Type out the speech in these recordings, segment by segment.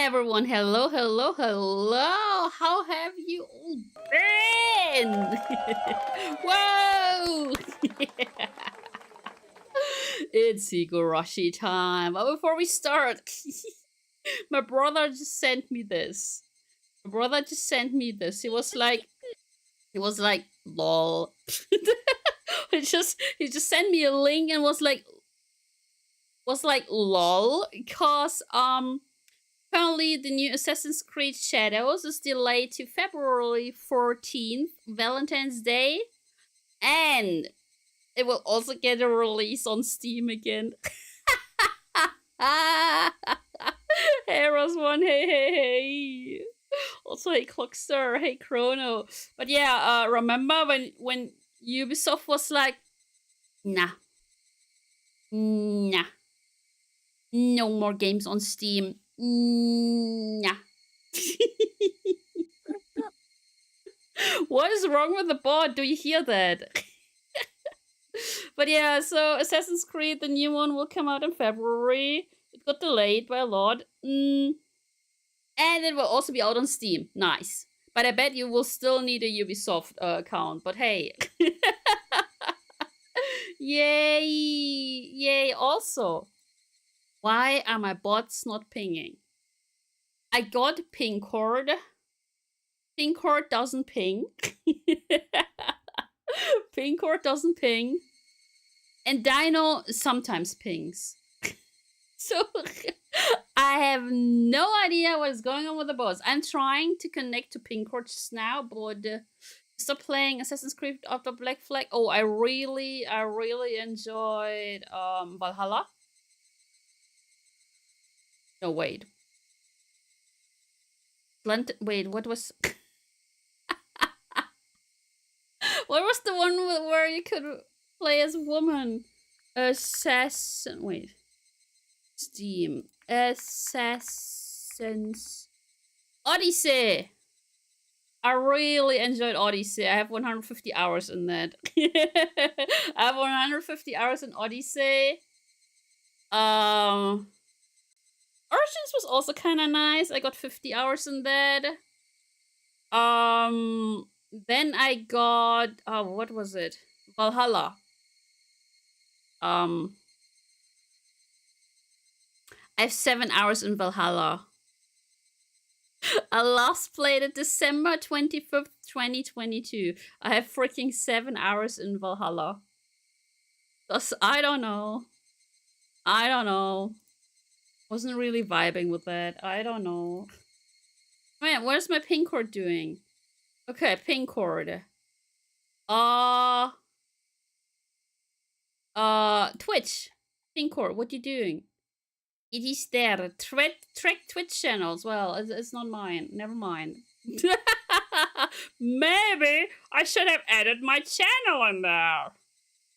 everyone, hello, hello, hello. How have you all been? Whoa! It's Higurashi time. But before we start, my brother just sent me this. He was like, lol. He just sent me a link and was like lol, because apparently the new Assassin's Creed Shadows is delayed to February 14th, Valentine's Day, and it will also get a release on Steam again. Hey Roswan, hey. Also, hey Clockster, hey Chrono. But yeah, remember when Ubisoft was like, nah, no more games on Steam. Nah. What is wrong with the bot? Do you hear that? But yeah, so Assassin's Creed, the new one, will come out in February. It got delayed by a lot. And it will also be out on Steam. Nice. But I bet you will still need a Ubisoft account. But hey. Yay! Yay! Also, why are my bots not pinging? I got pingcord. Pingcord doesn't ping. Pingcord doesn't ping. And Dino sometimes pings. So I have no idea what is going on with the bots. I'm trying to connect to Pingcord just now, but stop playing Assassin's Creed after Black Flag. Oh, I really enjoyed Valhalla. No, wait. Wait, what was what was the one where you could play as a woman? Steam. Assassin's Odyssey. I really enjoyed Odyssey. I have 150 hours in that. I have 150 hours in Odyssey. Origins was also kind of nice. I got 50 hours in that. Then I got what was it? Valhalla. I have 7 hours in Valhalla. I last played it December 25th, 2022. I have freaking 7 hours in Valhalla. I don't know. Wasn't really vibing with that. I don't know. Man, what is my ping cord doing? Okay, ping cord. Twitch. Ping cord, what you doing? It is there. Track Twitch channels. Well, it's not mine. Never mind. Maybe I should have added my channel in there.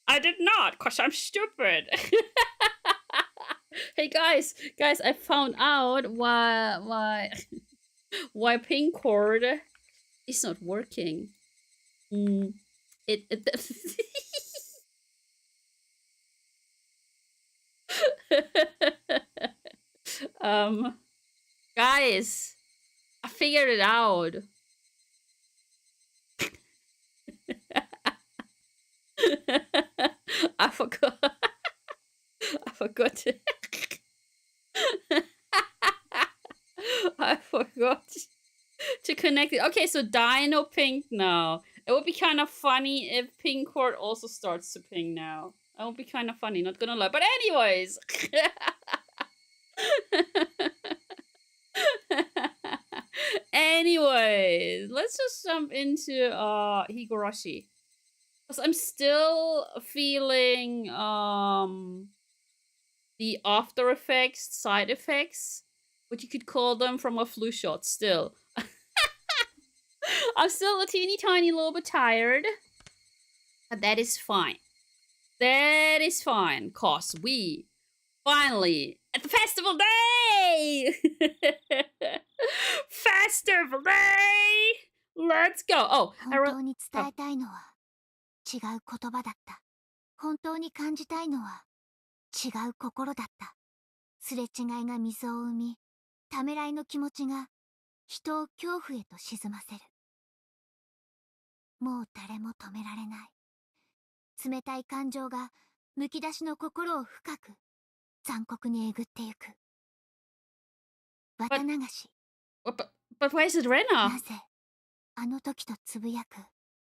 I did not, because I'm stupid. Hey guys, I found out why Pingcord is not working. It guys, I figured it out. I forgot. I forgot to connect it. Okay, so Dino pinged now. It would be kind of funny if Pingcord also starts to ping now. That would be kind of funny, not gonna lie. But anyways. Anyways, let's just jump into Higurashi. Because I'm still feeling the after effects, side effects, what you could call them, from a flu shot still. I'm still a teeny tiny little bit tired. But that is fine. That is fine, cause we finally at the festival day! Festival day! Let's go! Oh, 本当に伝えたいのは違う言葉だった。本当に感じたいのは違う心だった。すれ違いが溝を生み、ためらいの気持ちが人を恐怖へと沈ませる。もう誰も止められない。冷たい感情がむき出しの心を深く残酷にえぐってゆく。綿流し。But why is it Rena? なぜあの時とつぶやく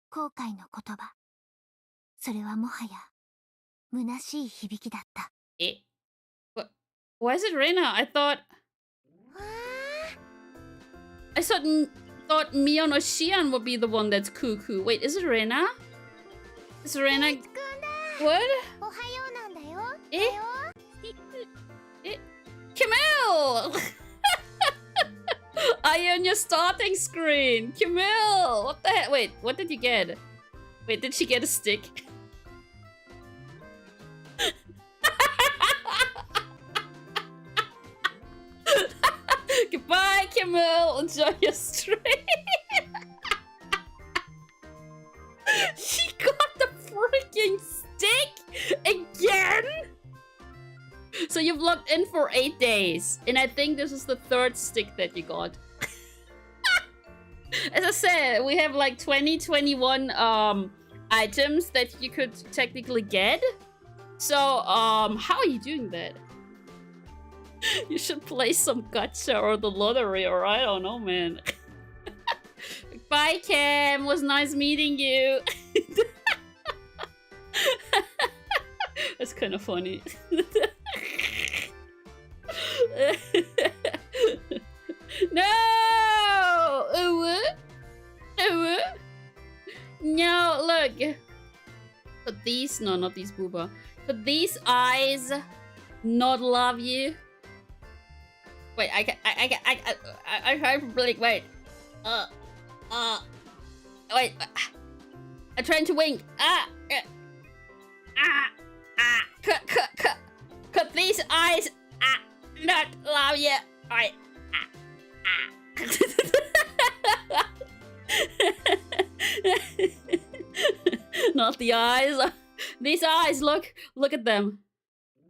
後悔の言葉。それはもはや虚しい響きだった。Why is it Rena? I thought Mion or Xian would be the one that's cuckoo. Wait, is it Rena? Is Rena? What? Camille! Are you on your starting screen? Camille! What the heck? Wait, what did you get? Wait, did she get a stick? Goodbye, Camille. Enjoy your stream. She got the freaking stick again. So you've logged in for 8 days, and I think this is the 3rd stick that you got. As I said, we have like 21 items that you could technically get. So how are you doing that? You should play some gacha or the lottery, or I don't know, man. Bye, Cam. It was nice meeting you. That's kind of funny. No! No, look. But these, no, not these booba. But these eyes not love you. Wait, I can't blink. Wait. Wait. I'm trying to wink. Cut these eyes. Not love you. Alright. Not the eyes. These eyes, look at them.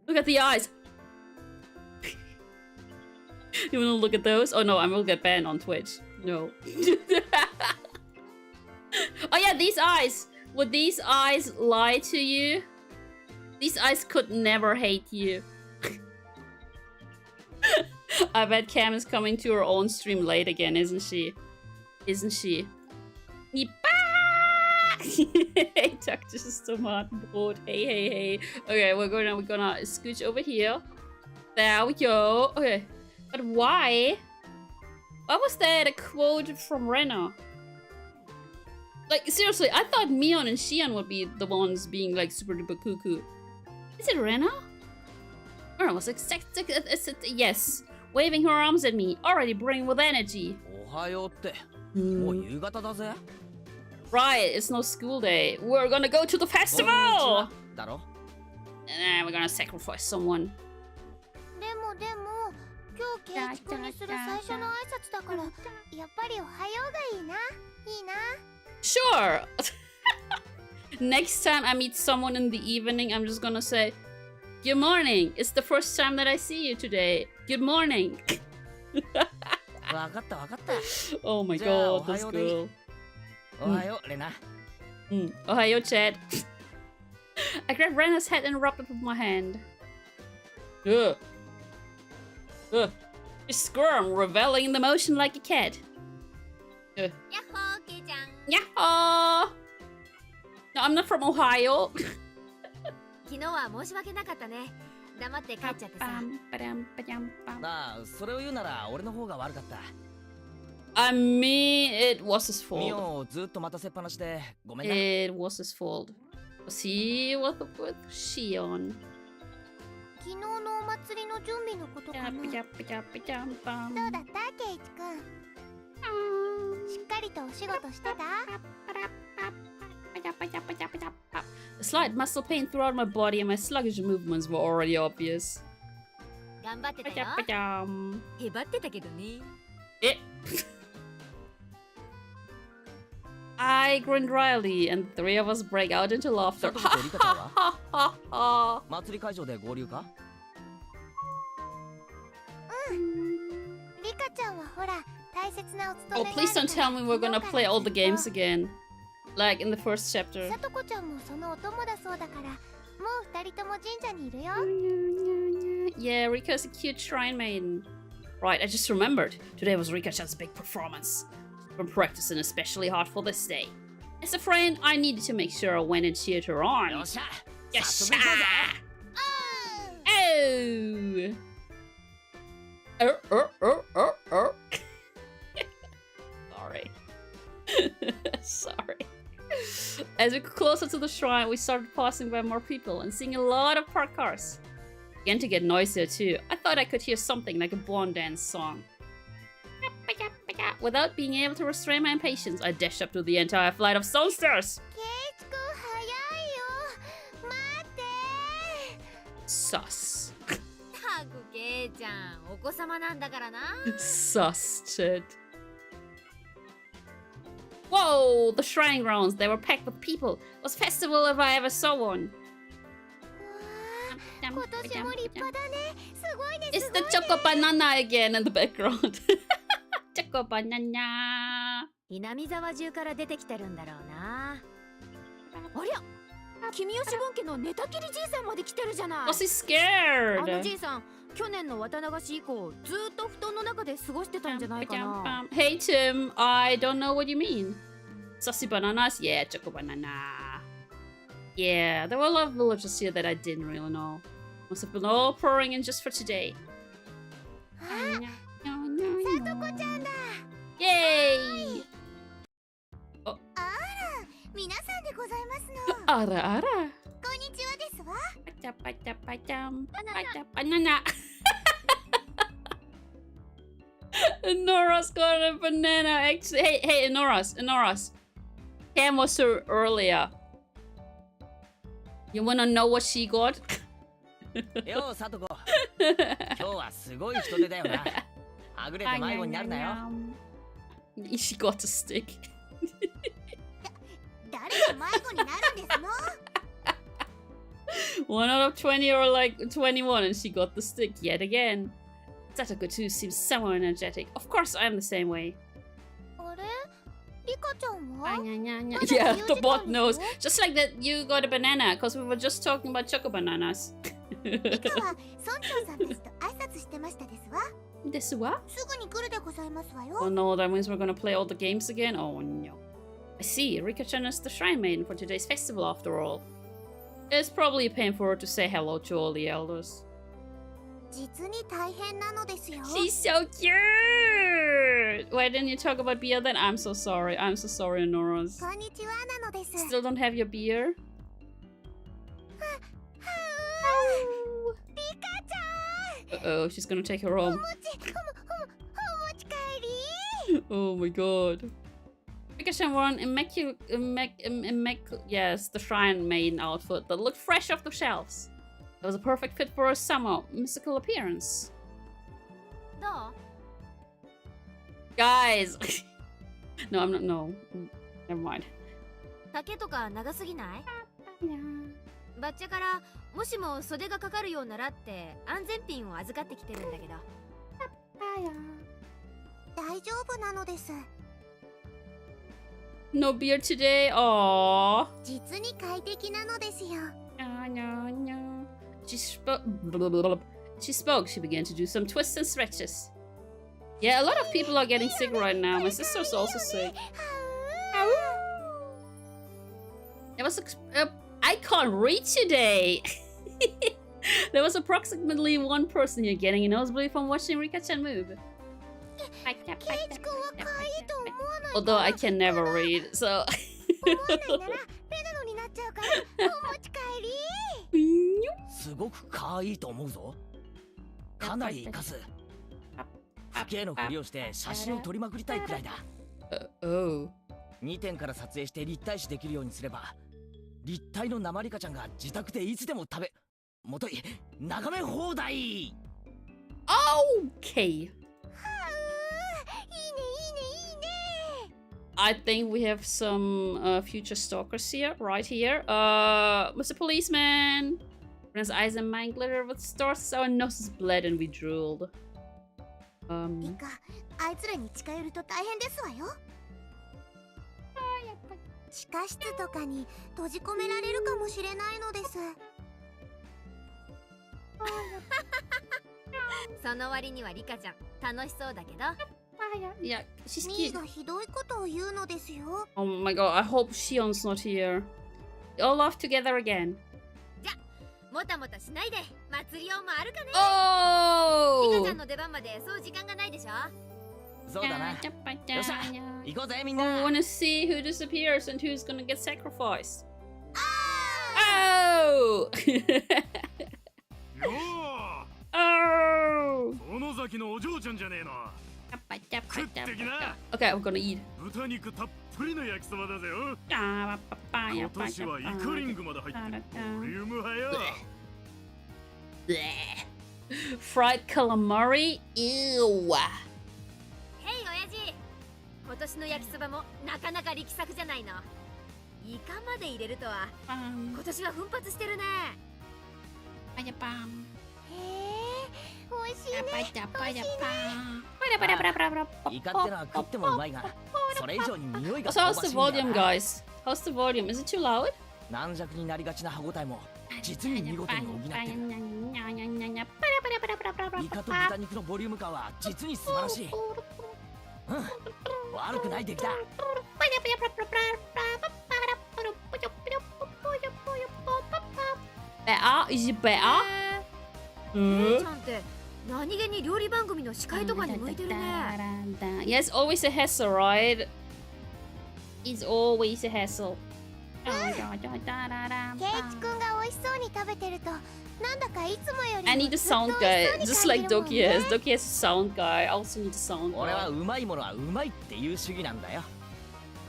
Look at the eyes. You wanna look at those? Oh no, I will get banned on Twitch. No. Oh yeah, these eyes. Would these eyes lie to you? These eyes could never hate you. I bet Cam is coming to her own stream late again, isn't she? Isn't she? Hey, Tuck, just so much bored. Hey. Okay, we're gonna scooch over here. There we go. Okay, but why? Why was that a quote from Rena? Like seriously, I thought Mion and Xian would be the ones being like super duper cuckoo. Is it Rena? Rena was like, yes, waving her arms at me, already brimming with energy. Right, it's no school day. We're gonna go to the festival! And we're gonna sacrifice someone. Sure! Next time I meet someone in the evening, I'm just gonna say, good morning! It's the first time that I see you today. Good morning! Oh my god, this girl. Ohayo, Rena. Ohayo, Chad. I grabbed Rena's head and rubbed it with my hand. Ugh. You squirm, reveling in the motion like a cat. Yahoo, Kei-chan. Yahoo! No, I'm not from Ohio. I mean, it was his fault. It was his fault. Was he with Xion? A slight muscle pain throughout my body and my sluggish movements were already obvious. I grinned wryly, and the three of us break out into laughter. Oh, please don't tell me we're gonna play all the games again. Like in the first chapter. Yeah, Rika's a cute shrine maiden. Right, I just remembered. Today was Rika-chan's big performance. She's been practicing especially hard for this day. As a friend, I needed to make sure I went and cheered her on. Yosha! Oh! Sorry. Sorry. As we got closer to the shrine, we started passing by more people and seeing a lot of parked cars. It began to get noisier too. I thought I could hear something like a barn dance song. Without being able to restrain my impatience, I dashed up to the entire flight of stone stairs. Sus. Sus, shit. Whoa, the shrine grounds, they were packed with people. It was a festival if I ever saw one. It's the Choco Banana again in the background. Choco Banana. Was he scared? Hey Tim, I don't know what you mean. Sassy bananas? Yeah, Choco Banana. Yeah, there were a lot of villagers here that I didn't really know. Must have been all pouring in just for today. Yay! Oh. Ara ara. Banana. Enora's got a banana. Actually, hey, Enora's. Cam was here earlier. You wanna know what she got? She got a stick. One out of 20 or like 21 and she got the stick yet again. Satoko too seems somewhat energetic. Of course I am the same way. Yeah, the bot knows. Just like that you got a banana, because we were just talking about choco bananas. Desu wa? Oh no, that means we're gonna play all the games again? Oh no. I see, Rika-chan is the shrine maiden for today's festival after all. It's probably a pain for her to say hello to all the elders. She's so cute! Why didn't you talk about beer then? I'm so sorry. I'm so sorry, Noros. Still don't have your beer? Uh-oh, she's gonna take her home. Oh my god. Rika-chan wore an yes, the shrine maiden outfit that looked fresh off the shelves. It was a perfect fit for her summer mystical appearance. No. Guys! No, I'm not. No. Never mind. No beer today? Aww. Oh, no. She spoke. She began to do some twists and stretches. Yeah, a lot of people are getting sick right now. My sister's also sick. There was I can't read today. There was approximately one person here getting a nosebleed from watching Rika-chan move. Although I can never read, so. Oh. 2点から撮影して立体視できるようにすれば立体の生リカちゃんが自宅でいつでももとい眺め放題 Okay. I think we have some future stalkers here, right here. Mr. Policeman. His eyes and mind glitter with stars, our noses bled and we drooled. リカ、あいつらに近寄ると大変ですわよ。地下室とかに閉じ込められるかもしれないのです。その割にはリカちゃん楽しそうだけど。Yeah, she's ミー cute. がひどいことを言うのですよ。 Oh my god, I hope Shion's not here. They all laugh together again. もたもたしないで、祭り用もあるかね。リカち Oh! ゃんの出番までそう時間がないでしょ。そうだな。よっしゃ、行こうぜみん I な。 want to see who disappears and who's gonna get sacrificed. Oh! よ Oh! この先のお嬢ちゃんじゃねえの。 Okay, we're gonna eat. 豚肉たっぷりの焼きそばだぜよ。今年はイカリングまで入ってるボリューム派よ。 Fried calamari? Ew. へい親父、今年の焼きそばもなかなか力作じゃないの。イカまで入れるとは今年は奮発してるね。へえ、美味しいね。イカってのは食ってもうまいが、それ以上に匂いが So 香 how's ば the しいんだ volume, な。 guys? How's the volume? Is it too loud? 軟弱になりがちな歯ごたえも実に見事に補ってる。イカと豚肉のボリューム感は実に素晴らしい。うん、悪くない出来だ。 Better? Is it better? 姉ちゃんって何気に料理番組の司会とかに向いてるね。 Yeah, it's always a hassle, right? It's always a hassle. ケイイチくんが美味しそうに食べてると、なんだかいつもより I need a ずっと sound 美 guy, 味し just そうに like 感じるもん Doki ね。 has. Doki has a sound guy. I also need a sound 俺は guy. うまいものはうまいっていう主義なんだよ。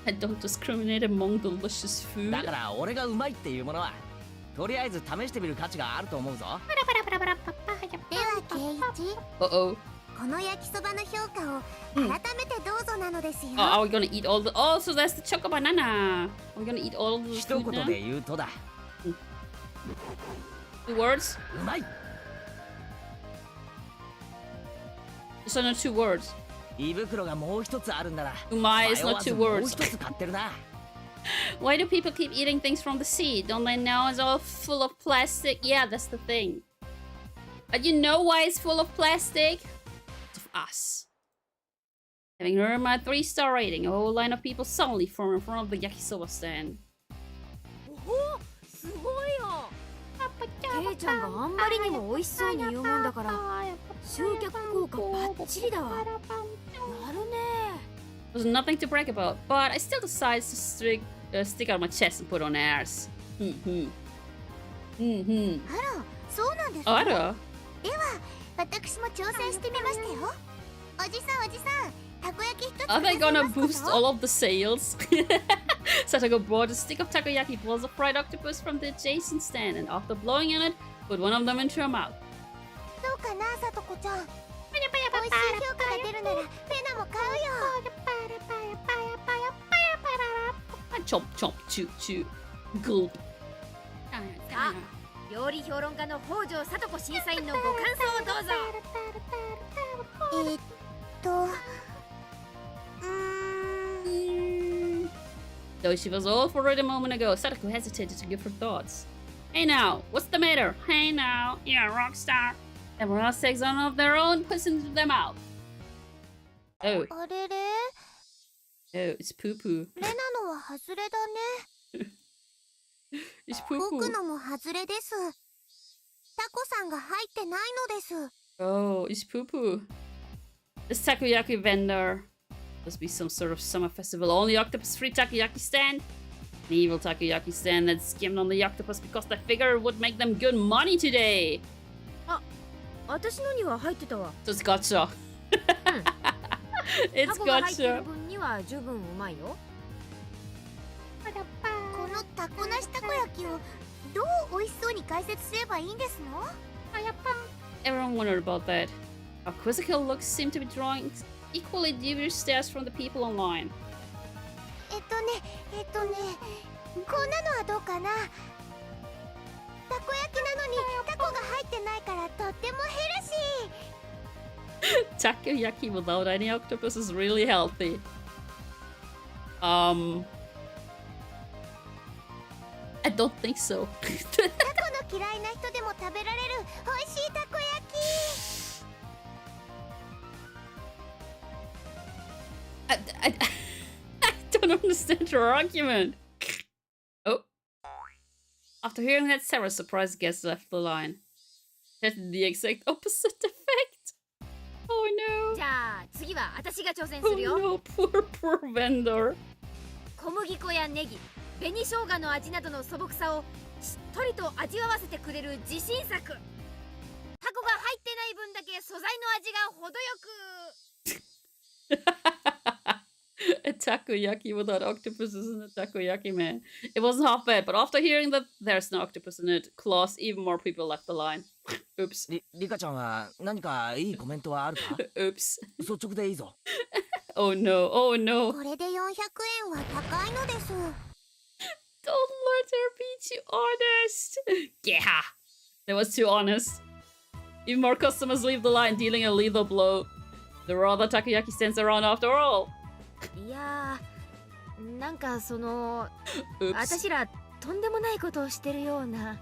I don't discriminate among delicious だ food. から俺がうまいっていうものはとりあえず試してみる価値があると思うぞ。ではケイイチ、 Uh-oh. この焼きそばの評価を改めてどうぞなのですよ。 Oh, are we gonna eat all the... Oh, so that's the choco banana. We're gonna eat all of the 一 food 言 now? で言うとだ。 Two words? うまい。 It's not two words. 胃袋がもう一つあるんだな。 Umai is 迷 not わず two もう words. 一つ買ってるな。 Why do people keep eating things from the sea? Don't they know it's all full of plastic? Yeah, that's the thing. But you know why it's full of plastic? It's of us. Having heard my 3-star rating, a whole line of people suddenly formed in front of the yakisoba stand. おお、すごいよ。ケイちゃんがあんまりにも美味しそうに言うもんだから集客効果バッチリだわ。やるね。There's nothing to brag about, but I still decided to stick out my chest and put on airs. Hmm. あら、そうなんですか。 Oh, I know. では、私も挑戦してみましたよ。おじさん、たこ焼き一つ Are くだ they さい gonna ます boost こと all of the sales? Satoko brought a stick of takoyaki balls of fried octopus from the adjacent stand, and after blowing on it, put one of them into her mouth. どうかな、さとこちゃん。美味しい評価が出るならペナも買うよ。 Chomp, chomp, chew, chew. Gulp. さあ、料理評論家の北条さと子審査員のご感想をどうぞ。Though she was all for it a moment ago, Sadako hesitated to give her thoughts. Hey now, what's the matter? Hey now, you're a rock star. Everyone else takes one of their own, puts into their mouth. Oh, あれれ、 oh, it's poo poo. レナのは外れだね。 It's poo 僕 poo. のも外れです。タコさんが入ってないのです。 Oh, it's poo poo. This takoyaki vendor. Must be some sort of summer festival. Only octopus free takoyaki stand. An evil takoyaki stand that skimmed on the octopus because they figured it would make them good money today. 私のには入ってたわ。 So it's gotcha. It's タコが入ってる gotcha. 分には十分うまいよ。このタコなしたこ焼きをどう美味しそうに解説すればいいんですの？ Everyone wondered about that. Our quizzical looks seem to be drawing equally dubious stares from the people online. こんなのはどうかな。たこ焼きなのにタコが入ってないからとってもヘルシ Takoyaki without any octopus is really healthy. I don't think so. タコの嫌いな人でも食べられる美味しいたこ焼き。I don't understand your argument. Oh. After hearing that, Sarah's surprised guest left the line. Had the exact opposite effect. Oh no. じゃあ次は私が挑戦す Oh るよ。 no, poor vendor. 小麦粉やネギ、紅生姜の味などの素朴さをしっとりと味わわせてくれる自信作。タコが入ってない分だけ素材の味が程よく。 A takoyaki without octopus isn't a takoyaki, man. It wasn't half bad, but after hearing that there's no octopus in it, Klaus, even more people left the line. Oops. リカちゃんは何かいいコメントはあるか？ Oops. 率直でいいぞ。Oh no, oh no. これで400円は高いのです。 Don't let her be too honest. Yeah, that was too honest. Even more customers leave the line, dealing a lethal blow. There were other takoyaki stands around after all. いやー、なんかその Oops. 私らとんでもないことをしてるような。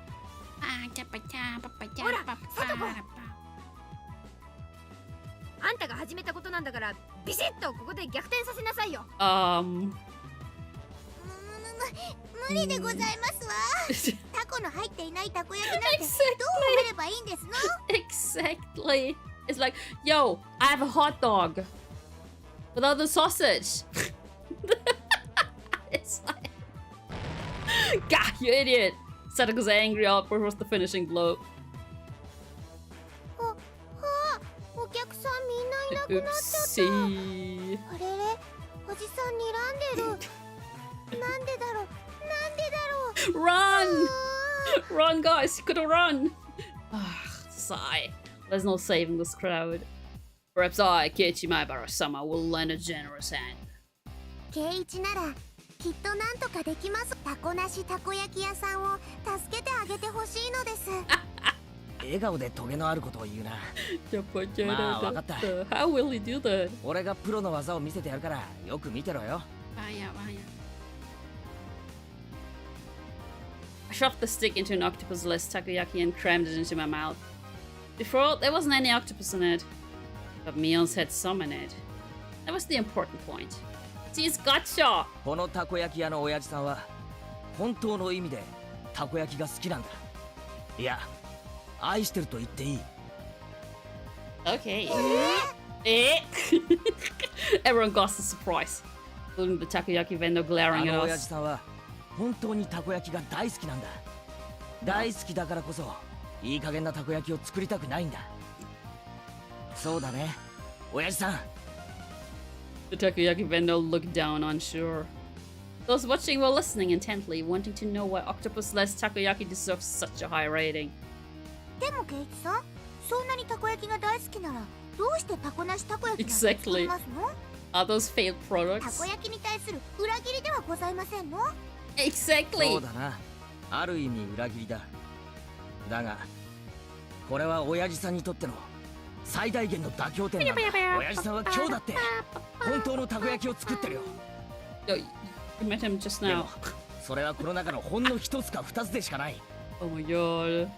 ほら、サトコ。あんたが始めたことなんだからビシッとここで逆転させなさいよ。無理でございますわ。タコの入っていないたこ焼きなんてどう食べればいいんですの？ Exactly. It's like, yo, I have a hot dog without the sausage. It's like, God, you idiot. Satoko's angry outburst was the finishing blow. お客さんみんないなくなっちゃった。 Oopsie. あれれ、おじさん睨んでる。なんでだろう、なんでだろう。 Run! Run, guys! You could have run! Sigh. There's no saving this crowd. Perhaps I, Keiichi Maibara-sama, will lend a generous hand. ケイイチならきっとなんとかできます。タコなしたこ焼き屋さんを助けてあげてほしいのです。笑顔でトゲのあることを言うな。 まあ、わかった。How will he do that? 俺がプロの技を見せてやるからよく見てろよ。I shoved the stick into an octopus-less takoyaki and crammed it into my mouth. Before, there wasn't any octopus in it, but Mion's had some in it. That was the important point. See, it's gotcha! このたこ焼き屋の親父さんは本当の意味でたこ焼きが好きなんだ。いや、愛してると言っていい。 Okay. Everyone got the surprise, including the takoyaki vendor glaring あの at 親父 us. さんは本当にたこ焼きが大好きなんだ。大好きだからこそいい加減なたこ焼きを作りたくないんだ。そうだね、親父さん。 The takoyaki vendor looked down, unsure. Those watching were listening intently, wanting to know why octopus-less takoyaki deserves such a high rating. でもケイイチさん、そんなにたこ焼きが大好きならどうしてタコなしたこ焼きなんて作りますの？ Are those failed た products? こ焼きに対する裏切りではございませんの？ Exactly! そうだな、ある意味裏切りだ。だがこれは親父さんにとっての最大限の妥協点なんだ。親父さんは今日だって本当のたこ焼きを作ってるよ。 Yo, you met him just で now. もそれはこの中のほんの一つか二つでしかない。 Oh my god.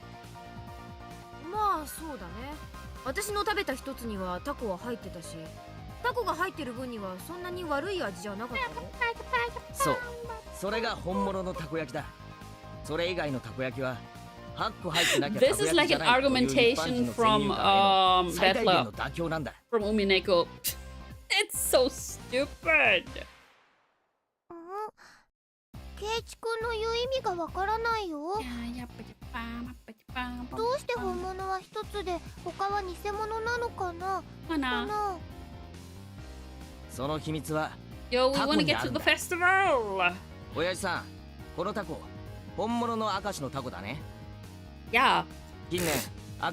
まあそうだね。私の食べた一つにはタコは入ってたし、タコが入ってる分にはそんなに悪い味じゃなかったよ。そう、それが本物のたこ焼きだ。それ以外のたこ焼きは8個入ってなきゃたこ This 焼 is き like じゃ an ないという一般人 argumentation の先 from 入観への最大限 Bethla の妥協なんだ。 from Umineko. It's so stupid. ケイイチくんの言う意味がわからないよ。どうして本物は一つで他は偽物なのかな？かな？その秘密は Yo, we タコ want to に get あ to るん the だ。 festival. 親父さん、このタコ本物の明石のタコだね。 Yeah. 近年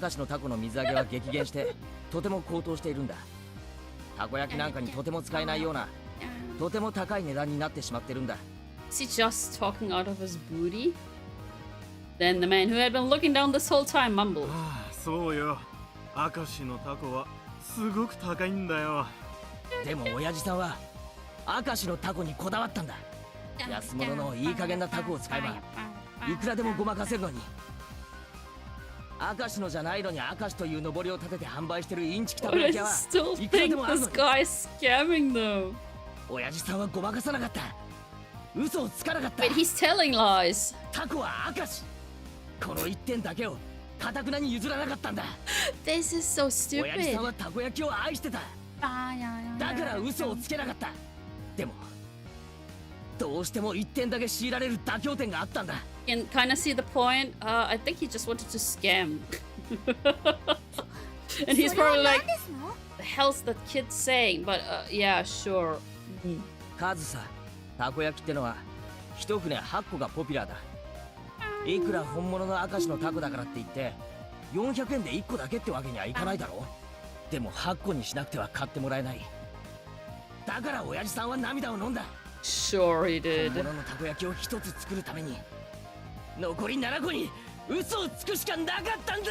明石のタコの水揚げは激減してとても高騰しているんだ。たこ焼きなんかにとても使えないようなとても高い値段になってしまってるんだ。 Is he just talking out of his booty? Then the man who had been looking down this whole time mumbled. そうよ。明石のタコはすごく高いんだよ。でも親父さんは明石のタコにこだわったんだ。安物のいい加減なタコを使えばいくらでもごまかせるのに。明石のじゃないのに明石という上りを立てて販売してるインチキたこ But 焼 I き屋は still いくらで think もある this のに。 guy's scamming them. 親父さんはごまかさなかった。嘘をつかなかった。 Wait, he's telling lies. タコは明石。この一点だけを堅くなに譲らなかったんだ。 This is so 親父 stupid. さんはたこ焼きを愛してた。だから嘘をつけなかった。でもどうしても一点だけ強いられる妥協点があったんだ。 Can kind of see the point. I think he just wanted to scam. And he's それは probably 何 like, ですの？ the hell's that kid saying? But yeah, sure. 数さ、たこ焼きってのは一船8個がポピュラーだ。いくら本物の明石のタコだからって言って400円で1個だけってわけにはいかないだろ。でも8個にしなくては買ってもらえない。だから親父さんは涙を飲んだ。 Sure he 本 did. 物のたこ焼きを一つ作るために残り7個に嘘をつくしかなかったんだ。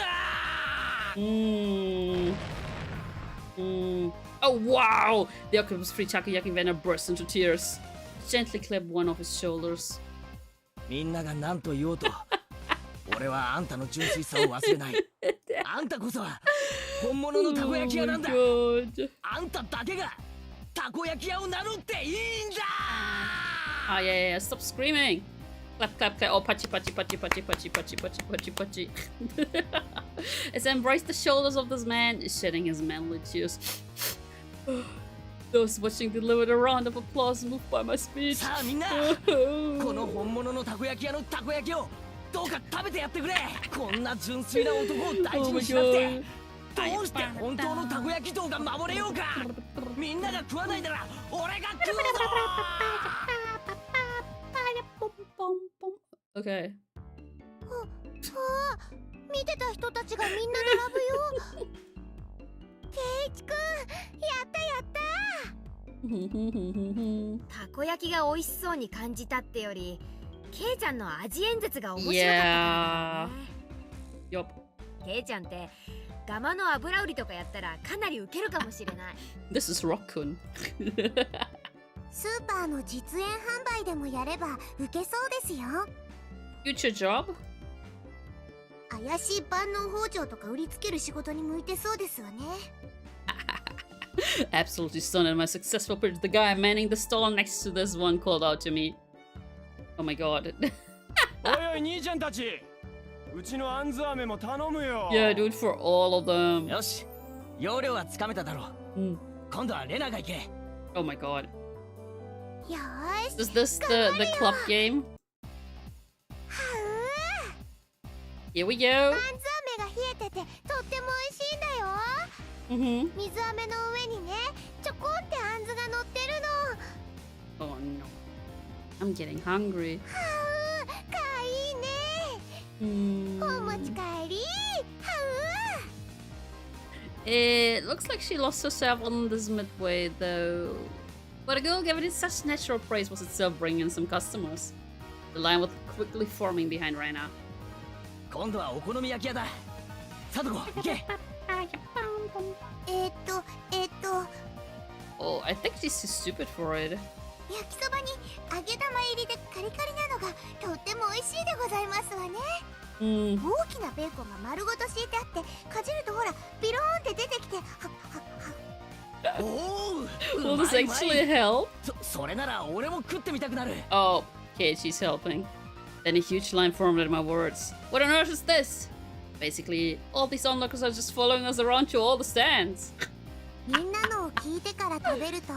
Oh wow! The octopus-free takoyaki vendor burst into tears. Gently clapped one of his shoulders. みんなが何と言おうと俺はあんたの純粋さを忘れない。あんたこそは本物のたこ焼き屋なんだ。 God. あんただけがたこ焼き屋を名乗っていいんだ。 Ah, yeah. Stop screaming. Clap, clap, clap. Oh, pachi, pachi, pachi, pachi, pachi, pachi, pachi, pachi, pachi. As I embraced the shoulders of this man, shedding his manly tears. Those watching delivered a round of applause moved by my speech. さあみんなこの本物のたこ焼き屋のたこ焼きをどうか食べてやってくれ。こんな純粋な男を大事にしなくてどうして本当のたこ焼き道が守れようか。みんなが食わないなら俺が食うぞ。 Okay. 見てた人たちがみんな並ぶよ。ケイイチくん、やったやった。たこ焼きが美味しそうに感じたってよりケイちゃんの味演説が面白かったからね。 Yup. ケイちゃんってガマの油売りとかやったらかなりウケるかもしれない。 This is Rockun. スーパーの実演販売でもやればウケそうですよ。 Future job? 怪しい万能包丁とか売りつける仕事に向いてそうですわね。 Absolutely stunned at my successful pitch. The guy manning the stall next to this one called out to me. Oh my god. おいおい兄ちゃんたち、うちのあんず飴も頼むよ。 Yeah, dude, for all of them. よし要領はつかめただろう。今度はレナが行け。 Oh my god. よーし。 Is this the club game? は Here we う、 go. あんず飴が冷えててとっても美味しいんだよ。 Mm-hmm. 水飴の上にね、ちょこんってあんずが乗ってるの。 Oh no. I'm getting hungry. はう、かわいいね。お持ち帰り。は It looks like she lost herself on this midway, though. But a girl given it such natural praise was itself bringing in some customers. The line was quickly forming behind Raina. 今度はお好み焼き屋だ。さとこ行け。Oh, I think she's too stupid for it. 焼きそばに揚げ玉入りでカリカリなのがとっても美味しいでございますわね。大きなベーコンが丸ごと敷いてあってかじるとほらビローンって出てきてはっはっはっ。おお。 Will this actually help? それなら俺も食ってみたくなる。 Oh, Keiichi's helping. Then a huge line formed at my words. What on earth is this? Basically, all these onlookers are just following us around to all the stands. みんなのを聞いてから食べると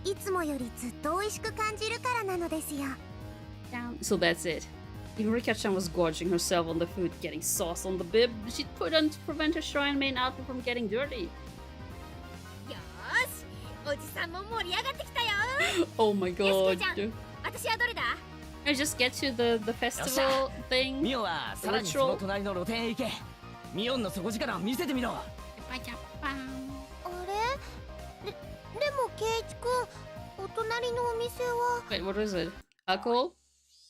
いつもよりずっと美味しく感じるからなのですよ。 So that's it. Higurashi was gorging herself on the food, getting sauce on the bib she'd put on to prevent her shrine main outfit from getting dirty. よーし、おじさんも盛り上がってきたよ。 Oh my よ god. し、ケイちゃん、私はどれだ？ I just get to the festival thing. ミオはさらにその隣の露店へ行け。ミオンの底力を見せてみろ。あれ？でもケイイチくん、お隣のお店は。 Wait, what is it? Alcohol?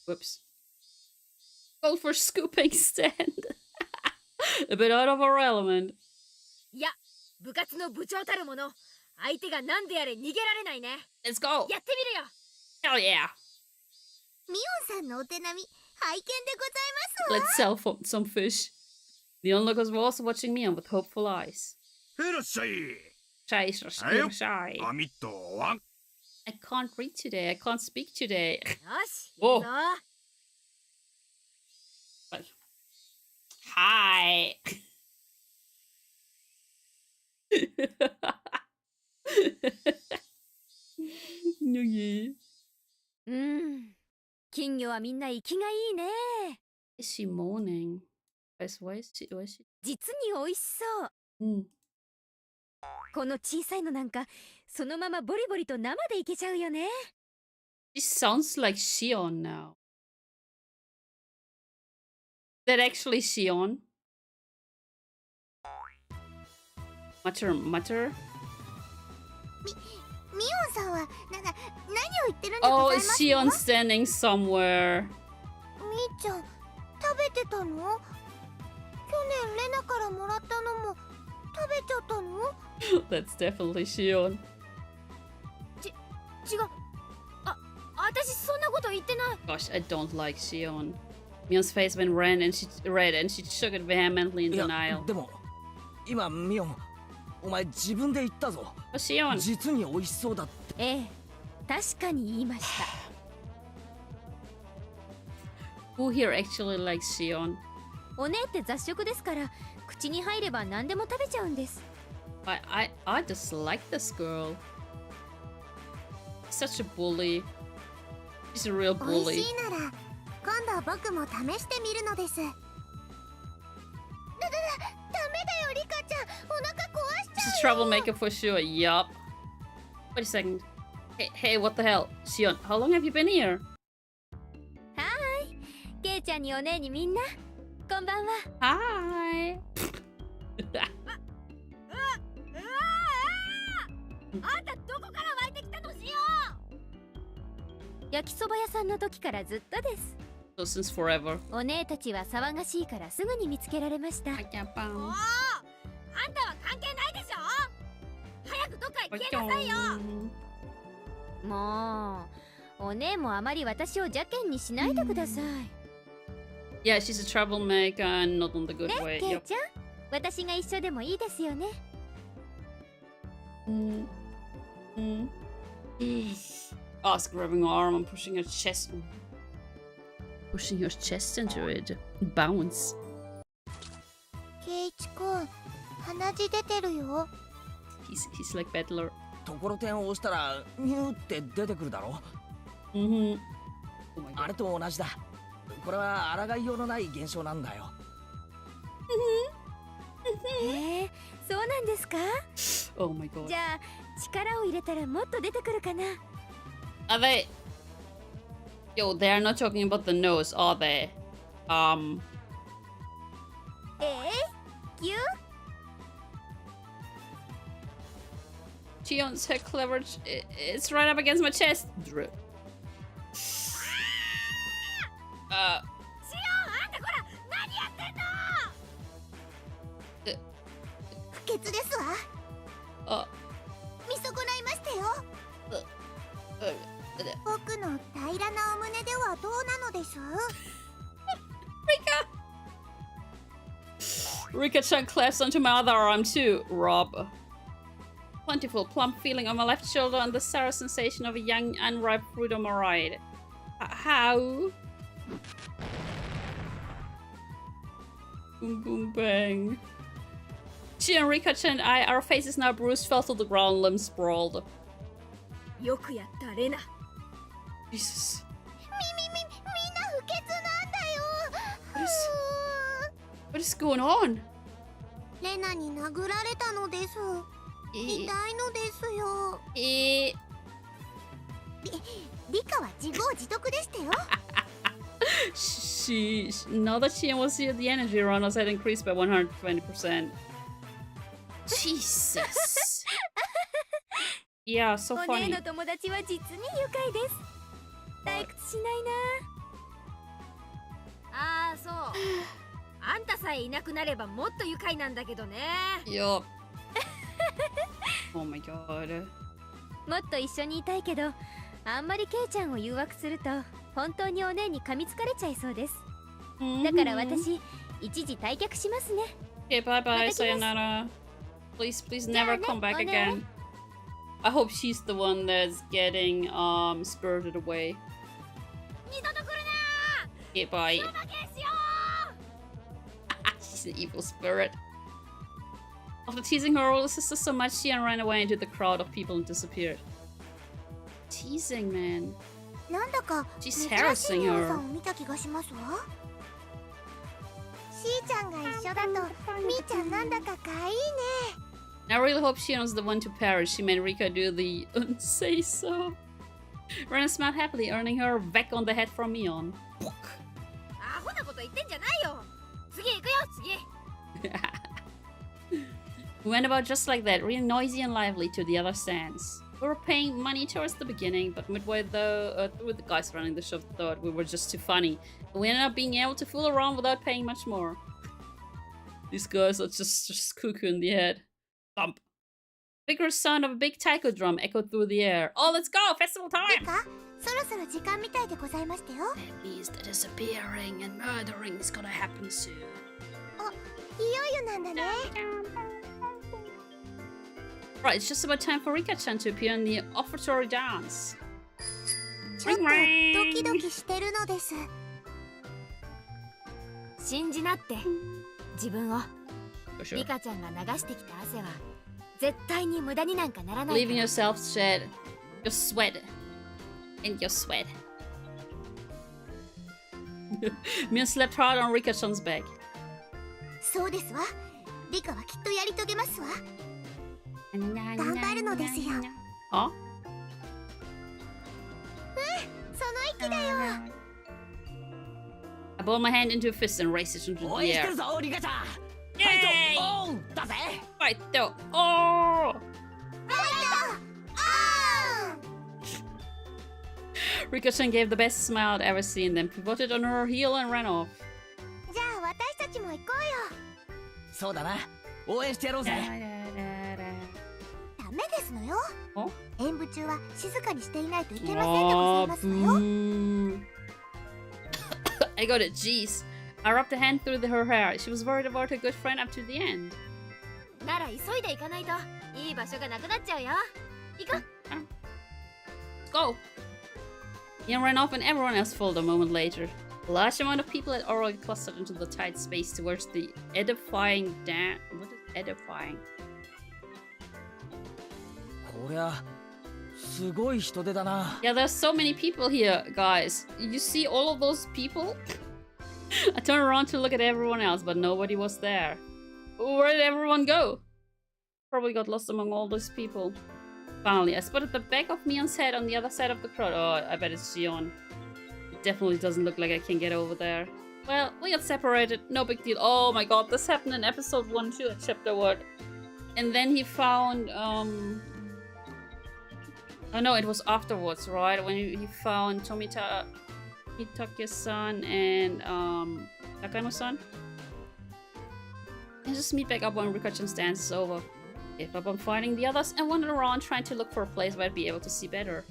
Whoops. Go for scooping stand. A bit out of our element. いや、部活の部長たるもの、相手が何であれ逃げられないね。 Let's go! やってみるよ。 Hell yeah! ミオンさんのお手並み拝見でございます Let's sell some fish. The onlookers were also watching me on with hopeful eyes. いらっしゃい。 Shy. アミットは I can't read today. I can't speak today. よし、お行くぞ。 Hi. No, 金魚はみんな生きがいいね。 Is she moaning? Why is she? 実に美味しそう。この小さいのなんかそのままボリボリと生でいけちゃうよね。 She sounds like Shion now. That actually Shion? Mutter? ミオンさんは何を言ってるんでご Oh, ざい is ます Shion か？ standing somewhere? みーちゃん食べてたの？去年レナからもらったのも食べちゃったの？ That's definitely Shion. 違う。私そんなこと言ってない。 Gosh, I don't like Shion. Mion's face went red and she shook it vehemently in いや denial. でも今ミオンお前自分で言ったぞ。 Oh, Shion. 実に美味しそうだって。ええ、確かに言いました。 Who here actually likes Shion? お姉って雑食ですから口に入れば何でも食べちゃうんです。 I just like this girl. Such a bully. She's a real 美 bully. 味しいなら今度僕も試してみるのです。ダメだよリカちゃん、お腹壊し She's ちゃ a うよ。 troublemaker for sure. Yup. Wait a second. Hey, what the hell? Shion, how long have you been here? はーい、ケイちゃんにお姉にみんなこんばんは。 Hi. あんたどこから湧いてきたのしよう。焼きそば屋さんの時からずっとです。 So since forever. お姉たちは騒がしいからすぐに見つけられました。 I can't あんたは関係ないでしょ。早くどっかへ消えなさいよ。もうお姉もあまり私を邪険にしないでください。 Yeah, she's a troublemaker and not on the good ね、 way. ケイ Yup. ちゃん、私が一緒でもいいですよね。Ask grabbing her arm and pushing her chest. Pushing her chest into it. Bounce. ケイチくん、鼻血出てるよ。 He's like Battler. ところてんを押したらニューって出てくるだろ。 Oh my あ god. れと同じだ。これは抗いようのない現象なんだよ。へえ、そうなんですか。 Oh my god. じゃあ力を入れたらもっと出てくるかな。 Are they? Yo, they're not talking about the nose, are they? ぎゅ Chion's her clever. It's right up against my chest. Drip. しおん、あんたこら何やってんの。不潔ですわ。見損ないましたよ。僕の平らなお胸ではどうなのです？ Rika-chan clasps onto my other arm too. Rob. Plentiful, plump feeling on my left shoulder and the sour sensation of a young, unripe fruit on my right. How? Boom, boom, bang. She and Rika-chan and I, our faces now bruised, fell to the ground, limbs sprawled. よくやったレナ。 Jesus. みんな不潔なんだよ。 What is going on? レナに殴られたのです。痛いのですよ。リカは自業自得でしたよ。Now that she was here, the energy around us had increased by 120%. Jesus. Yeah, so お姉 funny. の友達は実に愉快です。退屈しないな。ああ、そう。あんたさえいなくなればもっと愉快なんだけどね。Yup. Oh my god. もっと一緒にいたいけど、あんまりケイちゃんを誘惑すると本当にお姉に噛みつかれちゃいそうです。だから私、一時退却しますね。Okay, bye bye, sayonara. Please, please never come back again. I hope she's the one that's getting spirited away. Okay, bye. She's an evil spirit. After teasing her older sister so much, she ran away into the crowd of people and disappeared. Teasing, man. なんだか She's 珍しい harassing 皆さ her. んを見た気がしますわ。しーちゃんが一緒だとみーちゃんなんだか可愛いね。 I really hope she knows the one to Paris. She made Rika do the say so. Rena smiled happily, earning her a whack on the head from Mion. アホなこと言ってんじゃないよ。次行くよ、次。 We went about just like that, really noisy and lively to the other stands. We were paying money towards the beginning, but midway though, the guys running the show thought we were just too funny. And we ended up being able to fool around without paying much more. These guys are just cuckoo in the head. Thump. Vigorous sound of a big taiko drum echoed through the air. Oh, let's go! Festival いい time! か、そろそろ時間みたいでございましたよ。 That means the disappearing and murdering is gonna happen soon. いよいよなんだね。 Right, it's just about time for Rika-chan to appear in the offertory dance. ちょっとドキドキしてるのです。信じなって。自分を。 For sure. リカちゃんが流してきた汗は絶対に無駄になんかならない。 Believe in yourself, shed your sweat. And your sweat. Mion slapped hard on Rika-chan's back. そうですわ。リカはきっとやり遂げますわ。頑張るのですよ。 Huh? その息だよ。 I balled my hand into a fist and raced it into 応 the 援してる air. ぞリカちゃん。 Yay! オンだぜ。 Right, though. Oh! Rika-chan gave the best smile I'd ever seen, then pivoted on her heel and ran off. じゃあ私たちも行こうよ。そうだな。応援してやろうぜ。ダメですのよ。お演舞中は静かにしていないといけませんでございますわよ。 boo. I got it, jeez. I rubbed a hand through her hair. She was worried about her good friend up to the end. なら急いで行かないといい場所がなくなっちゃうよ。行こう。 Let's go. Ian ran off and everyone else followed a moment later. A large amount of people had already clustered into the tight space towards the edifying dam. What is edifying? こりゃすごい人出だな。 Yeah, there's so many people here, guys. You see all of those people? I turned around to look at everyone else, but nobody was there. Where did everyone go? Probably got lost among all those people. Finally, I spotted the back of Mion's head on the other side of the crowd. Oh, I bet it's Gion. It definitely doesn't look like I can get over there. Well, we got separated. No big deal. Oh my god, this happened in episode 1 too, chapter 1. And then he found, oh no, it was afterwards, right? When he found Hitake's-san and Takano-san. And just meet back up when Rika-chan's dance is over. Gave up on fighting the others and wandered around trying to look for a place where I'd be able to see better.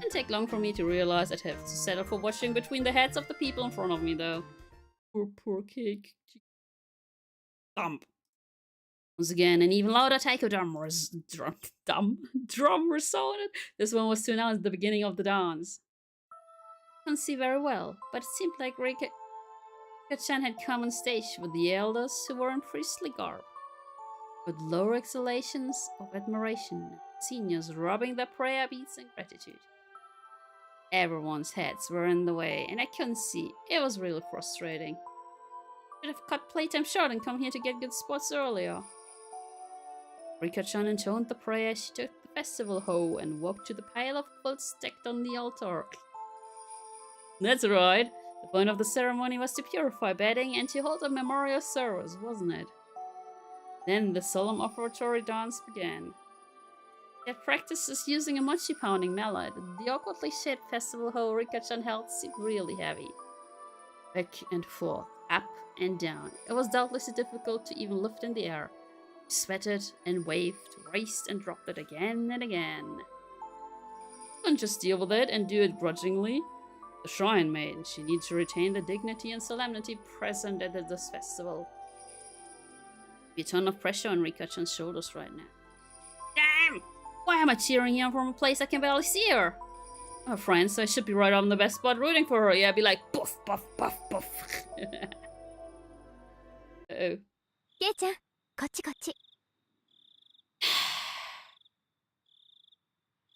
Didn't take long for me to realize I'd have to settle for watching between the heads of the people in front of me though. Poor Keiichi. Thump. Once again, an even louder taiko drum resounded. This one was to announce the beginning of the dance. Couldn't see very well, but it seemed like Rika-chan had come on stage with the elders who were in priestly garb, with lower exhalations of admiration, seniors rubbing their prayer beads in gratitude. Everyone's heads were in the way, and I couldn't see. It was really frustrating. Should have cut playtime short and come here to get good spots earlier. Rika-chan intoned the prayer. She took the festival hoe and walked to the pile of quilts stacked on the altar. That's right. The point of the ceremony was to purify bedding and to hold a memorial service, wasn't it? Then the solemn offertory dance began. They had practices using a mochi pounding mallet. The awkwardly shaped festival hoe Rika-chan held seemed really heavy. Back and forth, up and down. It was doubtless difficult to even lift in the air. She sweated and waved, raised and dropped it again and again. Couldn't just deal with it and do it grudgingly. The shrine maiden, she needs to retain the dignity and solemnity present at this festival. Be a ton of pressure on Rika-chan's shoulders right now. Damn! Why am I cheering here from a place I can barely see her? Oh, friends, so I should be right on the best spot rooting for her. Yeah, I'd be like, puff, puff, puff, puff. Uh-oh. ケイちゃん、こっちこっち。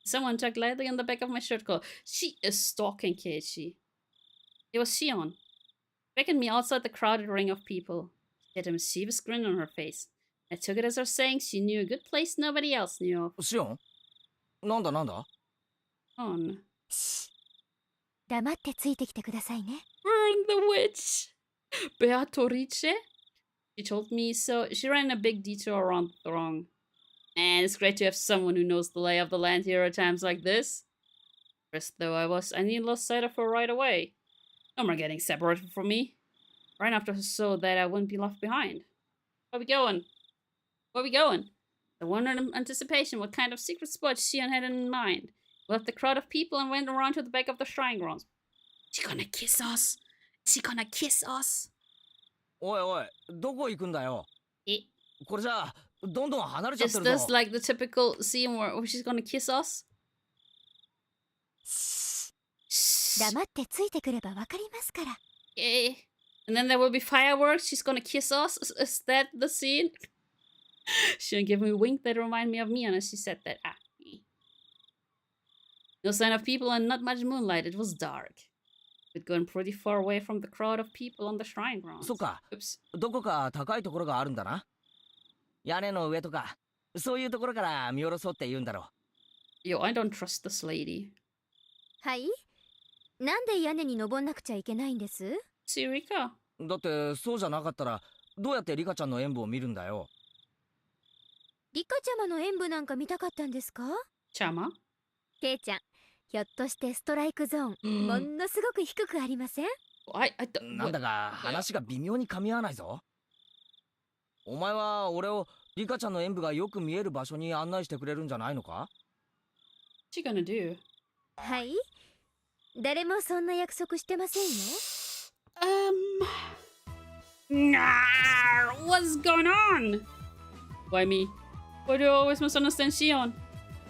Someone tugged lightly on the back of my shirt collar. She is stalking Keiichi. It was Shion. Beckoned me outside the crowded ring of people. She had a mischievous grin on her face. I took it as her saying she knew a good place nobody else knew of. シオンなんだなんだ On. 黙ってついてきてくださいね。 Burn the witch! Beatrice? She told me so. She ran a big detour around the throng. And it's great to have someone who knows the lay of the land here at times like this. First though I nearly lost sight of her right away. No more getting separated from me. Ran after her so that I wouldn't be left behind. Where we going? Where we going? I wondered in anticipation what kind of secret spot Shion had in mind. We left the crowd of people and went around to the back of the shrine grounds. Is she gonna kiss us? Is she gonna kiss us? おいおいどこ行くんだよ Eh? これじゃあどんどん離れちゃっ Is てる this ぞ like the typical scene where she's gonna kiss us? 黙ってついてくればわかりますから。 Okay. And then there will be fireworks. She's gonna kiss us. Is that the scene? She gave me a wink that reminded me of Mian as she said that. Ah. No sign of people and not much moonlight. It was dark. We'd gone pretty far away from the crowd of people on the shrine grounds. そっか Oops. どこか高いところがあるんだな屋根の上とかそういうところから見下ろそうって言うんだろ Yo, I don't trust this lady. はい。なんで屋根に登んなくちゃいけないんです？ See, Rika? だってそうじゃなかったらどうやってリカちゃんの演舞を見るんだよリカちゃまの演舞なんか見たかったんですか？ Chama? ケイちゃん、ひょっとしてストライクゾーン、ものすごく低くありません？ I don't... なんだか話が微妙に噛み合わないぞお前は俺をリカちゃんの演舞がよく見える場所に案内してくれるんじゃないのか What's she gonna do? はい。誰もそんな約束してませんよ。What's going on? Why me? Why do I always misunderstand Shion?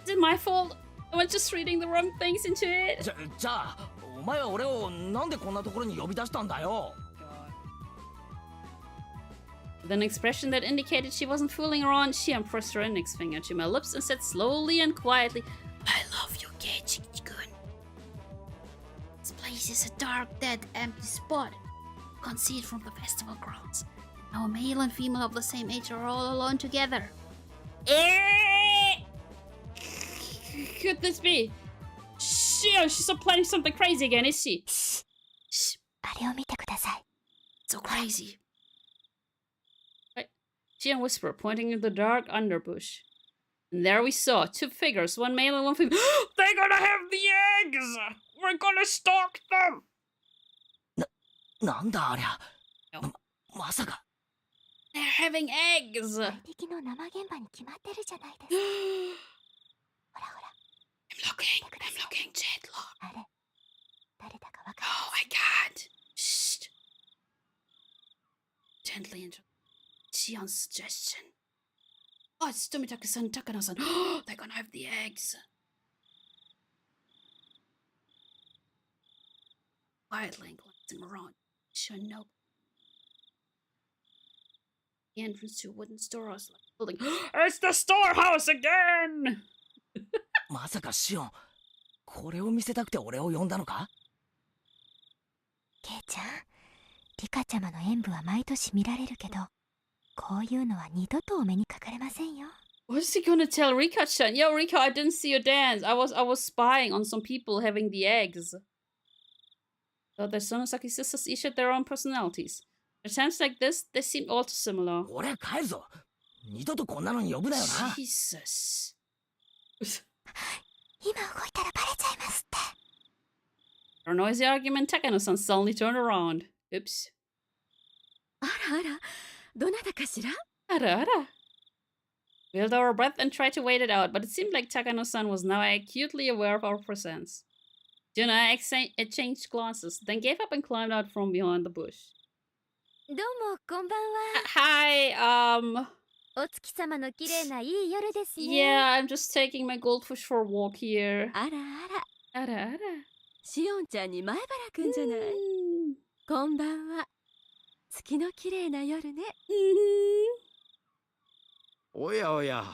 Is it my fault? I was just reading the wrong things into it. じゃあお前は俺をなんでこんなところに呼び出したんだよ With an expression that indicated she wasn't fooling around, Shion pressed her index finger to my lips and said slowly and quietly, I love you, Keiichi-kun. This place is a dark, dead, empty spot. You can't see it from the festival grounds. Now a male and female of the same age are all alone together. Could this be? Shion, she's not planning something crazy again, is she? あれを見てください。 So crazy. Right. Shion whispered, pointing in the dark underbush. And there we saw two figures, one male and one female. They're gonna have the eggs! We're gonna stalk them! なんだありゃ No. まさか They're having eggs! 大敵の生現場に決まってるじゃないですか。ほらほら、 I'm looking gently. あれ、誰だかわか Oh, I can't. Shh. Gently into Shion's suggestion. Oh, it's Tomitaka-san, Takano-san. They're gonna have the eggs. Quietly glancing around, Shion nope. The entrance to a wooden storehouse like building. It's the storehouse again! まさかシオンこれを見せたくて俺を呼んだのかケイちゃん、リカちゃまの演舞は毎年見られるけど、こういうのは二度とお目にかかれませんよ。 What is he gonna tell Rika-chan? Yo, Rika, I didn't see your dance. I was spying on some people having the eggs. Though the Sonosaki sisters each had their own personalities. At times like this, they seemed all too similar. 俺は帰るぞ二度とこんなのに呼ぶなよな Jesus. 今動いたらバレちゃいますって。 For a noisy argument, Takano-san suddenly turned around. Oops. あらあら、どなたかしら？ Ara. We held our breath and tried to wait it out, but it seemed like Takano-san was now acutely aware of our presence. Jun and I exchanged glances, then gave up and climbed out from behind the bush. どうもこんばんは。 Hi, お月様の綺麗ないい夜ですね。 yeah, I'm just taking my goldfish for a walk here. あらあら。あらあら。しおんちゃんに前原くんじゃない。こんばんは。月の綺麗な夜ね。おやおや、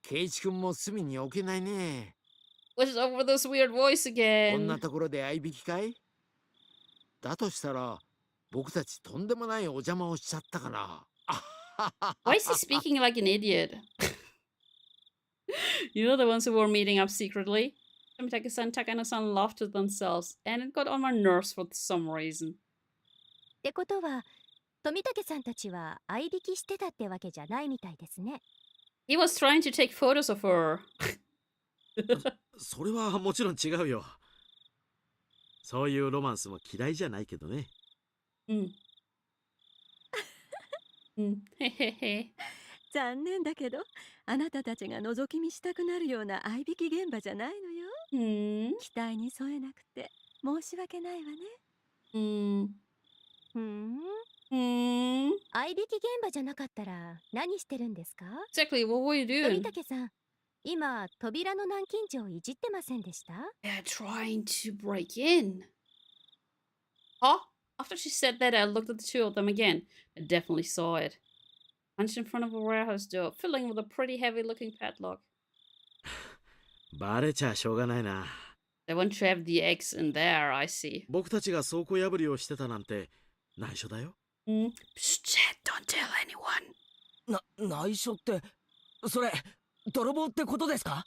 ケイチ君も隅に置けないね。What's up with this weird voice こん again? なところで相引きかい？だとしたら、僕たちとんでもないお邪魔をしちゃったかな。Why is he speaking like an idiot? You know, the ones who were meeting up secretly? Tomitake-san, Takano-san laughed to themselves, and it got on my nerves for some reason. ってことは、富武さんたちは相引きしてたってわけじゃないみたいですね。He was trying to take photos of her. それはもちろん違うよ。そういうロマンスも嫌いじゃないけどね。へへへ。残念だけど、あなたたちが覗き見したくなるような相引き現場じゃないのよ。期待に添えなくて申し訳ないわね。相引き現場じゃなかったら何してるんですか？ Exactly, what were you 富 doing? 武さん、今扉の南京錠いじってませんでした？ They're trying to break in. Huh? After she said that, I looked at the two of them again. I definitely saw it. Hunched in front of a warehouse door, filling with a pretty heavy-looking padlock. バレちゃしょうがないな。They want to have the eggs in there, I see. 僕たちが倉庫破りをしてたなんて内緒だよ。Psst, don't tell anyone. 内緒って、それ、泥棒ってことですか？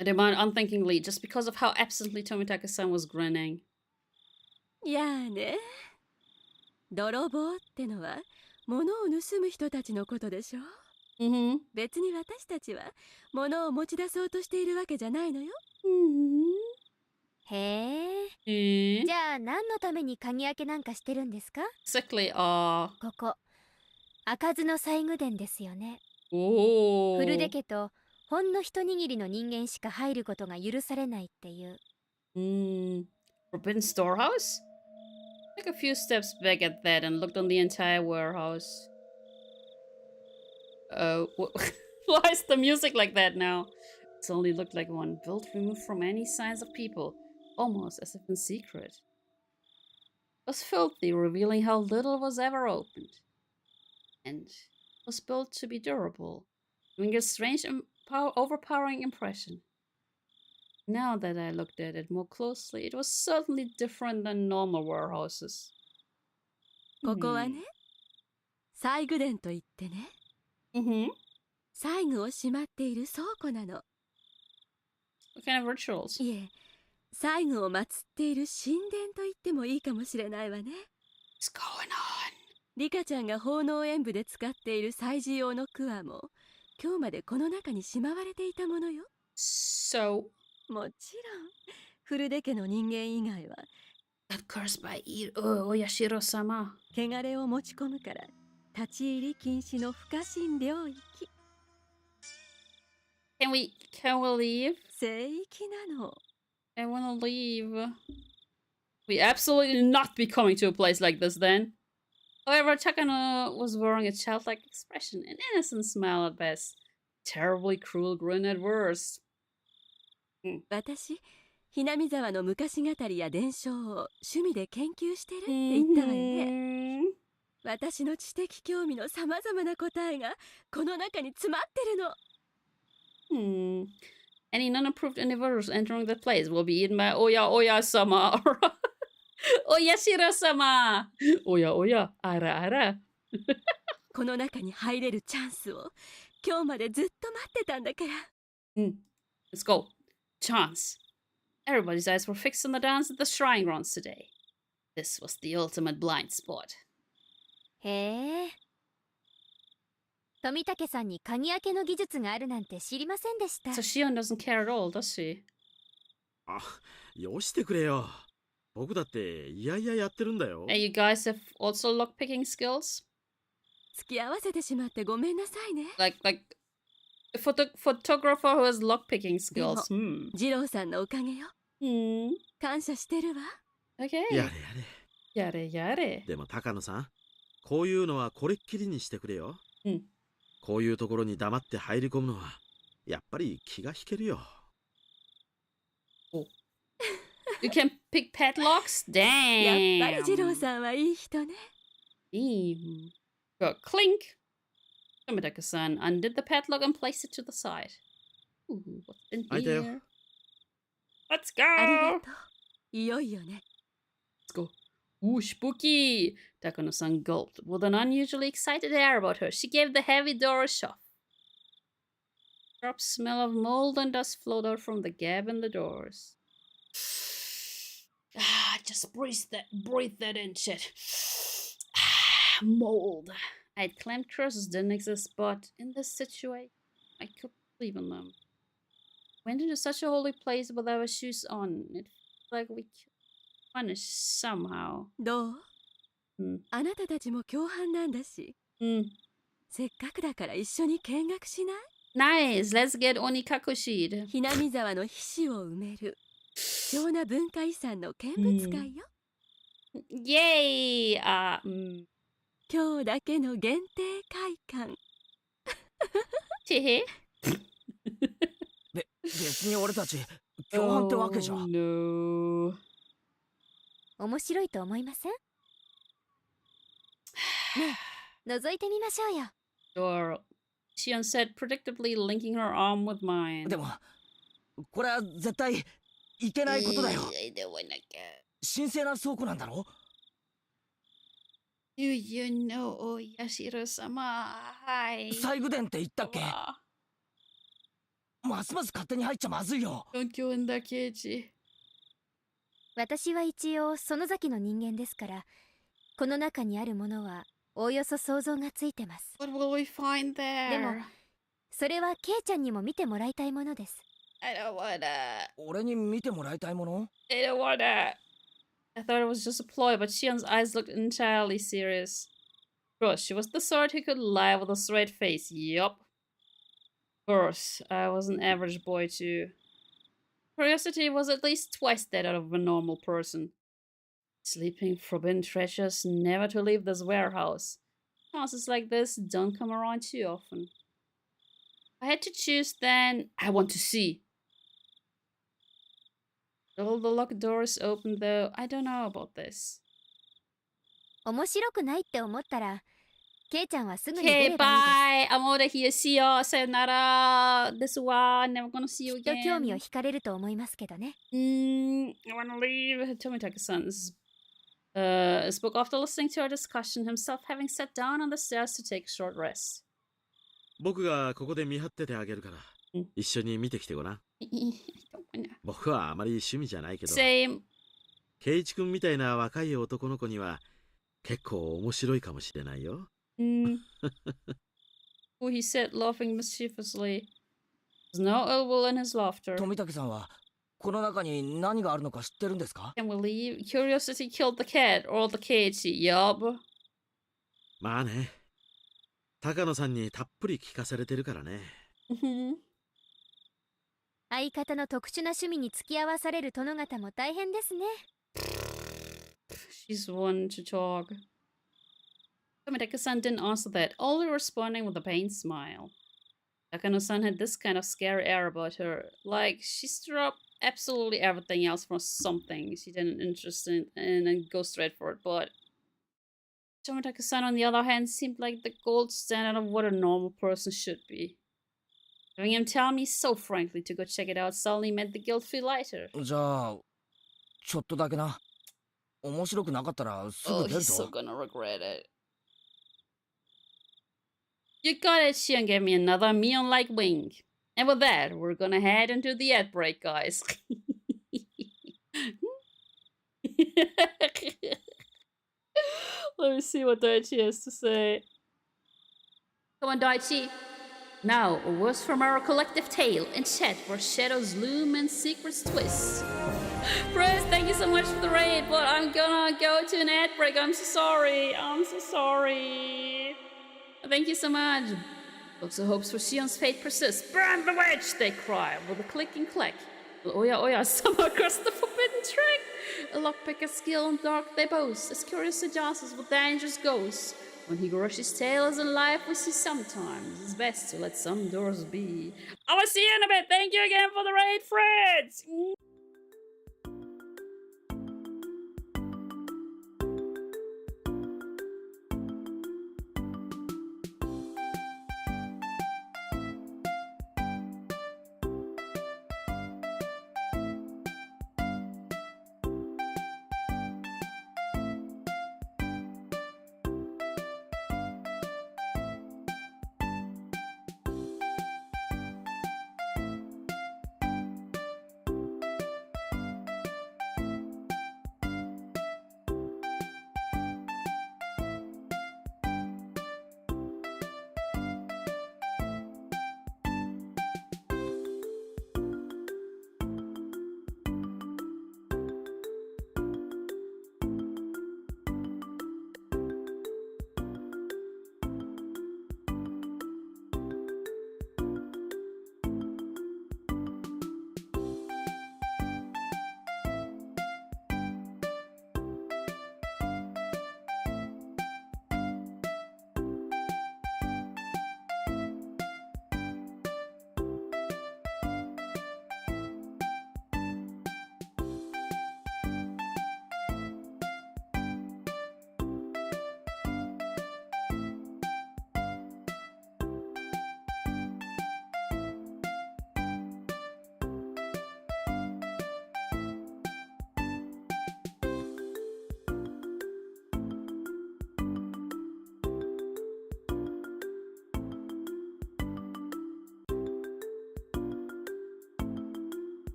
I demand unthinkingly, just because of how absently Tomitake-san was grinning. いやーね。泥棒ってのは物を盗む人たちのことでしょ。別に私たちは物を持ち出そうとしているわけじゃないのよ。へえ。じゃあ何のために鍵開けなんかしてるんですか？ Exactly, ここ開かずの細具殿ですよね。 oh. 古出家とほんの一握りの人間しか入ることが許されないっていう。Forbidden storehouse? Took a few steps back at that and looked on the entire warehouse. Why is the music like that now? It only looked like one built removed from any signs of people, almost as if in secret. It was filthy, revealing how little was ever opened. And was built to be durable, giving a strange, overpowering impression. Now that I looked at it more closely, it was certainly different than normal warehouses. ここはね、細具殿といってね。細具をしまっている倉庫なの。What kind of rituals? いえ、細具を祀っている神殿と言ってもいいかもしれないわね。What's going on? リカちゃんが奉納演舞で使っている祭事用のクワも、今日までこの中にしまわれていたものよ。So? もちろん、古出家の人間以外は、Got cursed by Oyashiro-sama. 汚れを持ち込むから、立ち入り禁止の不可侵領域。Can we leave? 聖域なの。I wanna leave. We absolutely not be coming to a place like this then. However, Takano was wearing a childlike expression, an innocent smile at best, terribly cruel grin at worst. 私、ひなみ沢の昔語りや伝承を趣味で研究してるって言ったわよね。私の知的興味のさまざまな答えがこの中に詰まってるの。Any non-approved individuals entering the place will be eaten by Oya-sama or Oyashiro-sama. Oya, ara. この中に入れるチャンスを今日までずっと待ってたんだから。Let's go. Chance. Everybody's eyes were fixed on the dance at the shrine grounds today. This was the ultimate blind spot. へえ。富武さんに鍵開けの技術があるなんて知りませんでした。So Shion doesn't care at all, does she? あ、よしてくれよ。僕だっていやいややってるんだよ。Hey, you guys have also lockpicking skills? 付き合わせてしまってごめんなさいね。Like a photographer who has lockpicking skills. 二郎さんのおかげよ。感謝してるわ。Okay. やれやれやれ。でも高野さん、こういうのはこれっきりにしてくれよ。こういうところに黙って入り込むのはやっぱり気が引けるよ。You can pick padlocks? Damn. やっぱり二郎さんはいい人ね。Go clink. Tomitaka-san undid the padlock and placed it to the side. Ooh, what's in 開いたよ。 here? Let's go. ありがとう。いよいよね。 Let's go. Ooh, spooky. Takano-san gulped. With an unusually excited air about her, she gave the heavy door a shove. Sharp smell of mold and dust flowed out from the gap in the doors. Just breathe that in, shit. Mold. I'd claimed curses didn't exist, but in this situation, I could believe in them. Went into such a holy place with our shoes on. It felt like we could punish somehow. どう？あなたたちも共犯なんだし。せっかくだから一緒に見学しない？ Nice. Let's get Onikakushi'd. ひなみ沢の皮脂を埋める貴重な文化遺産の見物会よ。Yay! 今日だけの限定会館。別に俺たち共犯ってわけじゃ。No. 面白いと思いません？ねえ、覗いてみましょうよ。 Sure. Shion said, predictably linking her arm with mine. でもこれは絶対いけないことだよ。 I don't wanna go. 神聖な倉庫なんだろ。 Do you know Yashiro-sama? Hi. 西宮殿って言ったっけ？ますます勝手に入っちゃまずいよ。 Don't go in there, Keiichi. 私は一応園崎の人間ですから、この中にあるものはおおよそ想像がついてます。 What will we find there? でも、それはケイちゃんにも見てもらいたいものです。 I don't wanna. 俺に見てもらいたいもの？ I don't wanna. I thought it was just a ploy, but Shion's eyes looked entirely serious. Of course, she was the sort who could lie with a straight face. Yup. Of course, I was an average boy too. Curiosity was at least twice that of a normal person. Sleeping forbidden treasures, never to leave this warehouse. Chances like this don't come around too often. If I had to choose, then I want to see. All the locked doors open, though. I don't know about this. 面白くないって思ったら、ケイちゃんはすぐに出 Okay, ればいい bye. I'm out of here. See ya. Sayonara. This wa. Never gonna see you です。きっと興味を again. 惹かれると思いますけどね。I wanna leave. Tomitaka-san spoke after listening to our discussion, himself having sat down on the stairs to take a short rest. 僕がここで見張っててあげるから、一緒に見てきてごらん。僕はあまり趣味じゃないけど、Same. ケイチ君みたいな若い男の子には結構面白いかもしれないよ。Oh, he said, laughing mischievously. There's no ill will in his laughter. 富武さんはこの中に何があるのか知ってるんですか？ Can we leave? Curiosity killed the cat, or the Keiichi. Yup. まあね、高野さんにたっぷり聞かされてるからね。相方の特殊な趣味に付き合わされる殿方も大変ですね。She's one to talk. Tomitaka-san didn't answer that, only responding with a pained smile. Takano-san had this kind of scary air about her, like she dropped absolutely everything else for something she didn't interest in and go straight for it, but Tomitaka-san, on the other hand, seemed like the gold standard of what a normal person should be. Having him tell me so frankly to go check it out suddenly made the guilt feel lighter. じゃあちょっとだけな。面白くなかったらすぐ Oh, 出る he's so ぞ。 gonna regret it. You got it, Shion gave me another Mion-like wink. And with that, we're gonna head into the ad break, guys. Let me see what Daichi has to say. Come on, Daichi. Now, a word from our collective tale in chat where shadows loom and secrets twist. Chris, thank you so much for the raid, but I'm gonna go to an ad break. I'm so sorry. I'm so sorry. Thank you so much. Boxer hopes for Shion's fate persists. Burn the witch, they cry with a click and click. Oya Oya somehow across the forbidden track. A lockpicker skill and dark they boast, as curious as justice with dangerous ghosts. When Higurashi's tale is in life, we see sometimes it's best to let some doors be. I will see you in a bit. Thank you again for the raid, Fritz.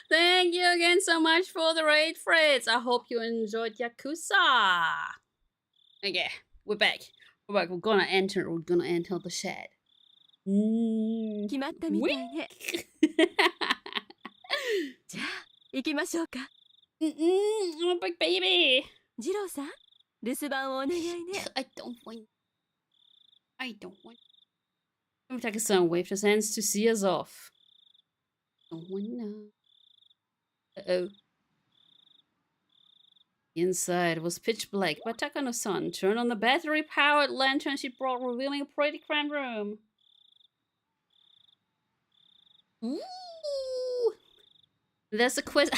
Thank you again so much for the raid, Fritz. I hope you enjoyed Yakuza. Okay, we're back. We're gonna enter the shed. 決まったみたいね。じゃあ行きましょうか。I'm a big baby. ジローさん、留守番をお願いね。I don't want. Tomitaki-san waved his hands to see us off. Don't wanna. Uh-oh. Inside was pitch black, but Takano-san turned on the battery-powered lantern she brought, revealing a pretty cramped room. Ooh! There's a quiz.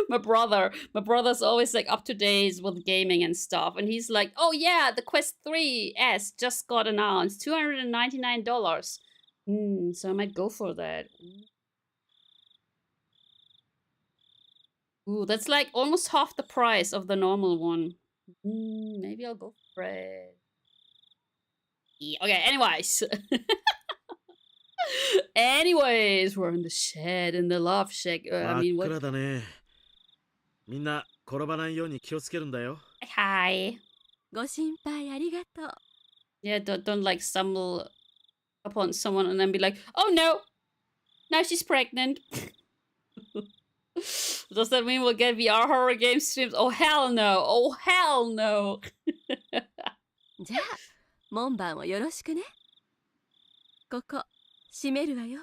My brother's always like up to date with gaming and stuff, and he's like, oh yeah, the Quest 3S just got announced, $299. So I might go for that. Ooh, that's like almost half the price of the normal one. Maybe I'll go for it. Yeah, okay, anyways, we're in the shed, in the love shack. I mean, what? みんな転ばないように気をつけるんだよ。Hi. ご心配ありがとう。Yeah, don't like stumble upon someone and then be like, oh no, now she's pregnant. Does that mean we'll get VR horror game streams? Oh hell no! Oh hell no! じゃあ門番をよろしくね。ここ閉めるわよ。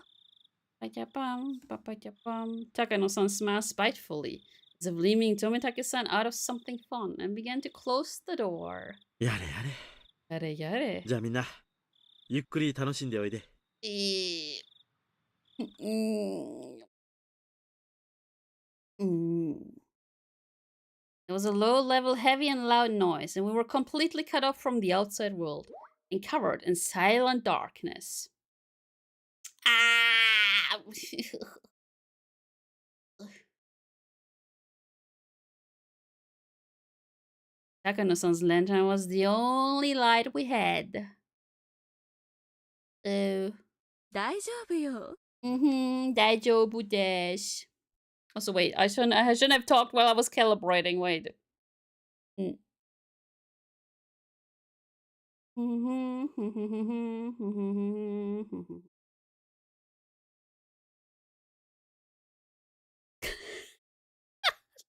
Takano-san smiled spitefully, as if leaving Tomitaki-san out of something fun, and began to close the door. やれやれ。やれやれ。じゃあみんなゆっくり楽しんでおいで。Eh, mm, mm. There was a low-level, heavy and loud noise, and we were completely cut off from the outside world and covered in silent darkness. Ah! Takano-san's lantern was the only light we had. So, 大丈夫よ。daijoubu desu. Also, wait, I shouldn't have talked while I was calibrating. Wait.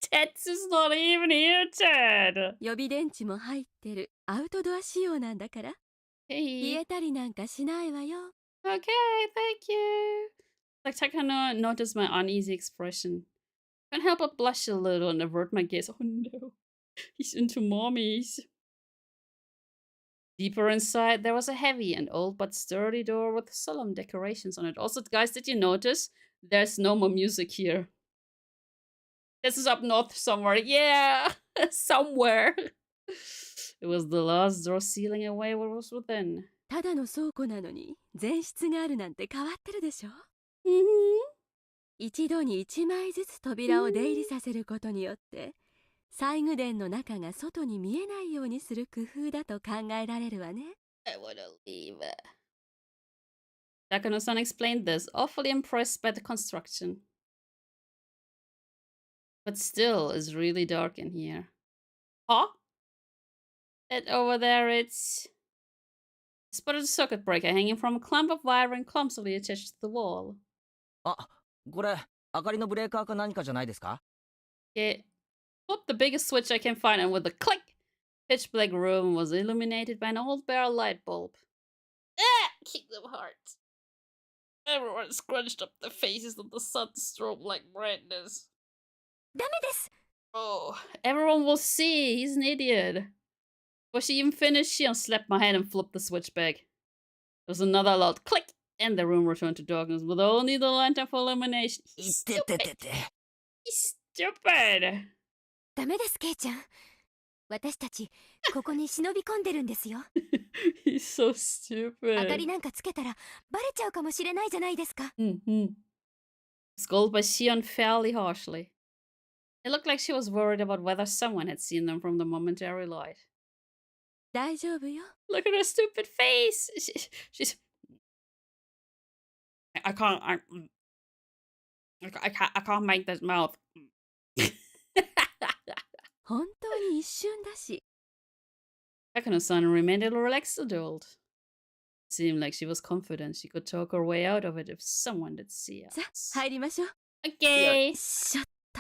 Tetsu's not even here, Ted. 予備電池も入ってるアウトドア仕様なんだから。冷 Hey. えたりなんかしないわよ。 Okay, thank you. Like Takano noticed my uneasy expression. Can't help but blush a little and avert my gaze. Oh no, he's into mommies. Deeper inside, there was a heavy and old but sturdy door with solemn decorations on it. Also, guys, did you notice? There's no more music here. This is up north somewhere. Yeah, somewhere. It was the last door sealing away what was within. ただの倉庫なのに前室があるなんて変わってるでしょ。一度に1枚ずつ扉を出入りさせることによって西宮殿の中が外に見えないようにする工夫だと考えられるわね。 I wanna leave. Takano-san explained this, awfully impressed by the construction. But still, it's really dark in here. Huh? And over there, it's... spotted a circuit breaker hanging from a clump of wiring clumsily attached to the wall. あ、これ、明かりのブレーカーか何かじゃないですか? It flipped the biggest switch I can find, and with a click, pitch black room was illuminated by an old barrel light bulb. Ah! Kingdom Hearts. Everyone scrunched up their faces at the sun's strobe-like brightness. ダメです。 Oh, everyone will see. He's an idiot. Before she even finished, she unslapped my hand and flipped the switch back. There was another loud click, and the room returned to darkness with only the lantern for illumination. He's stupid. He's stupid. ダメです、ケイちゃん。私たちここに忍び込んでるんですよ。He's so stupid. 明かりなんかつけたらバレちゃうかもしれないじゃないですか。Scolded by Shion fairly harshly. It looked like she was worried about whether someone had seen them from the momentary light. 大丈夫よ。 Look at her stupid face. She's. I can't make this mouth. 本当に一瞬だし。 Takano-san remained a relaxed adult. It seemed like she was confident she could talk her way out of it if someone did see us. さあ、入りましょう。 Okay. よいしょっと。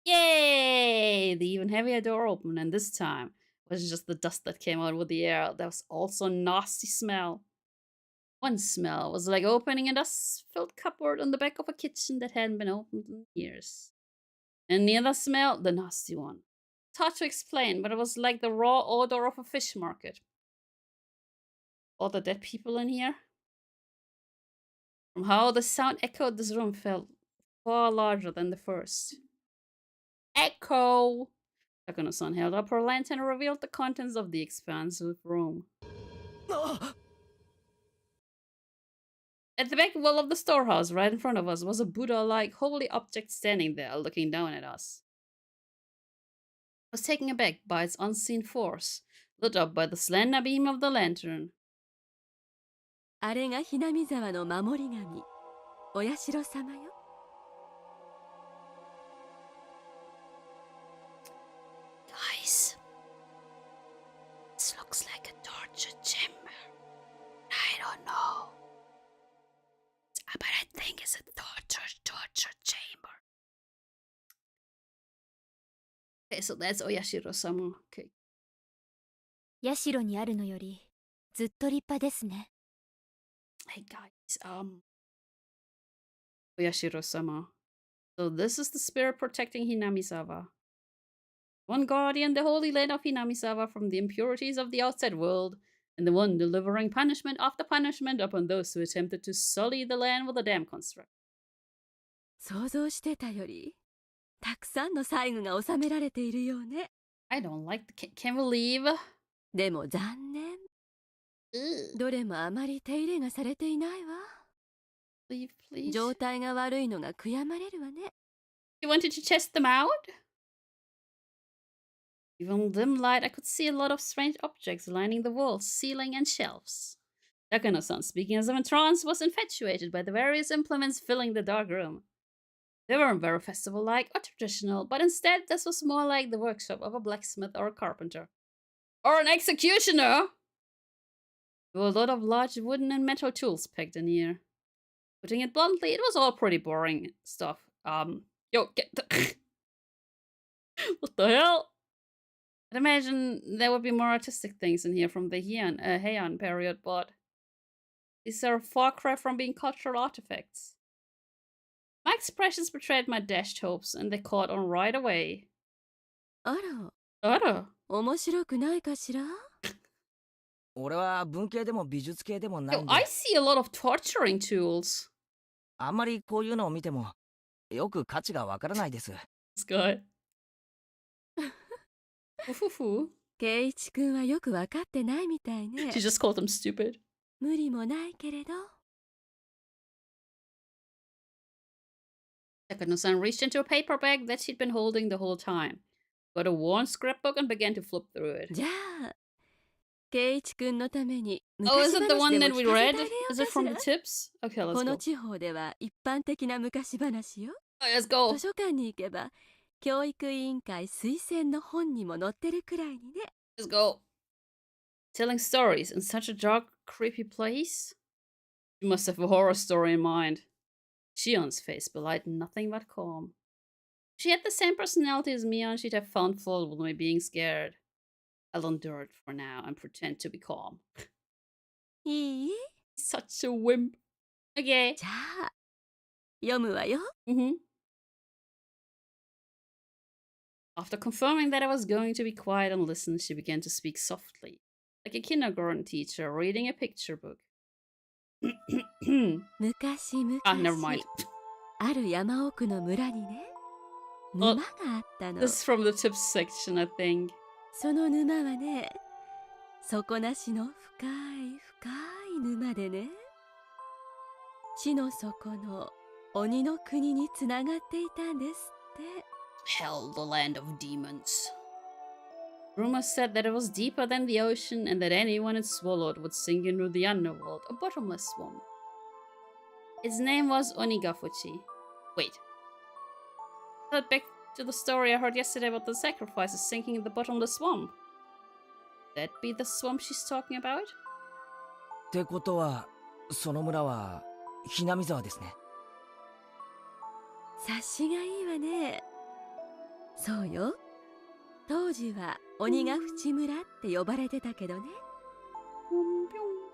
Yay! The even heavier door opened, and this time it wasn't just the dust that came out with the air. There was also a nasty smell. One smell was like opening a dust-filled cupboard on the back of a kitchen that hadn't been opened in years. And the other smell, the nasty one. It's hard to explain, but it was like the raw odor of a fish market. All the dead people in here? From how the sound echoed, this room felt far larger than the first. Echo! Takano-san held up her lantern and revealed the contents of the expansive room. At the back wall of the storehouse, right in front of us, was a Buddha-like holy object standing there, looking down at us. I was taken aback by its unseen force, lit up by the slender beam of the lantern. あれがひなみ沢の守り神、お社様よ。 Guys, this looks like a torture chamber. I don't know. But I think it's a torture chamber. Okay, so that's Oyashiro-sama. Okay. 社にあるのよりずっと立派ですね。 Hey guys, Oyashiro-sama. So this is the spirit protecting Hinamizawa. One guardian, the holy land of Hinamizawa from the impurities of the outside world, and the one delivering punishment after punishment upon those who attempted to sully the land with a dam construct. 想像してたよりたくさんの細具が収められているようね。 I don't like can we leave? でも残念。どれもあまり手入れがされていないわ。 Leave, please. 状態が悪いのが悔やまれるわね。 You wanted to test them out? Even in dim light, I could see a lot of strange objects lining the walls, ceiling, and shelves. Takano-san, speaking as if in trance, was infatuated by the various implements filling the dark room. They weren't very festival-like or traditional, but instead this was more like the workshop of a blacksmith or a carpenter. Or an executioner! There were a lot of large wooden and metal tools packed in here. Putting it bluntly, it was all pretty boring stuff. Yo, get the... What the hell? I'd imagine there would be more artistic things in here from the Heian period, but these are a far cry from being cultural artifacts. My expressions betrayed my dashed hopes, and they caught on right away. あら、面白くないかしら？俺は文系でも美術系でもないん Yo, で、 I see a lot of torturing tools. あんまりこういうのを見てもよく価値がわからないです。This guy. Fufu. 圭一君はよくわかってないみたいね。 She just called him stupid. 無理もないけれど。 Takano-san reached into a paper bag that she'd been holding the whole time, got a worn scrapbook and began to flip through it. じゃあ、圭一君のために Oh, is 昔 it the 話 one で that も we 聞かせ read? てあげよう Is it か from し the ら？ tips? Okay, let's こ go. の地方では一般的な昔話よ。 Let's go. 図書館に行けば教育委員会推薦の本にも載ってるくらいにね。 Let's go. Telling stories in such a dark, creepy place? You must have a horror story in mind. Shion's face belied nothing but calm. If she had the same personality as Mion, she'd have found fault with me being scared. I'll endure it for now and pretend to be calm. いい？ Such a wimp. Okay. じゃあ、読むわよ。After confirming that I was going to be quiet and listen, she began to speak softly, like a kindergarten teacher reading a picture book. 昔々、 never mind. ある山奥の村にね、沼があったの。 This is from the tips section, I think. その沼はね、底なしの深い深い沼でね、地の底の鬼の国につながっていたんですって。 Hell, the land of demons. Rumors said that it was deeper than the ocean and that anyone it swallowed would sink into the underworld, a bottomless swamp. Its name was Onigafuchi. Wait. But back to the story I heard yesterday about the sacrifices sinking in the bottomless swamp. That be the swamp she's talking about? ってことは、その村はひなみ沢ですね。察しがいいわね。そうよ。当時は鬼ヶ淵村って呼ばれてたけどね。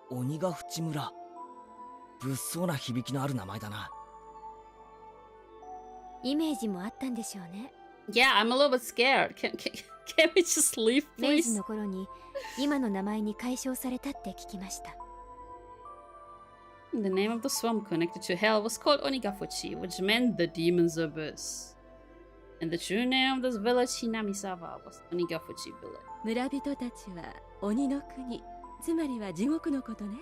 鬼ヶ淵村。物騒な響きのある名前だな。イメージもあったんでしょうね。Yeah, I'm a little bit scared. Can we just leave, 明治 please? の頃に今の名前に改称されたって聞きました。 The name of the swamp connected to hell was called Onigafuchi, which meant the demon's abyss. And the true name of this village, Hinamisawa, was Onigafuchi village. 村人たちは鬼の国、つまりは地獄のことね。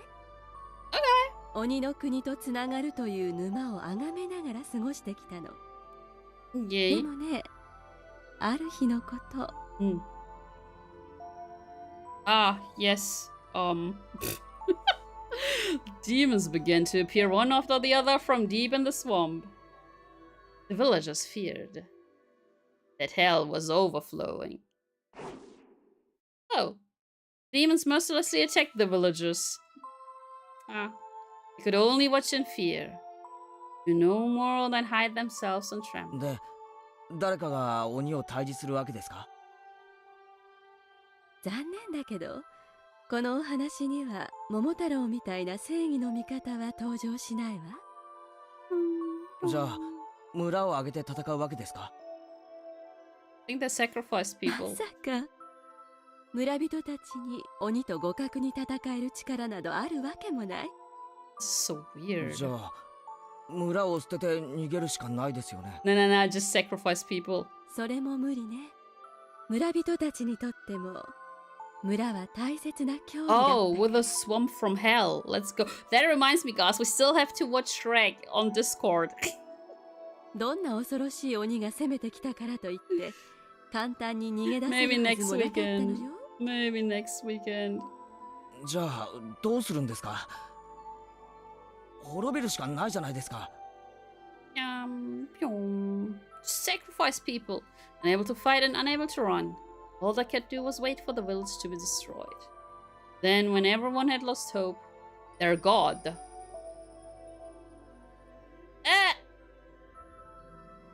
Okay. 鬼の国とつながるという沼を崇めながら過ごしてきたの。 Yay. でもね、ある日のこと。Ah, yes. Demons began to appear one after the other from deep in the swamp. The villagers feared that hell was overflowing. Oh. Demons mercilessly attacked the villagers. They could only watch in fear. Do no more than hide themselves and tremble. で、誰かが鬼を退治するわけですか？残念だけど、このお話には桃太郎みたいな正義の味方は登場しないわ。じゃあ、村を挙げて戦うわけですか？ I think they sacrificed people. まさか、村人たちに鬼と互角に戦える力などあるわけもない。So weird. じゃあ村を捨てて逃げるしかないですよね。No, no, no, just sacrifice people. それも無理ね。村人たちにとっても村は大切な競技だった。 Oh, with a swamp from hell. Let's go. That reminds me, guys, we still have to watch Shrek on Discord. どんな恐ろしい鬼が攻めてきたからといって簡単に逃げ出せ Maybe るは next ずもなかったの weekend. よ。 Maybe next weekend. じゃあどうするんですか。滅びるしかないじゃないですか。Sacrifice people, unable to fight and unable to run. All they could do was wait for the village to be destroyed. Then, when everyone had lost hope, their god...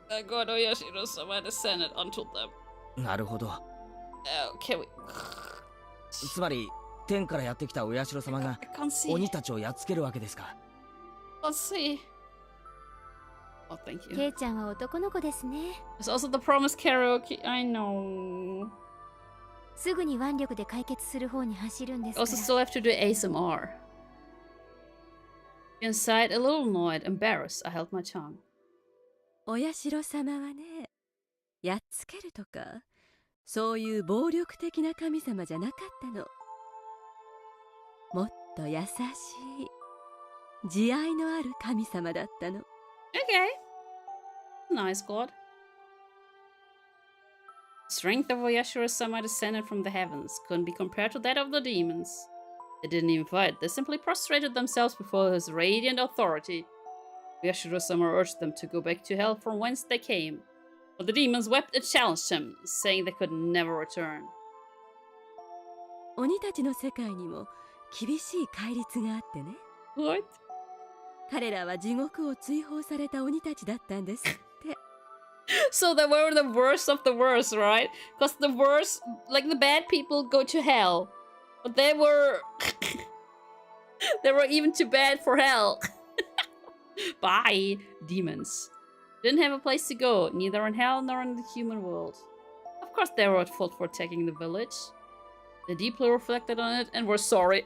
The god Oyashiro-sama descended onto them. なるほど。Okay, we... つまり天からやってきたお社様が I can't see. 鬼たちをやっつけるわけですか。 Let's see. Oh, thank you. ケイちゃんは男の子ですね。 There's also the promised karaoke. I know. すぐに腕力で解決する方に走るんですか Also ら。 still have to do ASMR. Inside, a little annoyed, embarrassed, I held my tongue. お社様はね、やっつけるとかそういう暴力的な神様じゃなかったの。もっと優しい慈愛のある神様だったの。 Okay. Nice god. Strength of Oyashiro-sama descended from the heavens, couldn't be compared to that of the demons. They didn't even fight, they simply prostrated themselves before his radiant authority. Oyashiro-sama urged them to go back to hell from whence they came, but the demons wept and challenged him, saying they could never return. 鬼たちの世界にも厳しい戒律があってね。 What? 彼らは地獄を追放された鬼たちだったんですって。 So they were the worst of the worst, right? Because the worst, like the bad people go to hell. But they were... they were even too bad for hell. Bye, demons. Didn't have a place to go, neither in hell nor in the human world. Of course they were at fault for attacking the village. They deeply reflected on it and were sorry.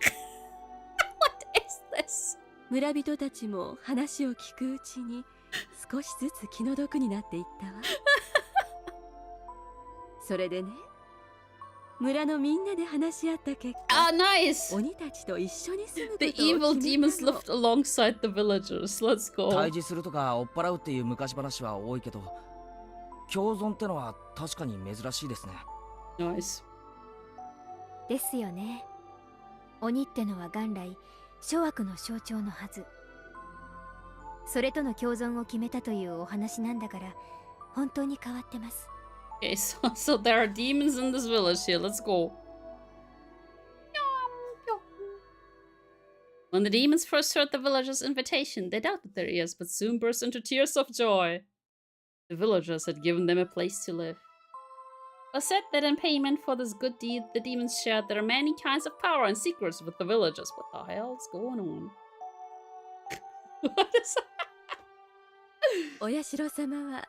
What is this? 村人たちも話を聞くうちに少しずつ気の毒になっていったわ。それでね、村のみんなで話し合った結果、nice! 鬼たちと一緒に住むことを The 決め evil た demons の。 lived alongside the villagers. Let's go. 退治するとか追っ払うっていう昔話は多いけど、共存ってのは確かに珍しいですね。 Nice. ですよね。鬼ってのは元来諸悪の象徴のはず。それとの共存を決めたというお話なんだから本当に変わってます。 Okay, so there are demons in this village here. Let's go. When the demons first heard the villagers' invitation, they doubted their ears, but soon burst into tears of joy. The villagers had given them a place to live. It was said that in payment for this good deed, the demons shared their many kinds of power and secrets with the villagers. What the hell's going on? What is that? お社様は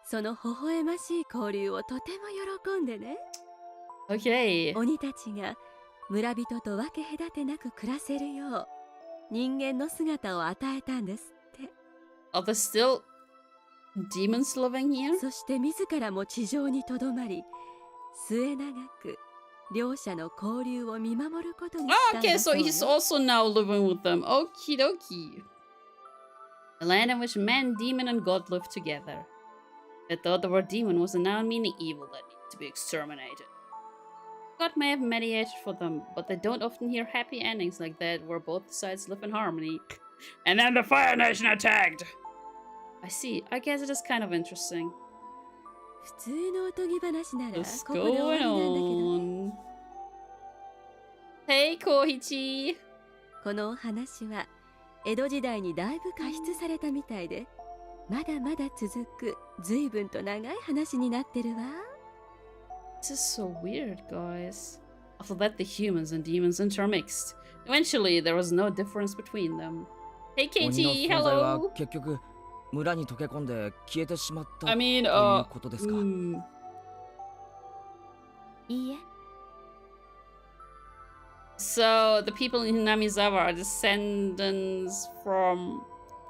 その微笑ましい交流をとても喜んでね。 Okay. 鬼たちが村人と分け隔てなく暮らせるよう人間の姿を与えたんですって。 Are there still demons living here? そして自らも地上にとどまり末永く両者の交流を見守ることにしたん Okay, だ so そうよ。 he's also now living with them. Okie dokie. A land in which man, demon, and god lived together. I thought the word demon was a noun meaning evil that needed to be exterminated. God may have mediated for them, but they don't often hear happy endings like that where both sides live in harmony. And then the Fire Nation attacked! I see. I guess it is kind of interesting. 普通のおとぎ話なら What's ここで終わりなんだけどね。 going on? Hey, Keiichi! このお話は江戸時代にだいぶ加筆されたみたいでまだまだ続く随分と長い話になってるわ。 This is so weird, guys. After that, the humans and demons intermixed. Eventually, there was no difference between them. Hey, 鬼の Keiichi, 存在は hello! 結局村に溶け込んで消えてしまった I と mean, いうことですか。いいえ、So the people in Hinamizawa are descendants from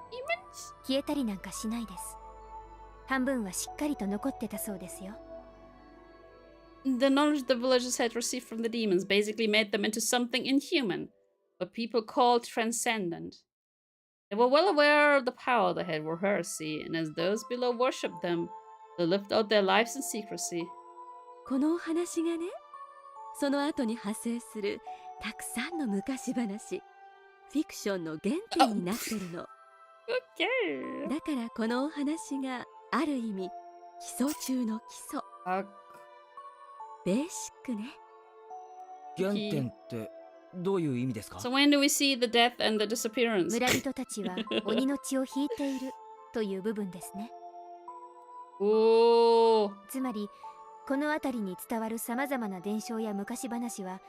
humans? 消えたりなんかしないです。半分はしっかりと残ってたそうですよ。The knowledge the villagers had received from the demons basically made them into something inhuman, what people call transcendent. They were well aware of the power they had for heresy, and as those below worshipped them, they lived out their lives in secrecy. このお話がね、その後に派生するたくさんの昔話、フィクションの原点になってるの。Okay. だからこのお話がある意味基礎中の基礎。ベーシックね。原点ってどういう意味ですか？ So when do we see the death and the disappearance? 村人たちは鬼の血を引いているという部分ですね。おー。つまりこの辺りに伝わるさまざまな伝承や昔話は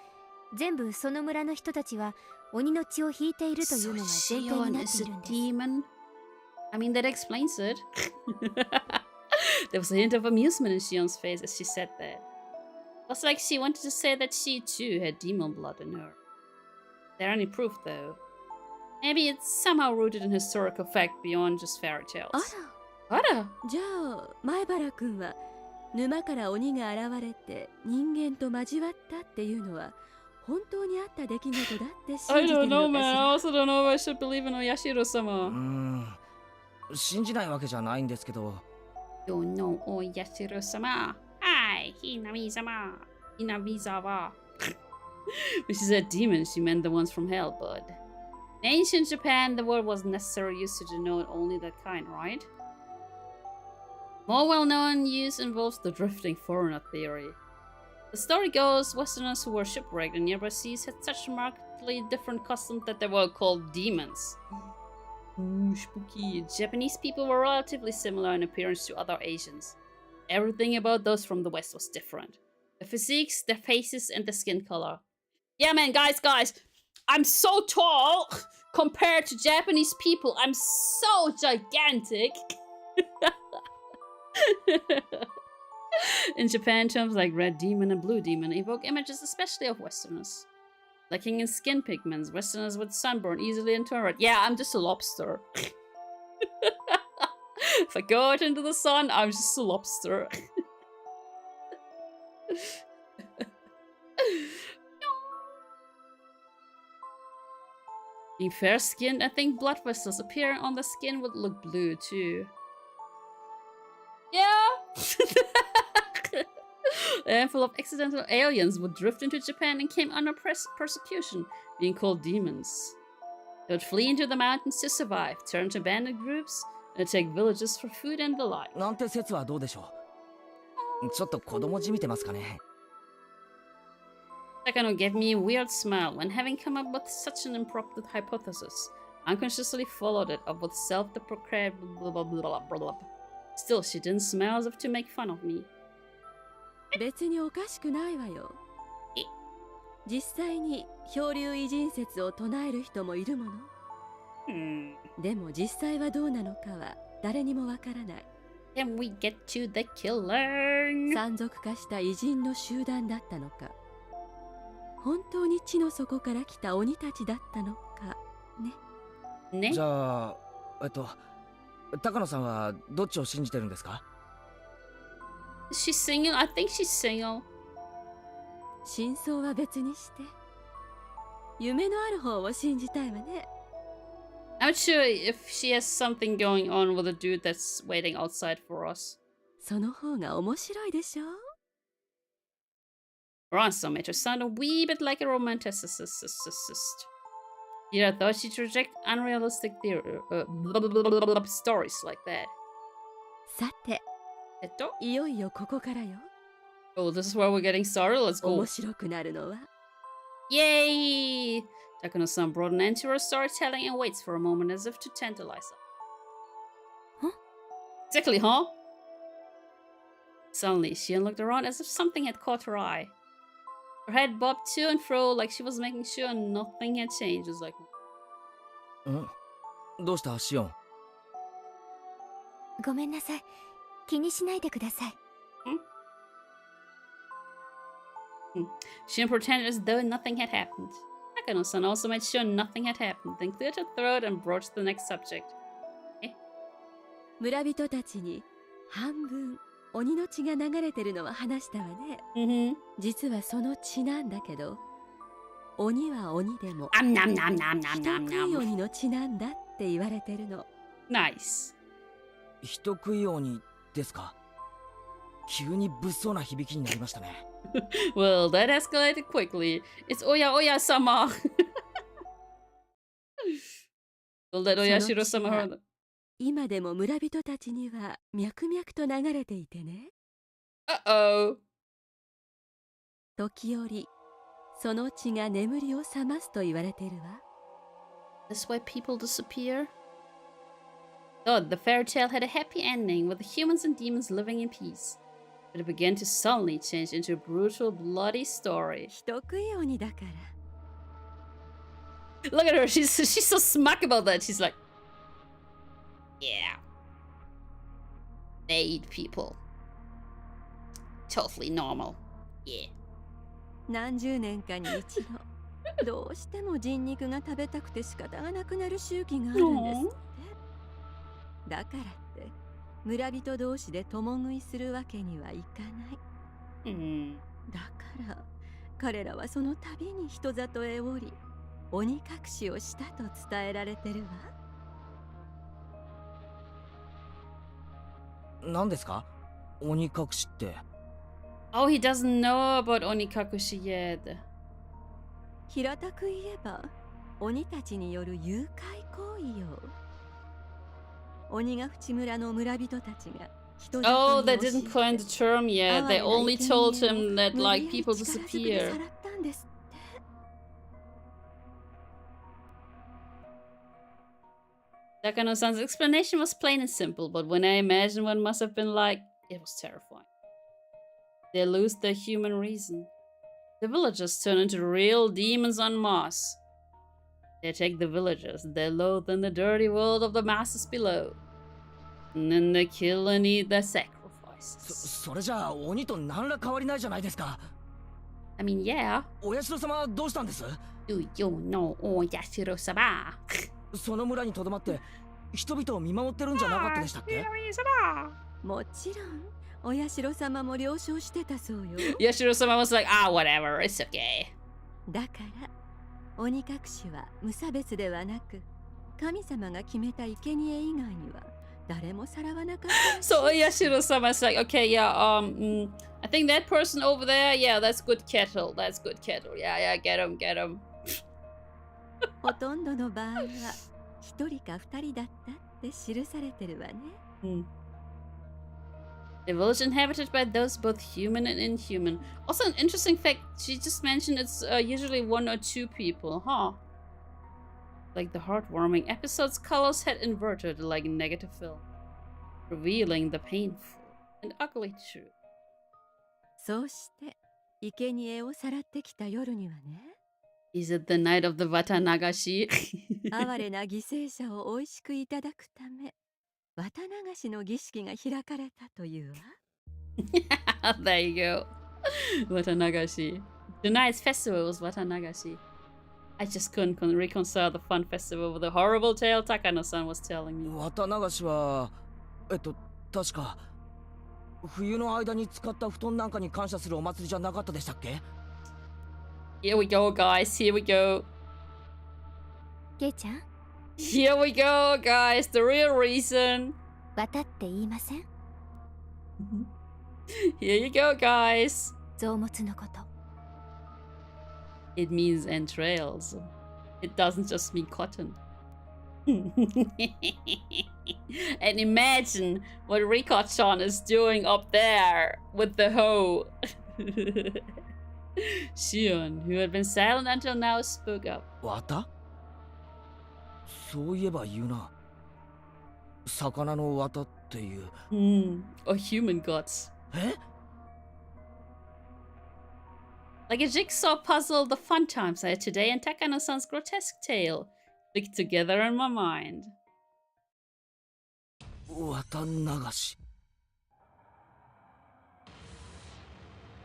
全部その村の人たちは鬼の血を引いているというのが前提になっているんです。Demon? I mean, that explains it. There was a hint of amusement in Shion's face as she said that. It was like she wanted to say that she too had demon blood in her. Is there any proof though? Maybe it's somehow rooted in historical fact beyond just fairy tales. あら。じゃあ前原くんは沼から鬼が現れて人間と交わったっていうのは本当にあった出来事だって信じてるのかしら。 I don't know, man. I also don't know if I should believe in Oyashiro-sama. 信じないわけじゃないんですけど。Don't know Oyashiro-sama. Hi, Hinami-sama. Hinamizawa. When she said demons, she meant the ones from hell, but in ancient Japan, the word was necessarily used to denote only that kind, right? More well-known use involves the drifting foreigner theory. The story goes, Westerners who were shipwrecked in nearby seas had such markedly different customs that they were called demons. Ooh, spooky. Japanese people were relatively similar in appearance to other Asians. Everything about those from the West was different. Their physiques, their faces, and their skin color. Yeah, man, guys, I'm so tall compared to Japanese people. I'm so gigantic. In Japan, terms like red demon and blue demon evoke images especially of Westerners. Lacking in skin pigments, Westerners would sunburn easily and turn red. Yeah, I'm just a lobster. If I go out into the sun, I'm just a lobster. Being fair-skinned, I think blood vessels appearing on the skin would look blue too. Yeah! A handful of accidental aliens would drift into Japan and came under persecution, being called demons. They would flee into the mountains to survive, turn to bandit groups, and attack villages for food and the like. なんて説はどうでしょう。ちょっと子供じみてますかね。Takano gave me a weird smile when having come up with such an impromptu hypothesis, unconsciously followed it up with self-deprecating blah blah blah blah blah. Still, she didn't smile as if to make fun of me. 別におかしくないわよ。実際に漂流偉人説を唱える人もいるもの。でも実際はどうなのかは誰にもわからない。Can we get to the killing? 山賊化した偉人の集団だったのか、本当に地の底から来た鬼たちだったのかね。じゃあ、高野さんはどっちを信じてるんですか？ She's single? I think she's single. 真相は別にして、夢のある方を信じたいわね。I'm not sure if she has something going on with a dude that's waiting outside for us. その方が面白いでしょ。Ransom made her sound a wee bit like a romanticist. Yeah, I thought she'd reject unrealistic stories like that. さて、いよいよここからよ。Oh, this is where we're getting started. Let's go. 面白くなるのは。Yay! Takano-san brought an end to her storytelling and waits for a moment as if to tantalize her. Huh? Exactly, huh? Suddenly, Shion looked around as if something had caught her eye. Her head bobbed to and fro like she was making sure nothing had changed. It was like... どうした、シオン？ごめんなさい。気にしないでください。Shion pretended as though nothing had happened. Takano-san also made sure nothing had happened, then cleared her throat and broached the next subject. 村人たちに半分鬼の血が流れてるのは話したわね。実はその血なんだけど、鬼は鬼でも人食い鬼の血なんだって言われてるの。Nice. 人食い鬼ですか？急に物騒な響きになりましたね。Well, that escalated quickly. It's Oya Oya-sama. Well, that Oyashiro-sama heard. 今でも村人たちには脈々と流れていてね。Uh-oh. 時折、その血が眠りを覚ますと言われているわ。That's why people disappear? Thought the fairy tale had a happy ending with the humans and demons living in peace. But it began to suddenly change into a brutal, bloody story. 人食い鬼だから。Look at her, she's so smug about that. She's like, yeah. They eat people. Totally normal. Yeah. 何十年かに一度、どうしても人肉が食べたくて仕方がなくなる周期があるんですって。だからって、村人同士で共食いするわけにはいかない。だから、彼らはその度に人里へ降り、鬼隠しをしたと伝えられてるわ。何ですか？鬼隠しって。Oh, he doesn't know about Onikakushi yet. 平たく言えば、鬼たちによる誘拐行為よ。鬼ヶ淵村の村人たちが人里に Oh, they didn't coin the term yet. They only told him that, like, people disappear. Takano-san's explanation was plain and simple, but when I imagine what it must have been like, it was terrifying. They lose their human reason. The villagers turn into real demons en masse. They attack the villagers they loathe in the dirty world of the masses below. And then they kill and eat their sacrifices. それじゃあ鬼と何ら変わりないじゃないですか。I mean, yeah. お社様はどうしたんです？ Do you know Oyashiro-sama? その村にとどまって人々を見守ってるんじゃなかったでしたっけ？もちろん、お社様も了承してたそうよ。Yashiro-sama was like, ah, whatever, it's okay. だから、鬼隠しは無差別ではなく、神様が決めた生贄以外には誰もさらわなかった。So Yashiro-sama is like, okay, yeah, I think that person over there, yeah, that's good cattle, that's good cattle. Yeah, get him, get him. ほとんどの場合は一人か二人だったって記されてるわね。A village inhabited by those both human and inhuman. Also, an interesting fact, she just mentioned it's usually one or two people, huh? Like the heartwarming episode's colors had inverted like a negative film, revealing the painful and ugly truth. そうして生贄をさらってきた夜にはね。Is it the night of the Watanagashi? 哀れな犠牲者を美味しくいただくため、Watanagashiの儀式が開かれたというわ。There you go. Watanagashi. Tonight's festival was Watanagashi. I just couldn't reconcile the fun festival with the horrible tale Takano-san was telling me. Watanagashiは確か冬の間に使った布団なんかに感謝するお祭りじゃなかったでしたっけ？ Here we go, guys. Here we go. ケイちゃん、 Here we go, guys. The real reason. 綿って言いません？ Here you go, guys. 臓物のこと。It means entrails. It doesn't just mean cotton. And imagine what Rikot-chan is doing up there with the hoe. Shion, who had been silent until now, spoke up. 綿？そういえば言うな。魚の綿っていう。Or human guts. え？ Like a jigsaw puzzle, the fun times I had today and Takano-san's grotesque tale clicked together in my mind. Watanagashi.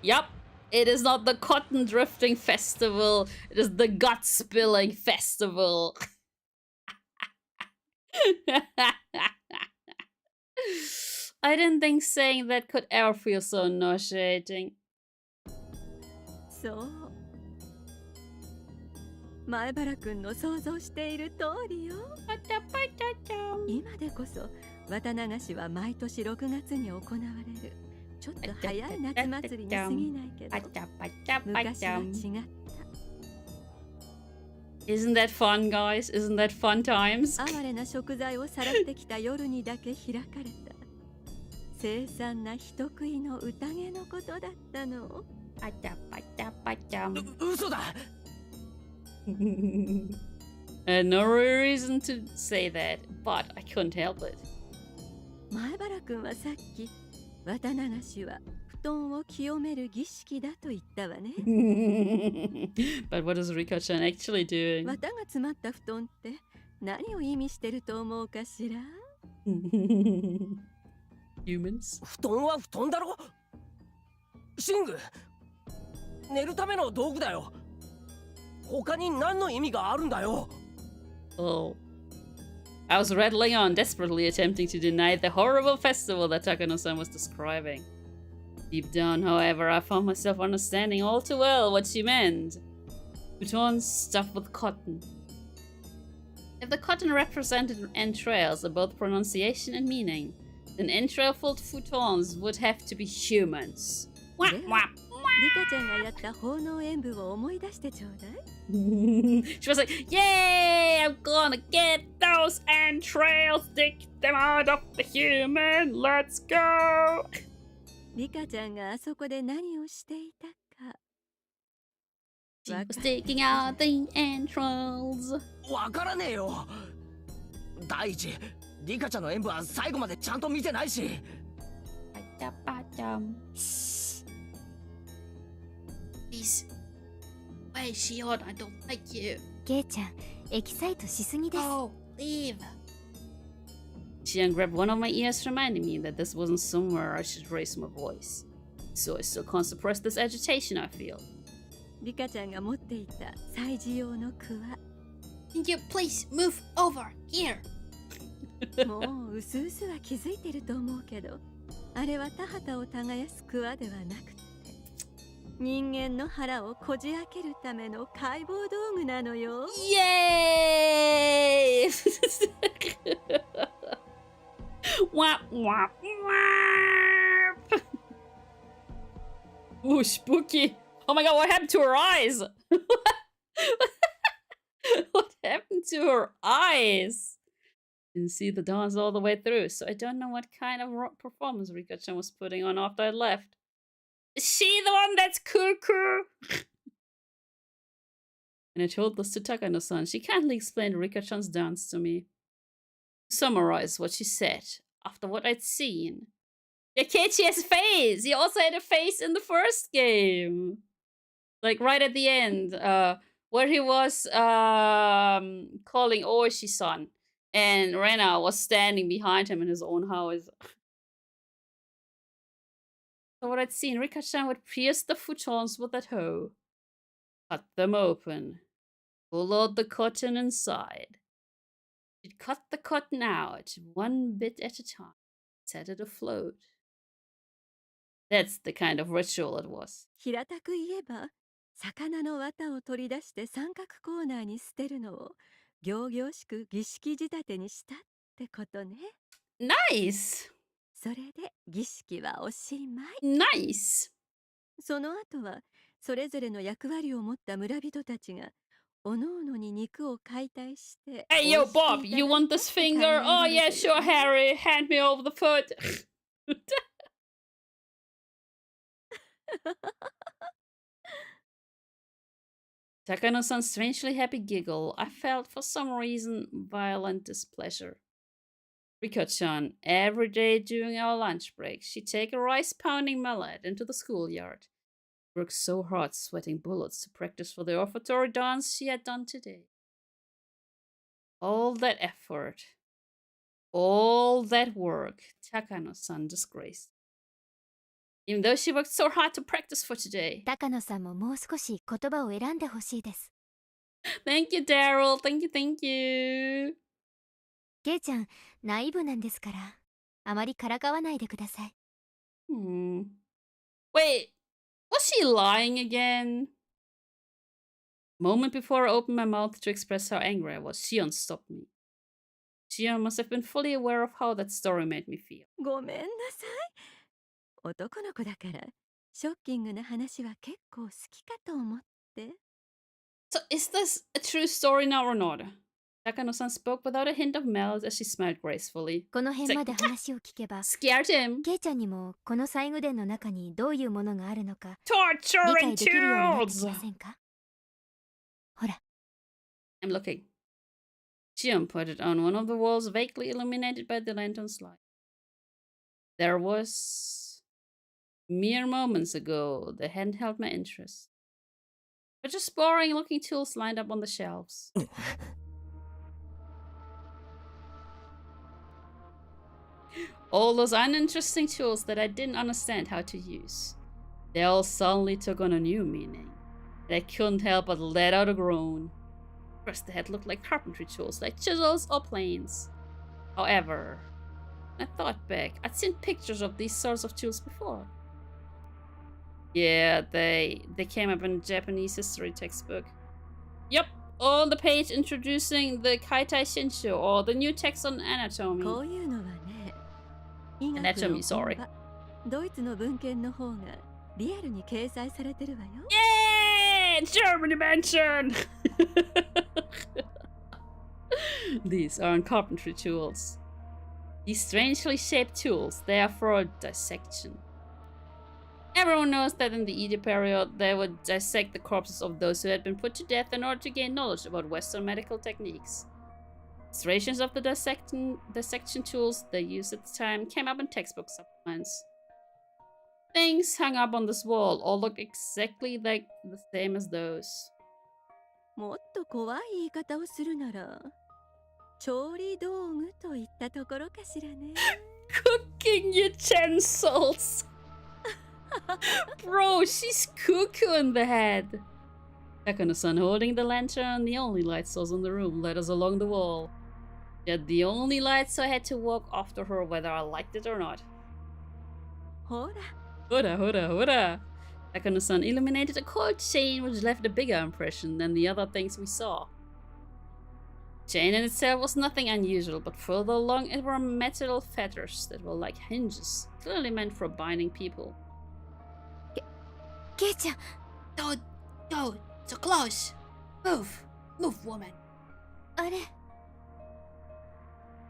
Yup, It is not the cotton drifting festival. It is the gut spilling festival. I didn't think saying that could ever feel so nauseating. そう。前原くんの想像している通りよ。今でこそ綿流しは毎年6月に行われるちょっと早い夏祭りに過ぎないけど昔は違った。Isn't that fun, guys? Isn't that fun times? 哀れな食材をさらってきた夜にだけ開かれた凄惨な人食いの宴のことだったの。嘘だ。I had no reason to say that, but I couldn't help it. 前原くんはさっき綿流しは布団を清める儀式だと言ったわね。But what is Rika-chan actually doing? 綿が詰まった布団って何を意味してると思うかしら？ Humans? 布団は布団だろ。シング、寝るための道具だよ。他に何の意味があるんだよ。Oh. I was rattling on, desperately attempting to deny the horrible festival that Takano-san was describing. Deep down, however, I found myself understanding all too well what she meant. Futons stuffed with cotton. If the cotton represented entrails in both pronunciation and meaning, then entrail-filled futons would have to be humans. Wah, wah. リカちゃんがやった奉納演舞を思い出してちょうだい。She was like, "Yay! I'm gonna get those entrails, dig them out of the human. Let's go!" リカちゃんがあそこで何をしていたか。She was digging out the entrails. わからねえよ。第一、リカちゃんの演舞は最後までちゃんと見てないし。Please. Why is she on? I don't like you. ケイちゃん、エキサイトしすぎです。Oh, leave. Xian grabbed one of my ears, reminding me that this wasn't somewhere I should raise my voice. So I still can't suppress this agitation I feel. リカちゃんが持っていた祭事用のクワ。Can you please move over here? もううすうすは気づいてると思うけど、あれは田畑を耕すクワではなくて。人間の腹をこじ開けるための解剖道具なのよ。Yay! Wah, wah, wah. Ooh, spooky. Oh my god, what happened to her eyes? What happened to her eyes? Didn't see the dance all the way through, so I don't know what kind of rock performance Rika-chan was putting on after I left. Is she the one that's cuckoo? And I told this to Takano-san. She kindly explained Rika-chan's dance to me. To summarize what she said, after what I'd seen. Yeah, Keiichi has a face! He also had a face in the first game. Like, right at the end. Where he was calling Oishi-san. And Rena was standing behind him in his own house. So what I'd seen, Rika-chan would pierce the futons with that hoe, cut them open, pull out the cotton inside. She'd cut the cotton out, one bit at a time, set it afloat. That's the kind of ritual it was. 平たく言えば、魚の綿を取り出して三角コーナーに捨てるのを仰々しく儀式仕立てにしたってことね。Nice! それで儀式はおしまい。Nice! その後はそれぞれの役割を持った村人たちがおのおのに肉を解体して。Hey, yo, Bob, you want this finger? Oh, yeah, sure, Harry. Hand me over the foot. Takano-san's strangely happy giggle. I felt, for some reason, violent displeasure. Rika-chan, every day during our lunch break, she'd take a rice-pounding mallet into the schoolyard. Worked so hard, sweating bullets, to practice for the offertory dance she had done today. All that effort, all that work, Takano-san disgraced. Even though she worked so hard to practice for today. 高野さんももう少し言葉を選んでほしいです。Thank you, Daryl. Thank you, thank you. ケイちゃん、ナイーブなんですから、あまりからかわないでください。Wait, was she lying again? Moment before I opened my mouth to express how angry I was, Shion stopped me. Shion must have been fully aware of how that story made me feel. ごめんなさい。男の子だから、ショッキングな話は結構好きかと思って。So is this a true story now or not? Takano-san spoke without a hint of malice as she smiled gracefully. この辺まで話を聞けば、Scared him. ケイちゃんにもこの細具伝の中にどういうものがあるのか理 Torturing 解できるようになってき tools. ませんか？ほら。I'm looking. Shion pointed on one of the walls vaguely illuminated by the lantern's light. There was... mere moments ago, the hand held my interest. But just boring-looking tools lined up on the shelves. All those uninteresting tools that I didn't understand how to use. They all suddenly took on a new meaning. And I couldn't help but let out a groan. First they had looked like carpentry tools, like chisels or planes. However, I thought back, I'd seen pictures of these sorts of tools before. Yeah, they came up in a Japanese history textbook. Yep, on the page introducing the Keiichi Shinsho, or the new text on anatomy. こういうのはね、医学の Anatomy, sorry. 本場ドイツの文献の方がリアルに掲載されてるわよ。Yay! Germany mentioned! These aren't carpentry tools. These strangely shaped tools, they are for dissection. Everyone knows that in the Edo period, they would dissect the corpses of those who had been put to death in order to gain knowledge about Western medical techniques. Illustrations of the dissection tools they used at the time came up in textbook supplements. Things hung up on this wall all look exactly like the same as those. もっと怖い言い方をするなら、調理道具といったところかしらね。Cooking utensils! Bro, she's cuckoo in the head. Takano-san holding the lantern, the only light source in the room, led us along the wall. Yet the only light, so I had to walk after her whether I liked it or not. ほら。Hura, hura, hura. Takano-san illuminated a cold chain which left a bigger impression than the other things we saw. Chain in itself was nothing unusual, but further along it were metal fetters that were like hinges, clearly meant for binding people. ケイちゃん。 Don't, so close. Move, woman. あれ。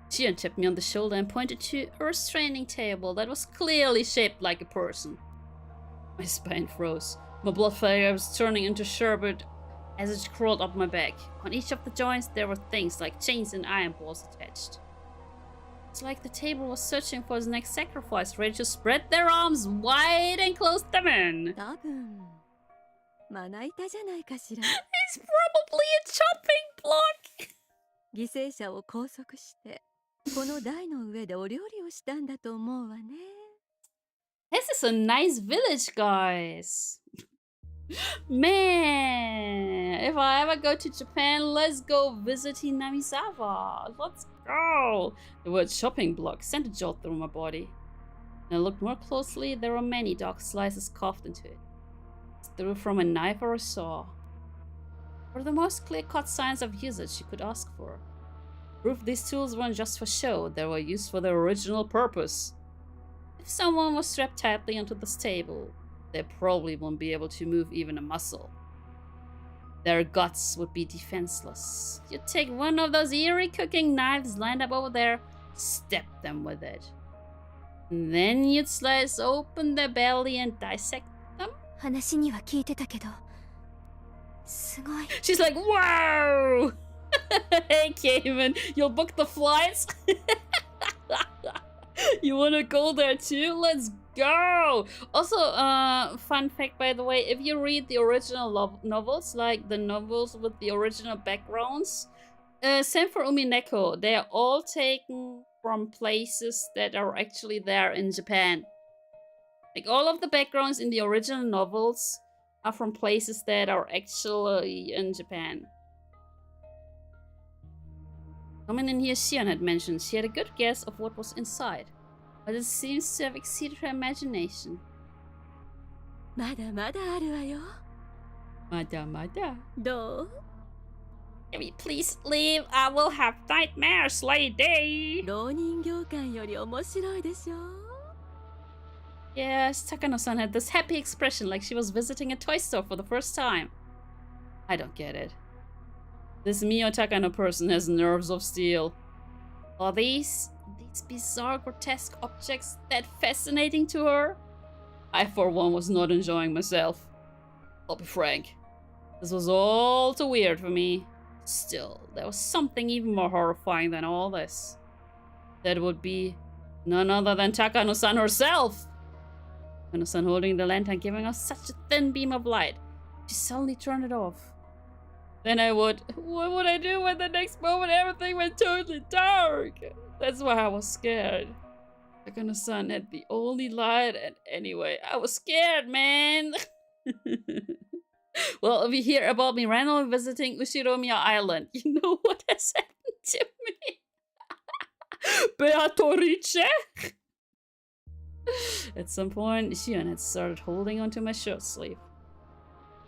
Shion tapped me on the shoulder and pointed to a restraining table that was clearly shaped like a person. My spine froze. My blood fire was turning into sherbet as it crawled up my back. On each of the joints there were things like chains and iron balls attached. It's like the table was searching for its next sacrifice, ready to spread their arms wide and close them in. 多分まな板じゃないかしら。 It's probably a chopping block. 犠牲者を拘束してこの台の上でお料理をしたんだと思うわね。 This is a nice village, guys. Man, if I ever go to Japan, let's go visit Hinamizawa. Let's go. The word shopping block sent a jolt through my body. When I looked more closely, there were many dark slices carved into it, through from a knife or a saw. Were the most clear-cut signs of usage you could ask for. Proof these tools weren't just for show, they were used for their original purpose. If someone was strapped tightly onto this table, they probably won't be able to move even a muscle. Their guts would be defenseless. You'd take one of those eerie cooking knives lined up over there, stab them with it. And then you'd slice open their belly and dissect them? 話には聞いてたけど、すごい。 She's like, whoa! Hey, Cayman, you'll book the flights? You wanna go there too? Let's go! Also, fun fact by the way, if you read the original novels, like the novels with the original backgrounds, same for Umineko, they are all taken from places that are actually there in Japan. Like, all of the backgrounds in the original novels are from places that are actually in Japan. Someone in here, Shion had mentioned she had a good guess of what was inside, but it seems to have exceeded her imagination. まだまだあるわよ。まだまだ。どう？ Can we please leave? I will have nightmares, lady. 浪人業館より面白いでしょ? Yes, Takano-san had this happy expression like she was visiting a toy store for the first time. I don't get it. This Mio Takano person has nerves of steel. Are these bizarre, grotesque objects that fascinating to her? I, for one, was not enjoying myself. I'll be frank. This was all too weird for me. Still, there was something even more horrifying than all this. That would be none other than Takano-san herself. Takano-san holding the lantern, giving us such a thin beam of light. She suddenly turned it off. Then what would I do when the next moment everything went totally dark? That's why I was scared. Takano-san had the only light, and anyway, I was scared, man. Well, if you hear about me randomly visiting Ushiromiya Island, you know what has happened to me. Beatrice? At some point, Shion had started holding onto my shirt sleeve.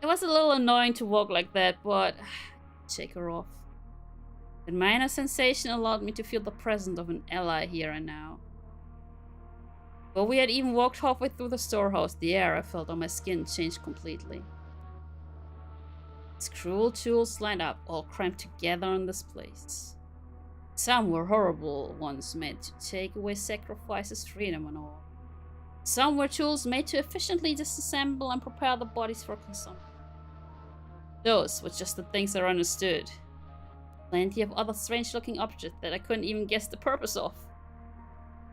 It was a little annoying to walk like that, but shake her off. That minor sensation allowed me to feel the presence of an ally here and now. But we had even walked halfway through the storehouse, the air I felt on my skin changed completely. These cruel tools lined up, all crammed together in this place. Some were horrible ones made to take away sacrifices, freedom and all. Some were tools made to efficiently disassemble and prepare the bodies for consumption. Those were just the things I understood. Plenty of other strange-looking objects that I couldn't even guess the purpose of.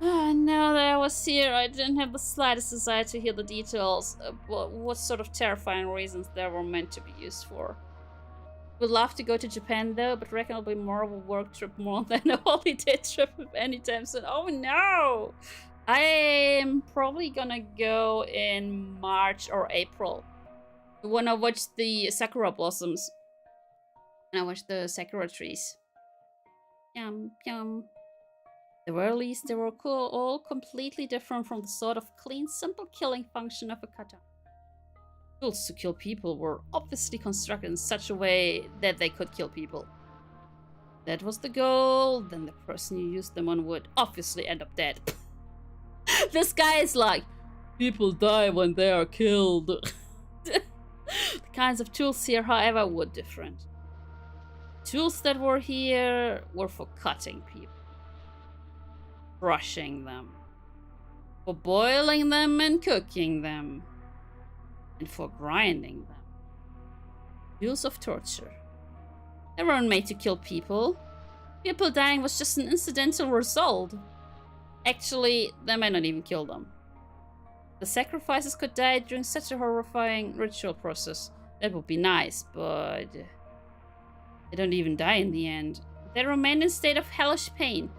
Now that I was here, I didn't have the slightest desire to hear the details about what sort of terrifying reasons they were meant to be used for. Would love to go to Japan though, but reckon it'll be more of a work trip more than a holiday trip anytime soon. Oh no! I am probably gonna go in March or April when I watch the sakura blossoms. And I watch the sakura trees. Yum, yum. At the very least, they were all completely different from the sort of clean, simple killing function of a kata. Tools to kill people were obviously constructed in such a way that they could kill people. That was the goal, then the person who used them on would obviously end up dead. This guy is like, people die when they are killed. The kinds of tools here, however, were different. Tools that were here were for cutting people, crushing them, for boiling them and cooking them, and for grinding them. Tools of torture. They weren't made to kill people. People dying was just an incidental result. Actually, they might not even kill them. The sacrifices could die during such a horrifying ritual process. That would be nice, but they don't even die in the end. They remain in a state of hellish pain.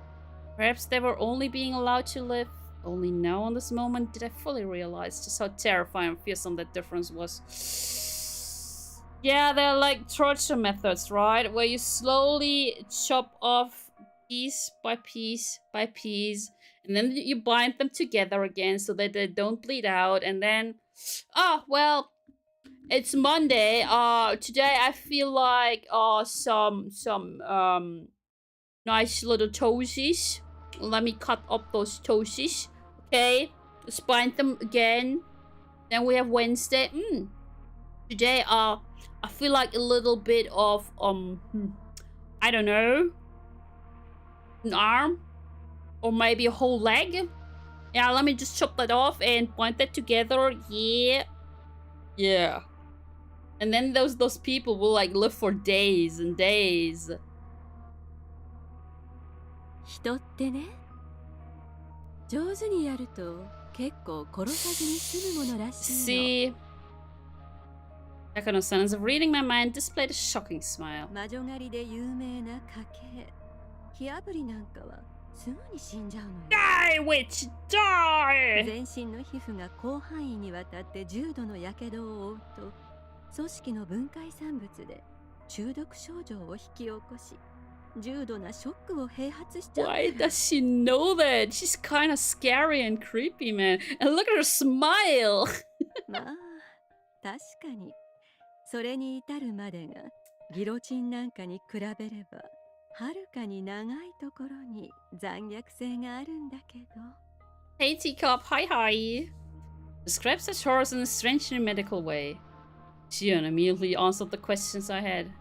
Perhaps they were only being allowed to live. Only now in this moment did I fully realize just how terrifying and fearsome that difference was. Yeah, they're like torture methods, right? Where you slowly chop off piece by piece by piece, and then you bind them together again so that they don't bleed out, and then, oh, well, it's Monday. Today I feel like some nice little toesies. Let me cut up those toesies. Okay, let's bind them again. Then we have Wednesday. Today I feel like a little bit of I don't know, an arm or maybe a whole leg. Yeah, let me just chop that off and bind that together. Yeah. And then those people will like live for days and days. 人ってね、上手にやると結構殺さずに済むものらしいの。 See, Takano-san, as of reading my mind, displayed a shocking smile. 魔女狩りで有名な家系、火あぶりなんかはすぐに死んじゃうのよ。 Die, witch, die! 全身の皮膚が広範囲にわたって重度の火傷を負うと、組織の分解産物で中毒症状を引き起こし、重度なショックを併発しちゃう。 Why does she know that? She's kind of scary and creepy, man. And look at her smile! まあ、確かにそれに至るまでがギロチンなんかに比べればはるかに長いところに残虐性があるんだけど。 Hey, teacup, hi hi! Describes the horrors in a strangely medical way. Shion immediately answered the questions I had.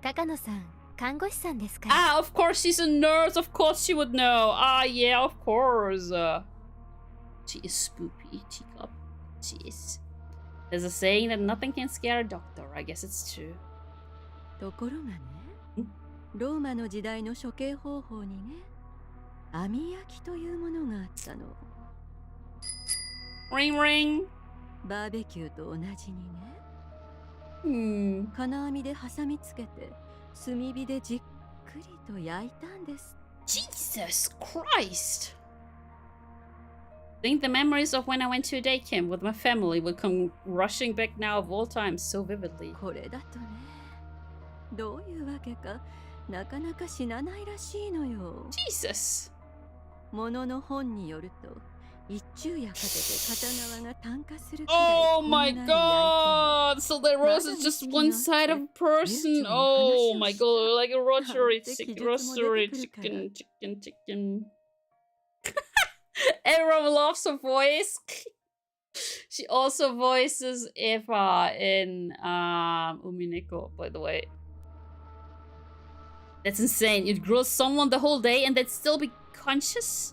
高野さん、看護師さんですか? Ah, of course she's a nurse. Of course she would know. Ah, yeah, of course. She is spoopy, teacup. She is. There's a saying that nothing can scare a doctor. I guess it's true. ところがね、ローマの時代の処刑方法にね、網焼きというものがあったの。 Ring ring. バーベキューと同じにね。金網で挟みつけて炭火でじっくりと焼いたんです。 Jesus Christ! I think the memories of when I went to a day camp with my family will come rushing back now of all times so vividly. これだとね、どういうわけかなかなか死なないらしいのよ。 Jesus! ものの本によると、一昼夜かけて片側が炭化するくらい。 Oh my god! So the rose is just one side of a person. Oh my god, like a rotisserie chicken. Everyone loves her voice. She also voices Eva in Umineko, by the way. That's insane. You'd grill someone the whole day and they'd still be conscious?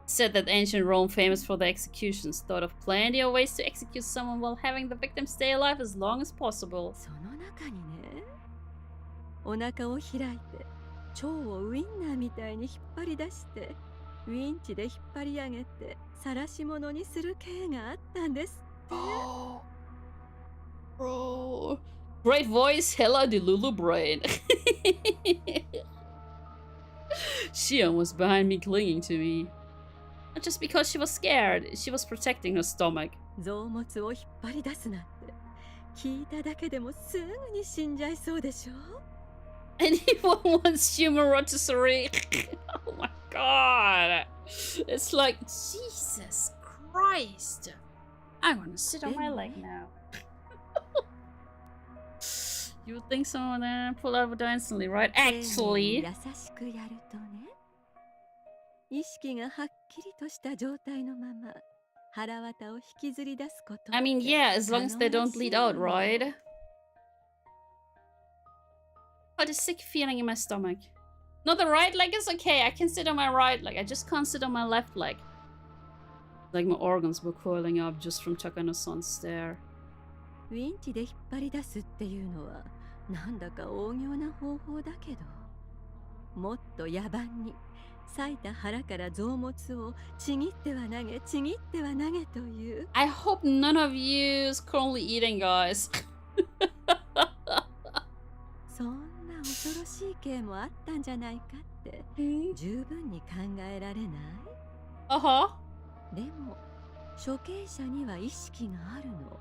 Said that ancient Rome, famous for their executions, thought of plenty of ways to execute someone while having the victim stay alive as long as possible. その中にね、お腹を開いて腸をウインナーみたいに引っ張り出してウィンチで引っ張り上げて晒し物にする系があったんですって。 Bro. Great voice, hella the Lulu brain. Shion was behind me, clinging to me. Not just because she was scared, she was protecting her stomach. 臓物を引っ張り出すなんて聞いただけでもすぐに死んじゃいそうでしょ。 Anyone wants human rotisserie? Oh my god. It's like, Jesus Christ. I'm gonna sit on my leg now. You would think someone would pull out of it instantly, right? Actually. 優しくやるとね、意識がはっきりとした状態のまま腹渡を引きずり出すこと。 I mean, yeah, as long as they don't bleed out, right? But a sick feeling in my stomach. No, the right leg is okay. I can sit on my right leg. I just can't sit on my left leg. Like my organs were coiling up just from Takano-san's stare. ウィンチで引っ張り出すっていうのはなんだか大妙な方法だけど、もっと野蛮に裂いた腹から臓物をちぎっては投げちぎっては投げという。 I hope none of you is currently eating, guys. そんな恐ろしい系もあったんじゃないかって十分に考えられない？ Uh-huh. でも処刑者には意識があるの。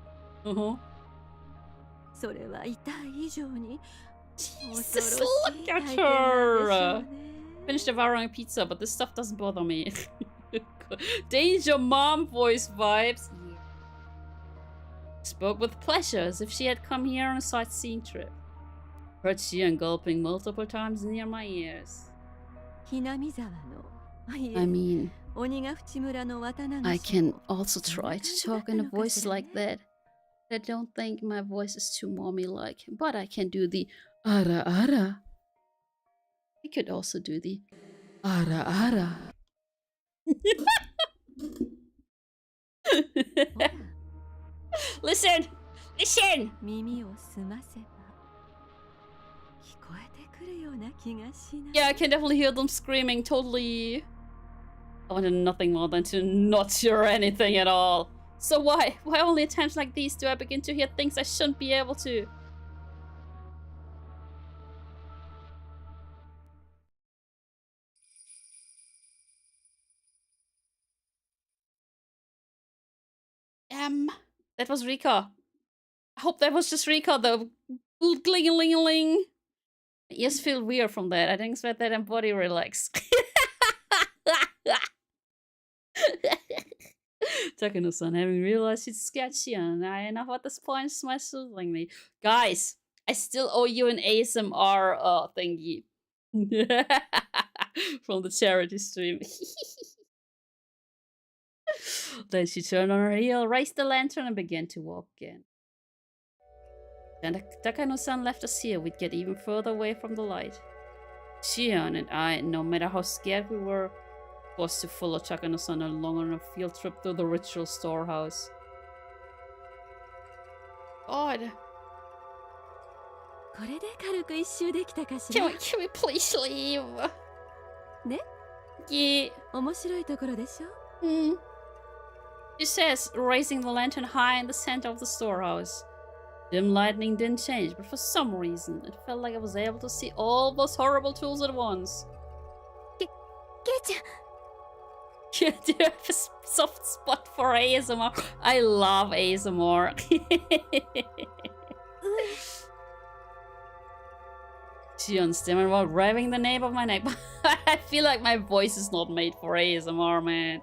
Uh-huh. それは痛い以上に Jesus, look at her! Finished devouring a pizza, but this stuff doesn't bother me. Danger mom voice vibes. Yeah. Spoke with pleasure, as if she had come here on a sightseeing trip. Heard Shion gulping multiple times near my ears. I mean, I can also try to talk in a voice like that. I don't think my voice is too mommy-like, but I can do the ara ara. I could also do the ara ara. Listen! Listen! Yeah, I can definitely hear them screaming, totally. I wanted nothing more than to not hear anything at all. So why only at times like these do I begin to hear things I shouldn't be able to? That was Rika. I hope that was just Rika, though. Gling-a-ling-a-ling. My ears feel weird from that. I didn't expect that and body relax. Takano-san, having realized she's sketchy and I enough at this point, smiled soothingly. Guys, I still owe you an ASMR thingy. From the charity stream. Then she turned on her heel, raised the lantern, and began to walk again. Then Takano-san left us here, we'd get even further away from the light. Shion and I, no matter how scared we were, forced to follow Takano-san along on a field trip through the ritual storehouse. God. Can we please leave? Yeah. She says, raising the lantern high in the center of the storehouse. Dim lighting didn't change, but for some reason, it felt like I was able to see all those horrible tools at once. Keiichi. Yeah, do you have a soft spot for ASMR? I love ASMR. She understood while grabbing the nape of my neck. I feel like my voice is not made for ASMR, man.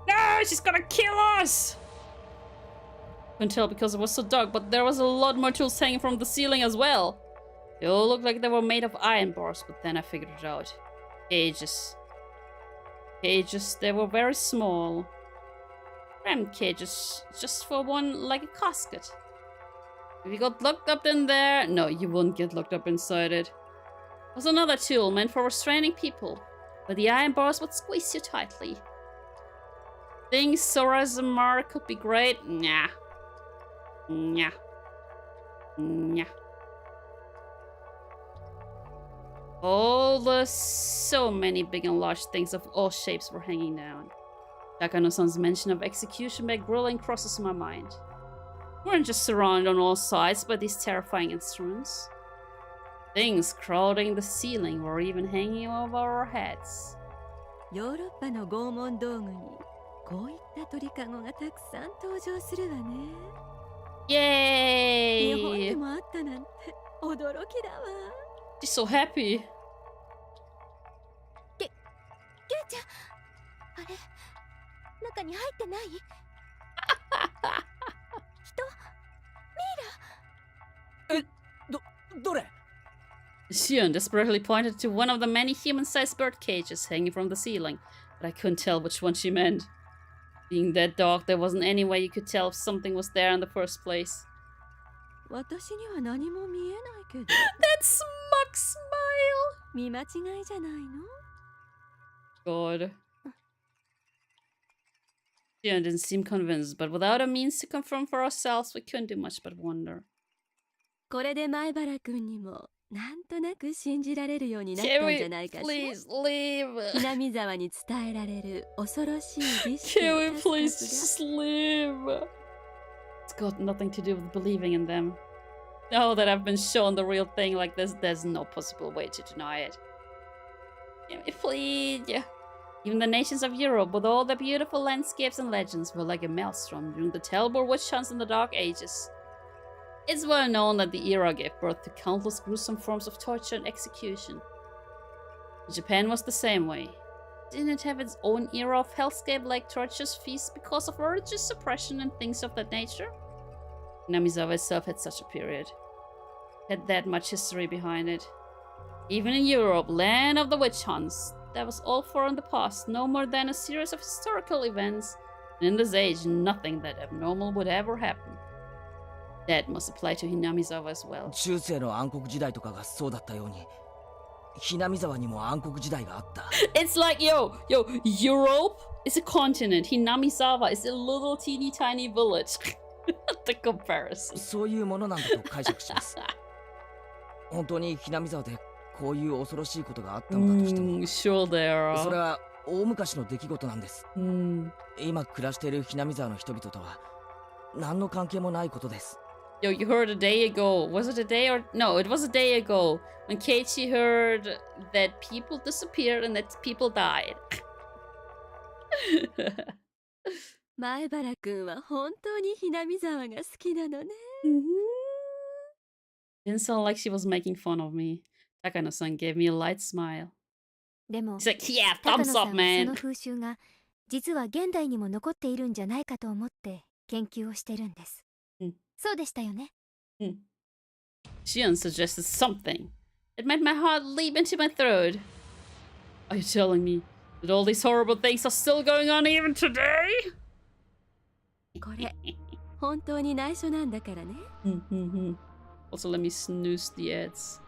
No, she's gonna kill us! Couldn't tell because it was so dark, but there was a lot more tools hanging from the ceiling as well. They all looked like they were made of iron bars, but then I figured it out. Cages. Cages, they were very small. Crammed cages, just for one, like a casket. If you got locked up in there... No, you wouldn't get locked up inside it. It was another tool meant for restraining people, but the iron bars would squeeze you tightly. Think Sorazamar could be great? Nah. Nah. Nah. All the so many big and large things of all shapes were hanging down. Takano-san's mention of execution by grilling crosses my mind. We weren't just surrounded on all sides by these terrifying instruments. Things crowding the ceiling were even hanging over our heads. Yay! She's so happy. Shion desperately pointed to one of the many human-sized bird cages hanging from the ceiling, but I couldn't tell which one she meant. Being that dark, there wasn't any way you could tell if something was there in the first place. That smug smile! God. Shion didn't seem convinced, but without a means to confirm for ourselves, we couldn't do much but wonder. Can we please leave? Can we please just leave? It's got nothing to do with believing in them. Now that I've been shown the real thing like this, there's no possible way to deny it. Can we please? Even the nations of Europe, with all their beautiful landscapes and legends, were like a maelstrom during the terrible witch hunts in the Dark Ages. It's well known that the era gave birth to countless gruesome forms of torture and execution. Japan was the same way. Didn't it have its own era of hellscape like torturous feasts because of religious suppression and things of that nature? Namizawa itself had such a period. It had that much history behind it. Even in Europe, land of the witch hunts, that was all far in the past, no more than a series of historical events, and in this age, nothing that abnormal would ever happen. That must apply to Hinamizawa as well. It's like, yo, Europe is a continent. Hinamizawa is a little teeny tiny village. The comparison. Sure there are. Yo, you heard a day ago. Was it a day or... No, it was a day ago. When Keiichi heard that people disappeared and that people died. 前原くんは本当にひなみ沢が好きなのね。Didn't sound like she was making fun of me. Takano-san gave me a light smile. でも He's like, yeah, 高 thumbs 野さ up, んはそ man. の風習が実は現代にも残っているんじゃないかと思って研究をしてるんです。そうでしたよね。Shion suggested something. It made my heart leap into my throat. Are you telling me that all these horrible things are still going on even today? これ本当に内緒なんだからね。Also, let me snooze the ads.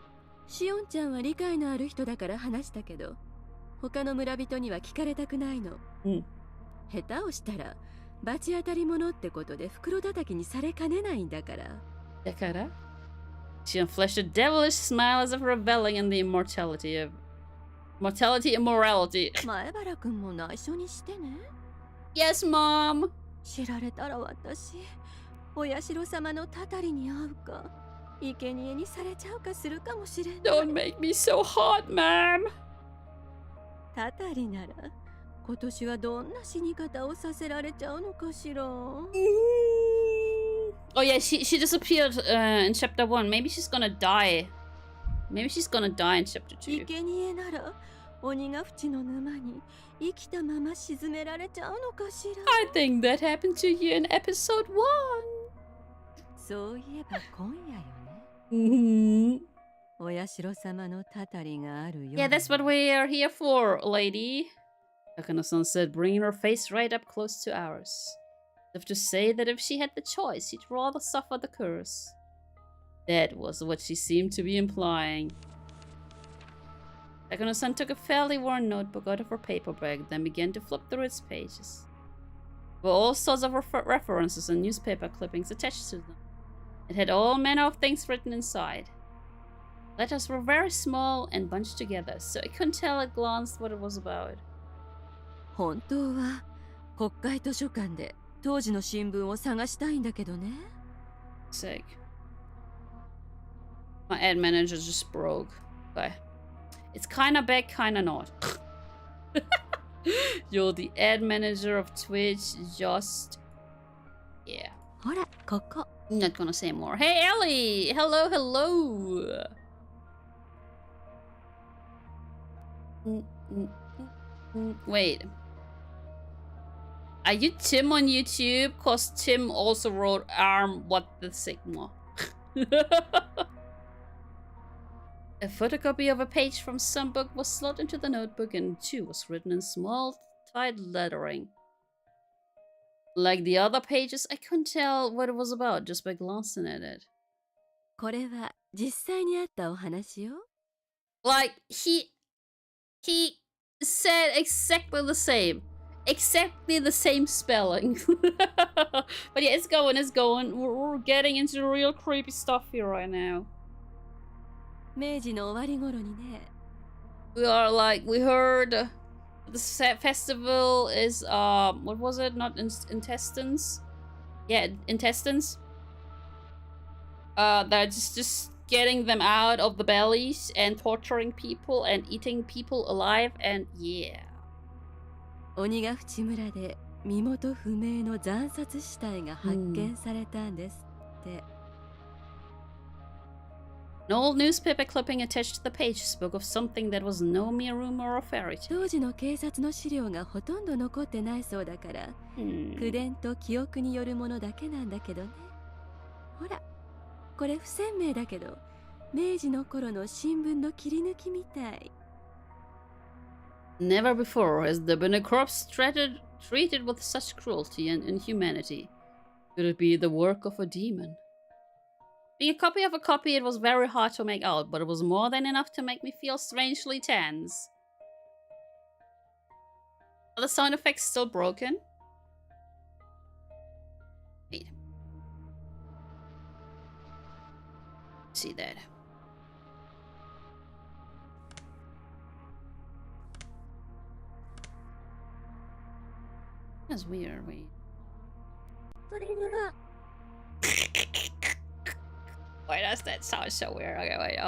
しおんちゃんは理解のある人だから話したけど、他の村人には聞かれたくないの。下手をしたら罰当たり者ってことで袋叩きにされかねないんだから。だから Shion flashed a devilish smile as if reveling in the immortality and morality. 前原くんも内緒にしてね。Yes, Mom. 知られたら私、お社様のたたりに会うか、生贄にされちゃうかするかもしれない。Don't make me so hot, Ma'am. たたりなら、今年はどんな死に方をさせられちゃうのかしら。Oh yeah, she disappeared in chapter 1. Maybe she's gonna die. Maybe she's gonna die in chapter 2. 生贄なら鬼ヶ淵の沼に生きたまま沈められちゃうのかしら。I think that happened to you in episode 1. そういえば今夜よね。お社様のたたりがあるよ。Yeah, that's what we are here for, lady. Takano-san said, bringing her face right up close to ours. As if to say that if she had the choice, she'd rather suffer the curse. That was what she seemed to be implying. Takano-san took a fairly worn notebook out of her paper bag, then began to flip through its pages. There were all sorts of references and newspaper clippings attached to them. It had all manner of things written inside. Letters were very small and bunched together, so I couldn't tell at a glance what it was about. 本当は国会図書館で当時の新聞を探したいんだけどね。Sick. My ad manager just broke. Okay. It's kinda bad, kinda not. You're the ad manager of Twitch, just... Yeah. ほら、ここ。I'm not gonna say more. Hey, Ellie! Hello, hello! Wait. Are you Tim on YouTube? Cause Tim also wrote what the Sigma. A photocopy of a page from some book was slotted into the notebook and 2 was written in small, tight lettering. Like the other pages, I couldn't tell what it was about just by glancing at it. これは実際にあったお話よ。Like, he said exactly the same. Exactly the same spelling. But yeah, it's going. We're getting into real creepy stuff here right now. 明治の終わり頃にね。We heard this festival is, what was it? Not intestines? Yeah, intestines. They're just getting them out of the bellies and torturing people and eating people alive and yeah. 鬼ヶ淵村で身元不明の惨殺死体が発見されたんですって。An old newspaper clipping attached to the page spoke of something that was no mere rumor or fairy tale. 当時の警察の資料がほとんど残ってないそうだから、口伝と記憶によるものだけなんだけどね。ほら、これ不鮮明だけど、明治の頃の新聞の切り抜きみたい。Never before has there been a corpse treated with such cruelty and inhumanity. Could it be the work of a demon? Being a copy of a copy, it was very hard to make out, but it was more than enough to make me feel strangely tense. Are the sound effects still broken? Wait. See that. That's weird, wait. Why does that sound so weird? Okay, wait,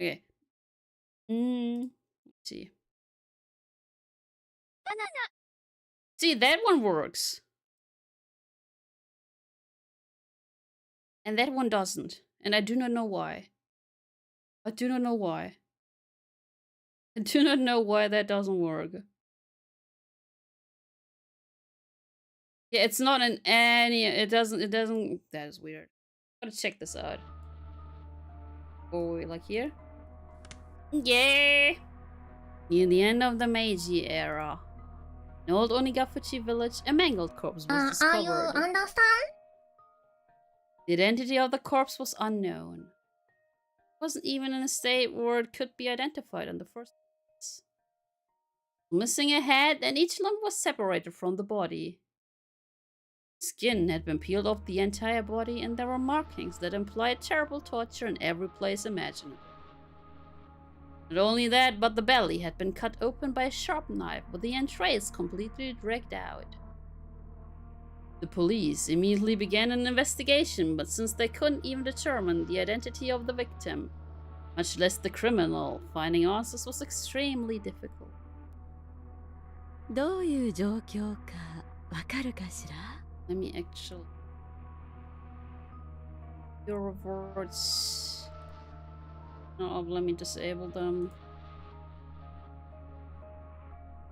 Okay. Let's see. See, that one works. And that one doesn't. And I do not know why. I do not know why. I do not know why that doesn't work. Yeah, it's not in any... It doesn't... That is weird. Gotta check this out. Oh, like here? Yeah! Near the end of the Meiji era, in old Onigafuchi village, a mangled corpse was discovered. You understand? The identity of the corpse was unknown. It wasn't even in a state where it could be identified in the first place. Missing a head, and each limb was separated from the body. Skin had been peeled off the entire body, and there were markings that implied terrible torture in every place imaginable. Not only that, but the belly had been cut open by a sharp knife, with the entrails completely dragged out. The police immediately began an investigation, but since they couldn't even determine the identity of the victim, much less the criminal, finding answers was extremely difficult. どういう状況かわかるかしら? Let me actually... Your words... No, let me disable them.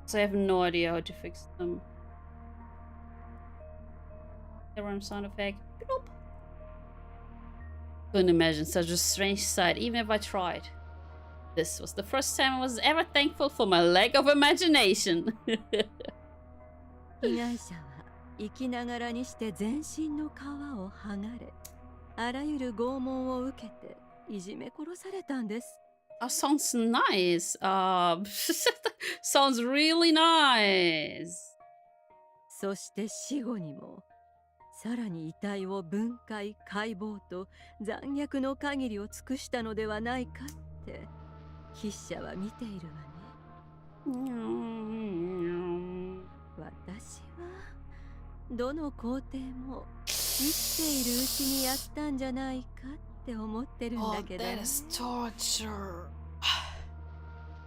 Because I have no idea how to fix them. Run sound effect. Bloop. Couldn't imagine such a strange sight, even if I tried. This was the first time I was ever thankful for my lack of imagination. 被害者は生きながらにして全身の皮を剥がれ、あらゆる拷問を受けていじめ殺されたんです。Oh, sounds nice. Sounds really nice. そして死後にもさらに遺体を分解解剖と残虐の限りを尽くしたのではないかって筆者は見ているわね。私はどの工程も生きているうちにやったんじゃないかって思ってるんだけど、ね。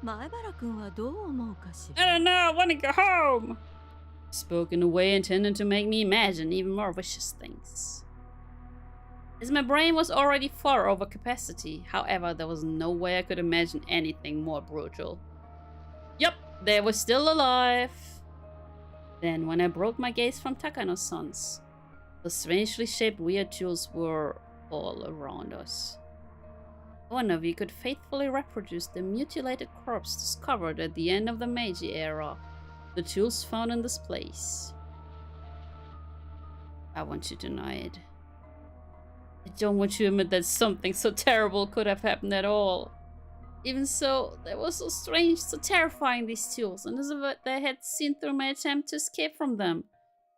前原君はどう思うかしら。 I don't know, I wanna go home. Spoke in a way intended to make me imagine even more vicious things. As my brain was already far over capacity, however, there was no way I could imagine anything more brutal. Yup, they were still alive. Then, when I broke my gaze from Takano's sons, the strangely shaped weird jewels were all around us. One of you could faithfully reproduce the mutilated corpse discovered at the end of the Meiji era. The jewels found in this place. I want you to deny it. I don't want you to admit that something so terrible could have happened at all. Even so, they were so strange, so terrifying, these jewels, and as if they had seen through my attempt to escape from them,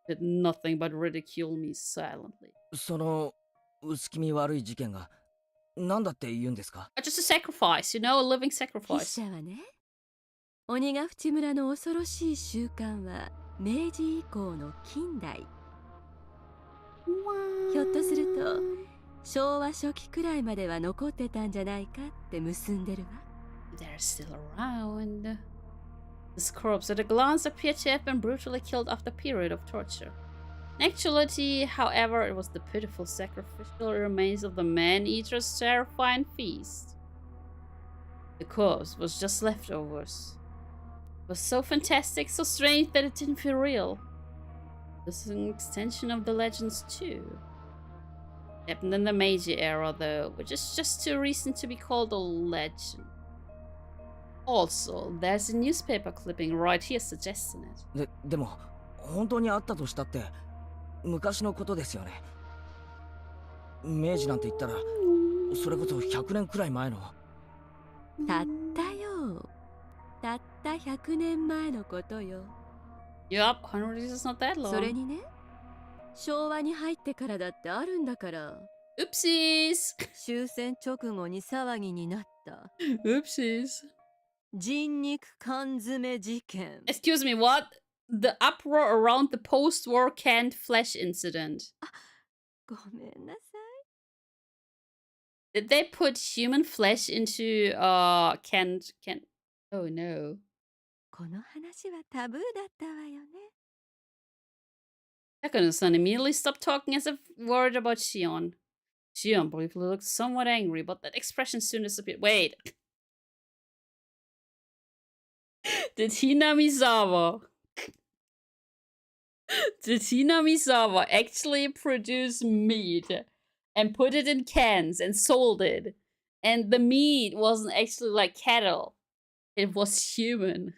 did nothing but ridicule me silently. その薄気味悪い事件が何だって言うんですか? Just a sacrifice, you know, a living sacrifice. 筆者はね、鬼ヶ淵村の恐ろしい習慣は明治以降の近代。ひょっとすると昭和初期くらいまでは残ってたんじゃないかって結んでるわ。They're still around. This corpse at a glance appeared to have been brutally killed after a period of torture. In actuality, however, it was the pitiful sacrificial remains of the man-eater's terrifying feast. The corpse was just leftovers. It was so fantastic, so strange that it didn't feel real. This is an extension of the legends too. It happened in the Meiji era though, which is just too recent to be called a legend. Also, there's a newspaper clipping right here suggesting it. でも本当にあったとしたって昔のことですよね。明治なんて言ったらそれこそ100年くらい前の。たったよ。たった100年前のことよ。Yup, 100 years is not that long. それにね、昭和に入ってからだってあるんだから。Oopsies! 終戦直後に騒ぎになった。Oopsies. 人肉缶詰事件。Excuse me, what? The uproar around the post-war canned flesh incident. ごめんなさい。Did they put human flesh into canned? Oh no. この話はタブーだったわよね。Takano-san immediately stopped talking as if worried about Shion. Shion briefly looked somewhat angry, but that expression soon disappeared. Wait. Did Hinamizawa actually produce meat and put it in cans and sold it? And the meat wasn't actually like cattle. It was human.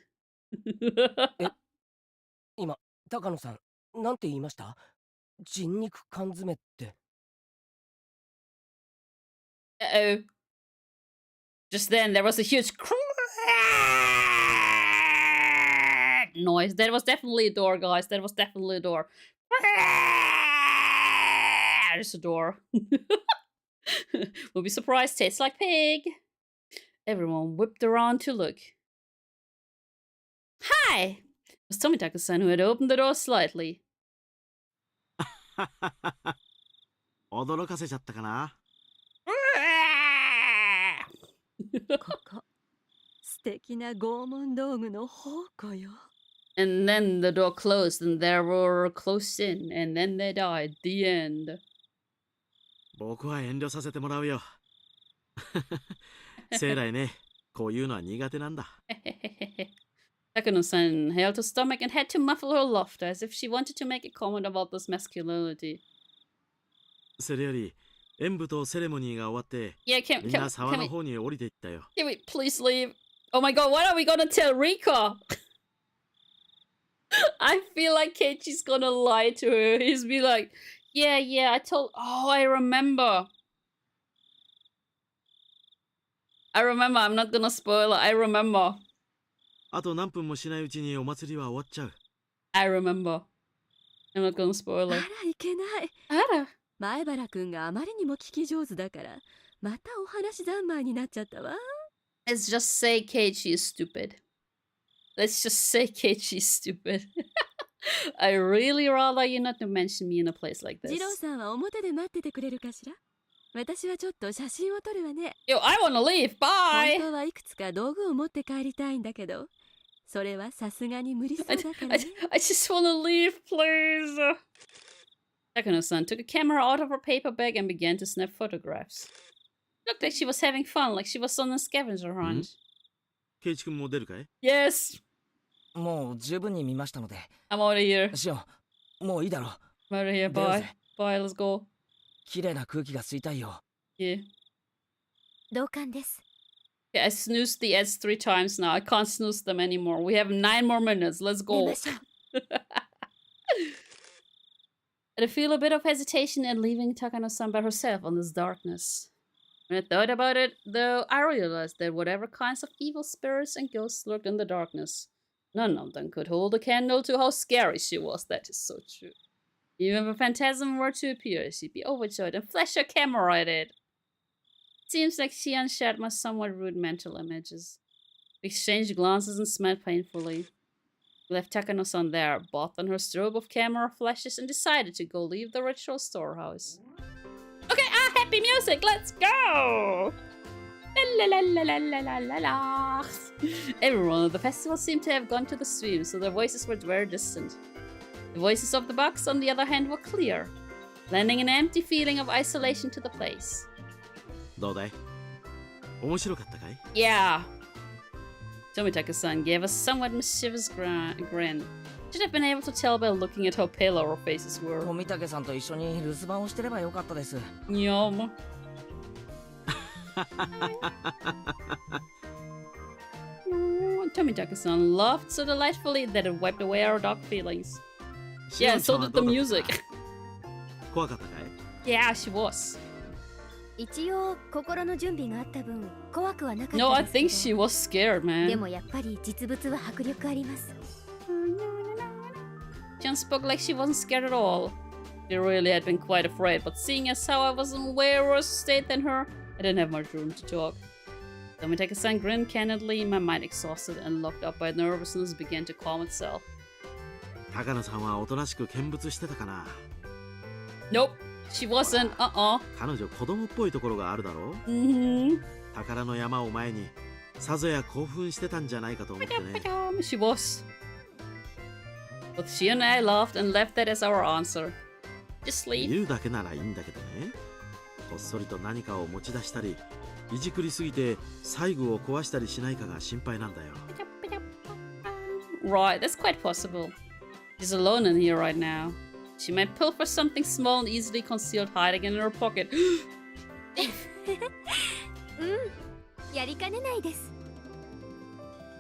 今、高野さん、なんて言いました？人肉缶詰って。Uh-oh. Just then, there was a huge noise. That was definitely a door, guys. That was definitely a door. There's a door. We'll be surprised. Tastes like pig. Everyone whipped around to look. Hi! It was Tomitaka-san who had opened the door slightly. 驚かせちゃったかな。ここ、素敵な拷問道具の宝庫よ。And then the door closed, and they were closed in, and then they died. The end. 僕は遠慮させてもらうよ。生来ね、こういうのは苦手なんだ。Takano-san held her stomach and had to muffle her laughter as if she wanted to make a comment about this masculinity. それより、演舞とセレモニーが終わって、みんな沢の方に降りていったよ。Can we please leave? Oh my god, what are we gonna tell Rika? I feel like Keiichi's gonna lie to her. He's be like, yeah, I told... Oh, I remember. I'm not gonna spoil it. I remember. あと何分もしないうちにお祭りは終わっちゃう。I remember. I'm not gonna spoil it. あら、いけない。あら。前原くんがあまりにも聞き上手だから、またお話三昧になっちゃったわ。Let's just say Keiichi is stupid. Let's just say Keiichi is stupid. I really rather you not to mention me in a place like this. 次郎さんは表で待っててくれるかしら？私はちょっと写真を撮るわね。Yo, I wanna leave. Bye. 本当はいくつか道具を持って帰りたいんだけど、それはさすがに無理そうだからね。I just wanna leave, please. Takano-san took a camera out of her paper bag and began to snap photographs. Looked like she was having fun, like she was on a scavenger hunt. ケイチ君も出るかい？ Yes. もう十分に見ましたので。I'm out of here. シオン、もういいだろ。I'm out of here. Bye. Bye. Let's go. 綺麗な空気が吸いたいよ。Yeah. 同感です。Okay, I snoozed the ads 3 times now. I can't snooze them anymore. We have 9 more minutes. Let's go. I feel a bit of hesitation in leaving Takano-san by herself in this darkness. When I thought about it, though, I realized that whatever kinds of evil spirits and ghosts lurked in the darkness, none of them could hold a candle to how scary she was. That is so true. Even if a phantasm were to appear, she'd be overjoyed and flash her camera at it. It seems like she and shared my somewhat rude mental images. We exchanged glances and smiled painfully. We left Takano-san there, bought on her strobe of camera flashes, and decided to go leave the ritual storehouse. Okay, happy music, let's go! La la la la la la la la. Everyone at the festival seemed to have gone to the stream, so their voices were very distant. The voices of the bugs, on the other hand, were clear, lending an empty feeling of isolation to the place. どうだい？面白かったかい？ Yeah. Tomitaka-san gave a somewhat mischievous grin. Should have been able to tell by looking at how pale our faces were. 富武さんと一緒に留守番をしてればよかったです。Yum. Tomitaka-san laughed so delightfully that it wiped away our dark feelings. Yeah, so did the music. 怖かったかい？ Yeah, she was. 一応心の準備があった分怖くはなかったですけど。 No, I think she was scared, man. でもやっぱり実物は迫力あります。She spoke like she wasn't scared at all. She really had been quite afraid, but seeing as how I was in a way worse state than her, I didn't have much room to talk. Tomitaka-san grinned candidly, my mind exhausted and locked up by nervousness began to calm itself. 高野さんはおとなしく見物してたかな？ Nope. She wasn't. 彼女子供っぽいところがあるだろう。宝の山を前にさぞや興奮してたんじゃないかと思ってね。She was. But she and I laughed and left that as our answer. Just leave. 言うだけならいいんだけどね。こっそりと何かを持ち出したり、いじくりすぎて細具を壊したりしないかが心配なんだよ。Right, that's quite possible. She's alone in here right now. She might pilfer something small and easily concealed, hiding in her pocket. やりかねないです。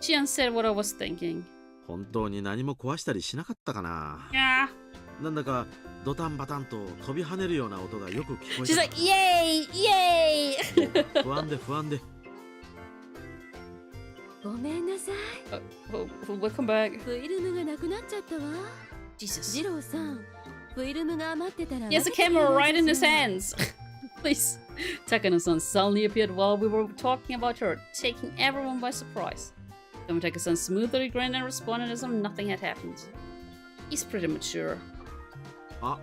She said what I was thinking. 本当に何も壊したりしなかったかな。Yeah. なんだかドタンバタンと飛び跳ねるような音がよく聞こえて。She's like, yay, yay. 不安で不安で。ごめんなさい。Welcome back. フィルムがなくなっちゃったわ。Jesus. ジローさん、フィルムが余ってたら。He has a camera right in his hands. Please. Takano-san suddenly appeared while we were talking about her, taking everyone by surprise. Tomitaka-san smoothly grinned and responded as if nothing had happened. He's pretty mature. あ、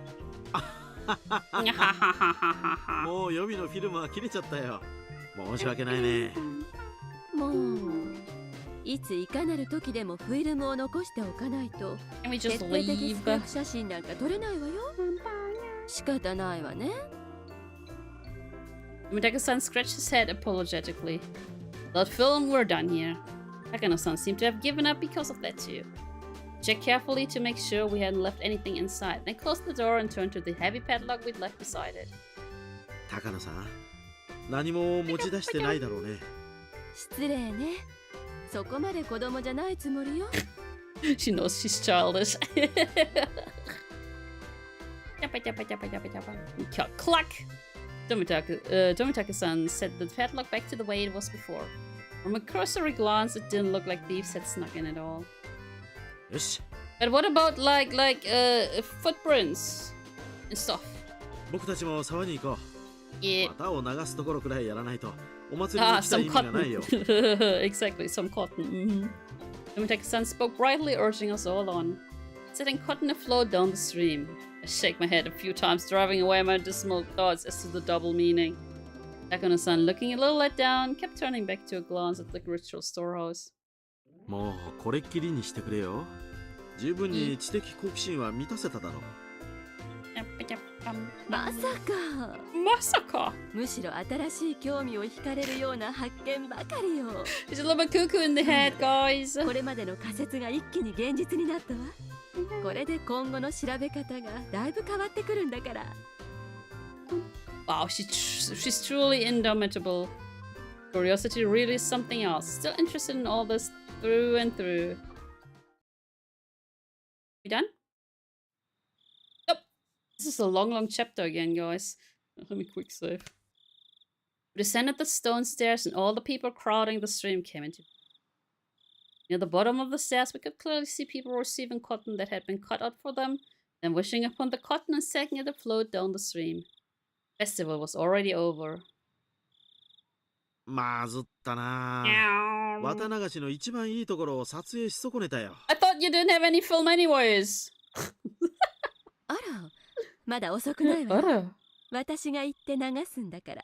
もう予備のフィルムは切れちゃったよ。申し訳ないね。もういついかなる時でもフィルムを残しておかないと決定的スナップ写真なんか撮れないわよ。仕方ないわね。Tomitaka-san scratched his head apologetically. Without film, we're done here. Takano-san seemed to have given up because of that too. Checked carefully to make sure we hadn't left anything inside, then closed the door and turned to the heavy padlock we'd left beside it. 高野さん、何も持ち出してないだろうね。失礼ね。そこまで子供じゃないつもりよ。She knows she's childish. Cluck! Tomitaka-san set the padlock back to the way it was before. From a cursory glance, it didn't look like thieves had snuck in at all. よし。 But what about like footprints and stuff? 僕たちも沢に行こう。Yeah. 綿を流すところくらいやらないとお祭りに来た意味がないよ。Exactly, some cotton. Tomitaka-san spoke brightly, urging us all on. Setting cotton afloat down the stream. I shake my head a few times, driving away my dismal thoughts as to the double meaning. Takano-san, looking a little let down, kept turning back to a glance at the ritual storehouse. もうこれっきりにしてくれよ。十分に知的好奇心は満たせただろう。まさかむしろ新しい興味を惹かれるような発見ばかりよ。She's a little bit cuckoo in the head, guys. これまでの仮説が一気に現実になったわ。これで今後の調べ方がだいぶ変わってくるんだから。Wow, she's truly indomitable. Curiosity really is something else. Still interested in all this through and through. We done? Nope. This is a long chapter again, guys. Let me quick save. We descended the stone stairs and all the people crowding the stream came into. Near the bottom of the stairs, we could clearly see people receiving cotton that had been cut out for them, then wishing upon the cotton and sacking it afloat down the stream. Festival was already over. まずったな。Watanagashiの一番いいところを撮影し損ねたよ。I thought you didn't have any film anyways. あら、まだ遅くないわ。あら。私が行って流すんだから。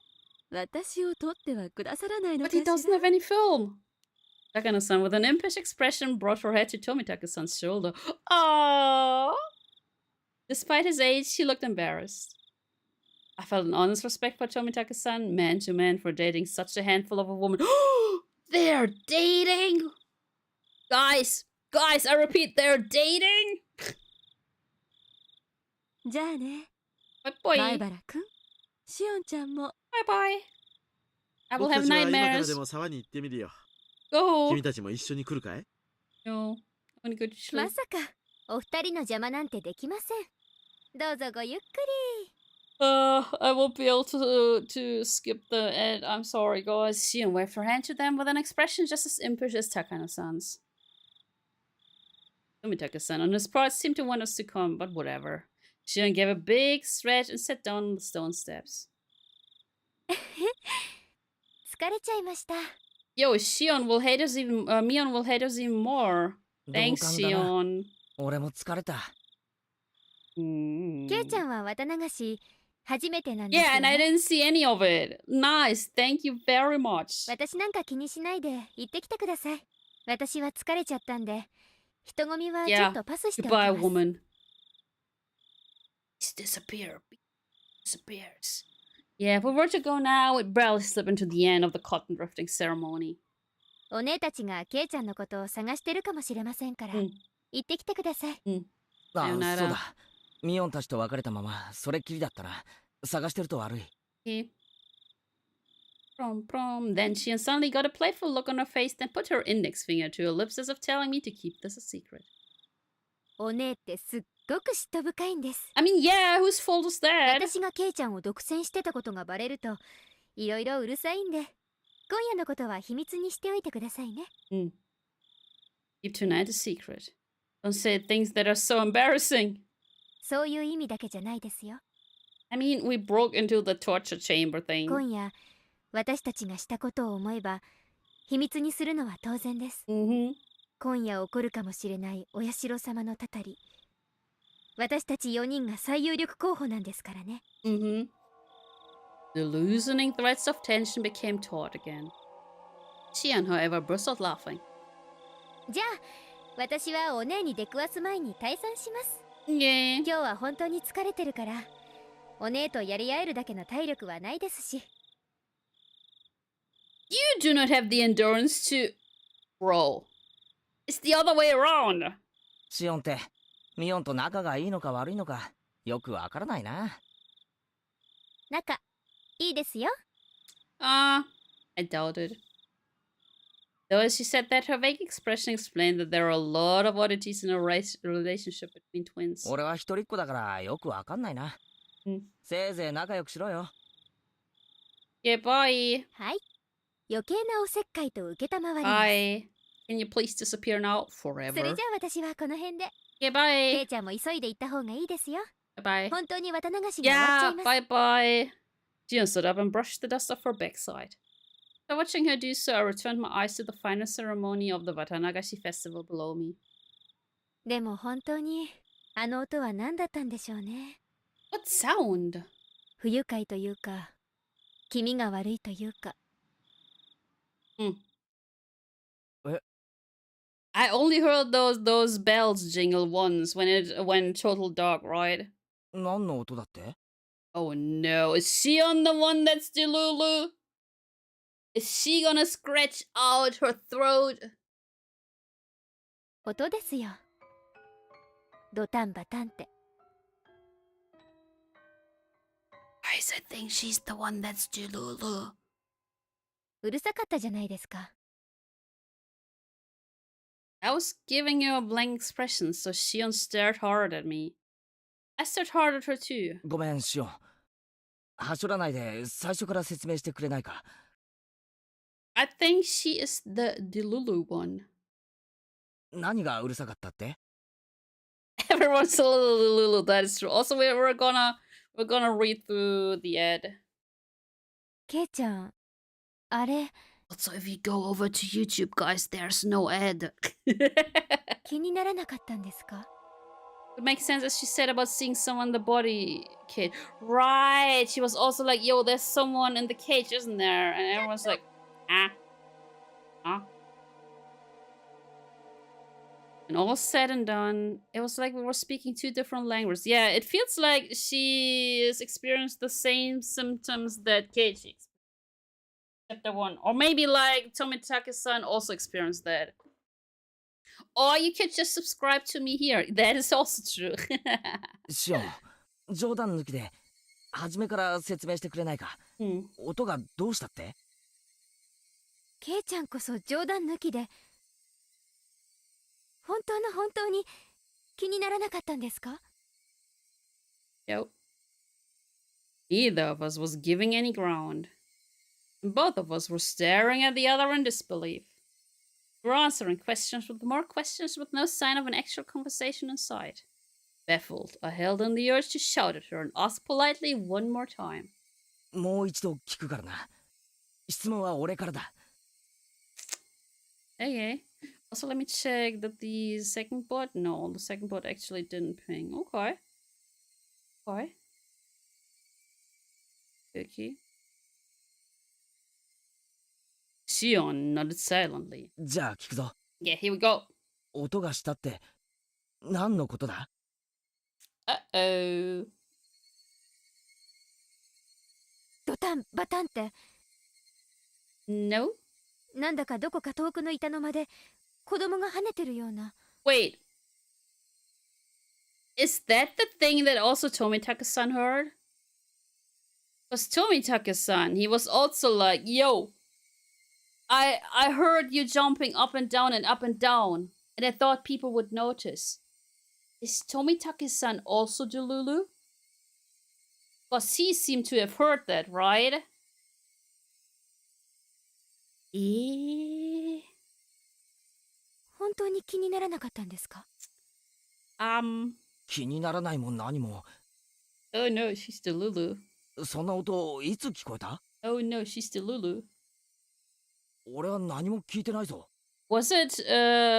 私を撮ってはくださらないのかし But he ら。 doesn't have any film. Takano-san, with an impish expression, brought her head to Tomitaka-san's shoulder. Aww. Despite his age, he looked embarrassed. I felt an honest respect for Tomitaka-san, man to man, for dating such a handful of a woman. They're dating! Guys, I repeat, they're dating! じゃあね。Bye bye. 前原くん、しおんちゃんも。Bye bye. I will 僕た have ちは今から nightmares. でも沢に行ってみるよ。Go. 君たちも一緒に来るかい？ No. I want to go to sleep. まさかお二人の邪魔なんてできません。どうぞごゆっくり。I won't be able to skip the end. I'm sorry, guys. Shion waved her hand to them with an expression just as impish as Takano-san's. Tomitaka-san on his part seemed to want us to come, but whatever. Shion gave a big stretch and sat down on the stone steps. 疲れちゃいました。Yo, Shion will hate us even. Mion will hate us even more. Thanks, Shion. 俺も疲れた。ケイちゃんは綿流し、初めてなんです Yeah, よ and I ね。 didn't see any of it. Nice. Thank you very much. 私なんか気にしないで行ってきてください。私は疲れちゃったんで、人混みはちょ Yeah. っとパスしておき Goodbye, ます。 woman. He's disappears. Yeah, if we were to go now, we'd barely slip into the end of the cotton drifting ceremony. お姉たちがケイちゃんのことを探してるかもしれませんから、うん行ってきてください。あ、さよなら。そうだ。ミオンたちと別れたままそれっきりだったな。探してると悪い。Okay. Prom. Then she suddenly got a playful look on her face, then put her index finger to her lips as if telling me to keep this a secret. お姉ってすっごく嫉妬深いんです。 I mean, yeah, whose fault is that? 私がケイちゃんを独占してたことがバレると、いろいろうるさいんで、今夜のことは秘密にしておいてくださいね。Keep tonight a secret. Don't say things that are so embarrassing. そういう意味だけじゃないですよ。 I mean, we broke into the torture chamber thing. 今夜、私たちがしたことを思えば、秘密にするのは当然です。 今夜起こるかもしれないお社様のたたり。私たち4人が最有力候補なんですからね。The loosening threads of tension became taut again. Xian, however, burst out laughing. じゃあ、私はお姉に出くわす前に退散します。 Yeah. 今日は本当に疲れてるから、お姉とやり合えるだけの体力はないですし。 You do not have the endurance to roll. It's the other way around. シオンってミオンと仲がいいのか悪いのかよくわからないな。仲、いいですよ。 I doubted. Though as she said that, her vague expression explained that there are a lot of oddities in a relationship between twins. 俺は一人っ子だからよくわかんないな。せいぜい仲良くしろよ。Yeah, bye. はい。余計なおせっかいと受けたまわります。 Bye. Can you please disappear now それ forever? じゃあ私はこの辺で。 Yeah, ケ bye. イちゃんも急いで行った方がいいですよ。 Bye. 本当に綿流しが終わっちゃ Yeah, います。 bye bye. Jian stood up and brushed the dust off her backside. After watching her do so, I returned my eyes to the final ceremony of the Watanagashi festival below me. でも本当にあの音は何だったんでしょうね。 What sound? 不愉快というか、気味が悪いというか。I only heard those bells jingle once when it went total dark, right? 何の音だって？ Oh no, is she on the one that's Delulu? Is she gonna scratch out her throat? 音ですよ。ドタンバタンって。 I think she's the one that's Delulu. うるさかったじゃないですか。 I was giving you a blank expression, so Shion stared hard at me. I stared hard at her too. ごめんシオン。はしょらないで最初から説明してくれないか。I think she is the Delulu one. 何がうるさかったって？ Everyone's a little Delulu, that is true. Also, we're gonna read through the ad. ケイちゃん、あれ、 Also, if you go over to YouTube, guys, there's no ad. 気にならなかったんですか？ It makes sense as she said about seeing someone in the body cage. Right, she was also like, yo, there's someone in the cage, isn't there? And everyone's like, huh? And all said and done, it was like we were speaking two different languages. Yeah, it feels like she has experienced the same symptoms that Keiichi experienced. Chapter 1. Or maybe like Tomitake-san also experienced that. Or you could just subscribe to me here. That is also true. シオン、冗談抜きで初めから説明してくれないか。音がどうしたって？ケイちゃんこそ冗談抜きで、本当に気にならなかったんですか？ Yep. Neither of us was giving any ground. Both of us were staring at the other in disbelief. We were answering questions with more questions with no sign of an actual conversation in sight. Baffled, I held in the urge to shout at her and ask politely one more time. もう一度聞くからな。質問は俺からだ。Okay. Also, let me check that the second bot... No, the second bot actually didn't ping. Okay. Okay. okay. Shion nodded silently. じゃあ聞くぞ。 Yeah, here we go. 音がしたって何のことだ？ Uh-oh. ドタンバタンって No? なんだかどこか遠くの板の間で子供が跳ねてるような。 Wait. Is that the thing that also Tomitaka-san heard? Because Tomitaka-san, he was also like, yo, I heard you jumping up and down and up and down, and I thought people would notice. Is Tomitaka-san also Delulu? Because he seemed to have heard that, right? 本当に気にならなかったんですか？ 気にならないも何も。 Oh no, she's Delulu. そんな音いつ聞こえた？ Oh no, she's Delulu. 俺は何も聞いてないぞ。 Was it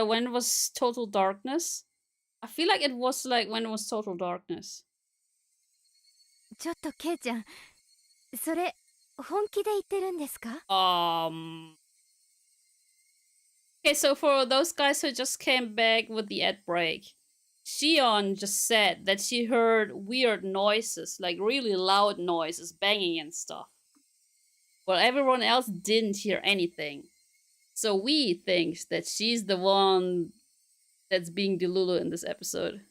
when it was total darkness? I feel like it was like when it was total darkness. ちょっとケイちゃん、それ本気で言ってるんですか？ Okay, so for those guys who just came back with the ad break, Shion just said that she heard weird noises, like really loud noises, banging and stuff. While everyone else didn't hear anything. So we think that she's the one that's being Delulu in this episode.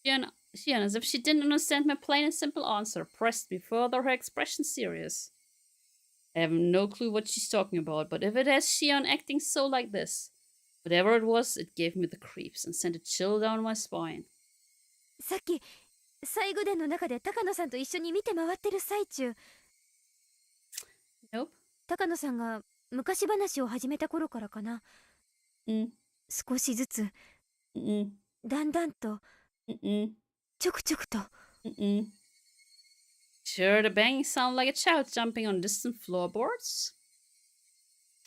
Shion, as if she didn't understand my plain and simple answer, pressed me further, her expression serious. I have no clue what she's talking about, but if it has Shion acting so like this, whatever it was, it gave me the creeps and sent a chill down my spine. さっき最後伝の中で高野さんと一緒に見て回ってる最中、 Nope. 高野さんが昔話を始めた頃からかな。少しずつ、だんだんと、ちょくちょくと。Sure, the banging sound like a child jumping on distant floorboards?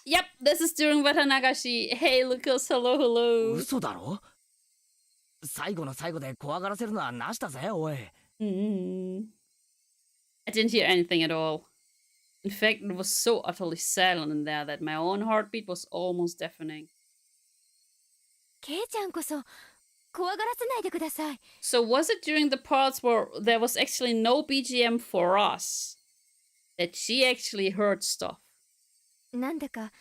Yep, this is during Watanagashi. Hey, Lucas, hello, hello. 嘘だろ？最後の最後で怖がらせるのはなしだぜ、おい。I didn't hear anything at all. In fact, it was so utterly silent in there that my own heartbeat was almost deafening. ケイちゃんこそ怖がらせないでください。 So was it during the parts where there was actually no BGM for us that she actually heard stuff? なんだか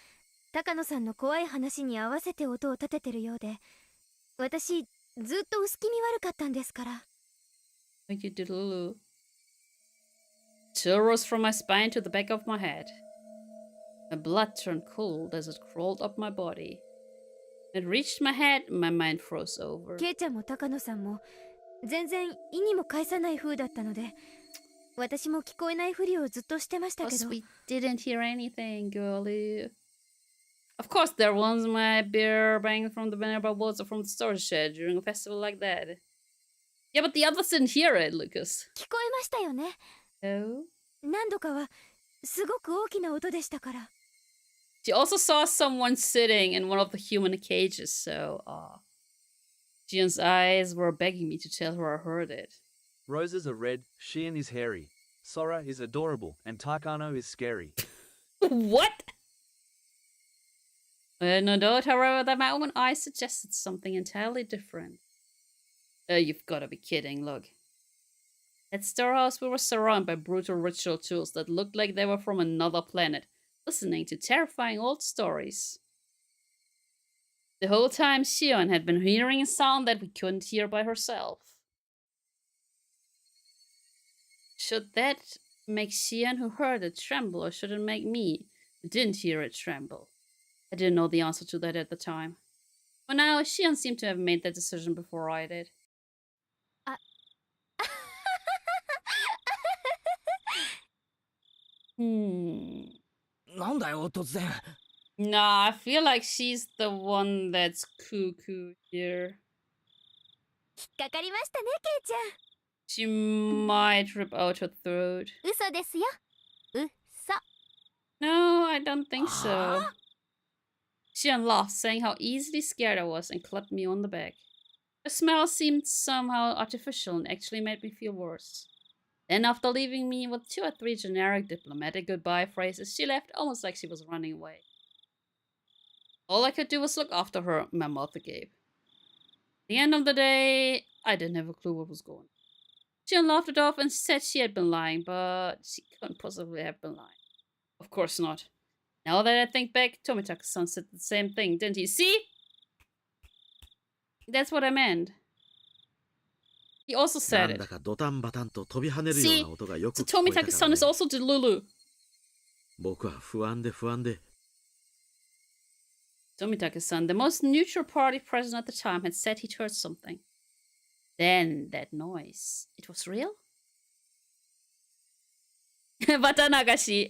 高野さんの怖い話に合わせて音を立ててるようで、私ずっと薄気味悪かったんですから。 Thank you, Delulu. Chill rose from my spine to the back of my head. My blood turned cold as it crawled up my body. It reached my head and my mind froze over. ケイちゃんも高野さんも全然意にも介さない風だったので、私も聞こえないふりをずっとしてましたけど。 We didn't hear anything, girlie. Of course, there was my beer banging from the Venerable Woods or from the storage shed during a festival like that. Yeah, but the others didn't hear it, Lucas. 聞こえましたよね。Oh? 何度かはすごく大きな音でしたから。 She also saw someone sitting in one of the human cages, so Jian's eyes were begging me to tell her I heard it. Roses are red, Shion is hairy, Sora is adorable, and Takano is scary. What? I had no doubt, however, that my own eyes suggested something entirely different. You've gotta be kidding, look. At Storehouse, we were surrounded by brutal ritual tools that looked like they were from another planet, listening to terrifying old stories. The whole time, Shion had been hearing a sound that we couldn't hear by herself. Should that make Shion, who heard it, tremble, or should it make me, who didn't hear it, tremble? I didn't know the answer to that at the time. For now, Shion seemed to have made that decision before I did. なんだよ、突然。 Nah, I feel like she's the one that's cuckoo here. 引っかかりましたね、ケイちゃん。 She might rip out her throat. 嘘ですよ。嘘。 No, I don't think so. Shion laughed, saying how easily scared I was, and clapped me on the back. The smell seemed somehow artificial and actually made me feel worse. Then, after leaving me with 2 or 3 generic diplomatic goodbye phrases, she left almost like she was running away. All I could do was look after her, my mouth agape. At the end of the day, I didn't have a clue what was going on. She laughed it off and said she had been lying, but she couldn't possibly have been lying. Of course not. Now that I think back, Tomitaka-san said the same thing, didn't he? See? That's what I meant. He also said it. See? So Tomitaka-san is also Delulu. Tomitaka-san, the most neutral party present at the time, had said he'd heard something. Then that noise. It was real? Watanagashi.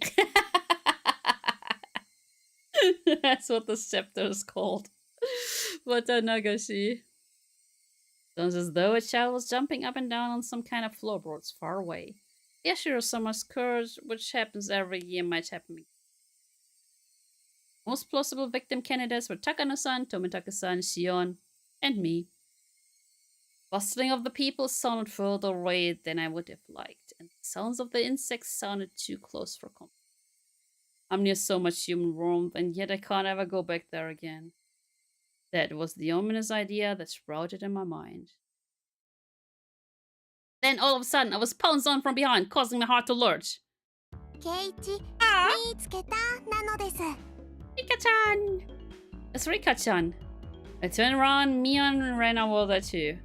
That's what this chapter is called. Watanagashi. Sounds as though a child was jumping up and down on some kind of floorboards far away. Yashiro-sama's curse, which happens every year, might happen again. Most plausible victim candidates were Takano-san, Tomitaka-san, Shion, and me. Bustling of the people sounded further away than I would have liked, and the sounds of the insects sounded too close for comfort. I'm near so much human warmth, and yet I can't ever go back there again. That was the ominous idea that sprouted in my mind. Then all of a sudden, I was pounced on from behind, causing my heart to lurch. Keiichi, Rika-chan! It's Rika-chan. I turned around, Mion ran over there too.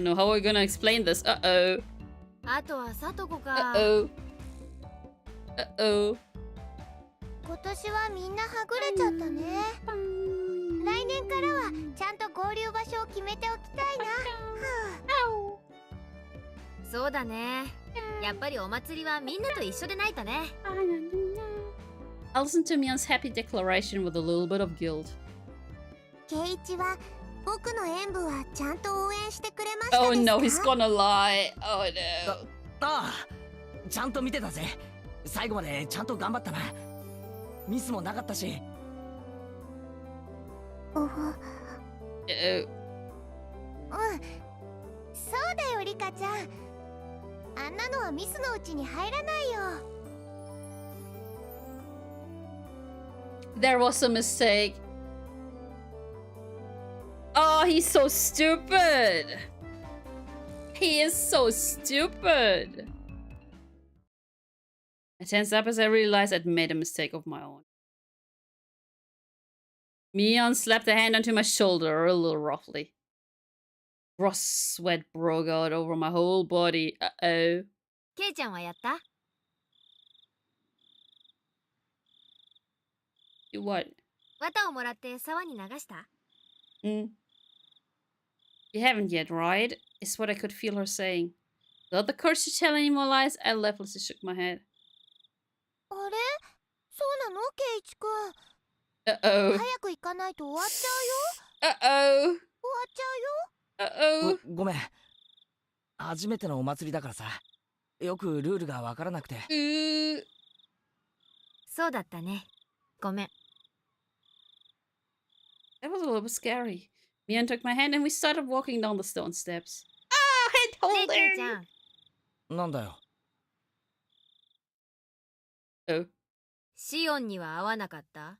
No, how are we gonna explain this? Uh-oh. Uh-oh. Uh-oh. 今年はみんなはぐれちゃったね。来年からはちゃんと合流場所を決めておきたいな。そうだね。やっぱりお祭りはみんなと一緒でないとね。I listened to Mion's happy declaration with a little bit of guilt. ケイイチは僕の演舞はちゃんと応援してくれましたですか? Oh no, he's gonna lie. Oh no. ああ、ちゃんと見てたぜ。最後までちゃんと頑張ったな。ミスもなかったし。うん、そうだよリカちゃん。あんなのはミスのうちに入らないよ。There was a mistake. Oh, he's so stupid. He is so stupid. I tensed up as I realized I'd made a mistake of my own. Mion slapped a hand onto my shoulder a little roughly. Gross sweat broke out over my whole body. Uh-oh. ケイちゃんはやった? What? 綿をもらって沢に流した? You haven't yet, right? Is what I could feel her saying. Without the courage to tell any more lies, I lifelessly shook my head. あれ? そうなのケイイチくん? Uh-oh. 早く行かないと終わっちゃうよ. Uh-oh. 終わっちゃうよ. Uh-oh. ごめん。初めてのお祭りだからさ。よくルールがわからなくて。そうだったね。ごめん。That was a little bit scary. Mion took my hand and we started walking down the stone steps. Ah, hand holding! ねえ、ケイちゃん。なんだよ。Oh. シオンには会わなかった?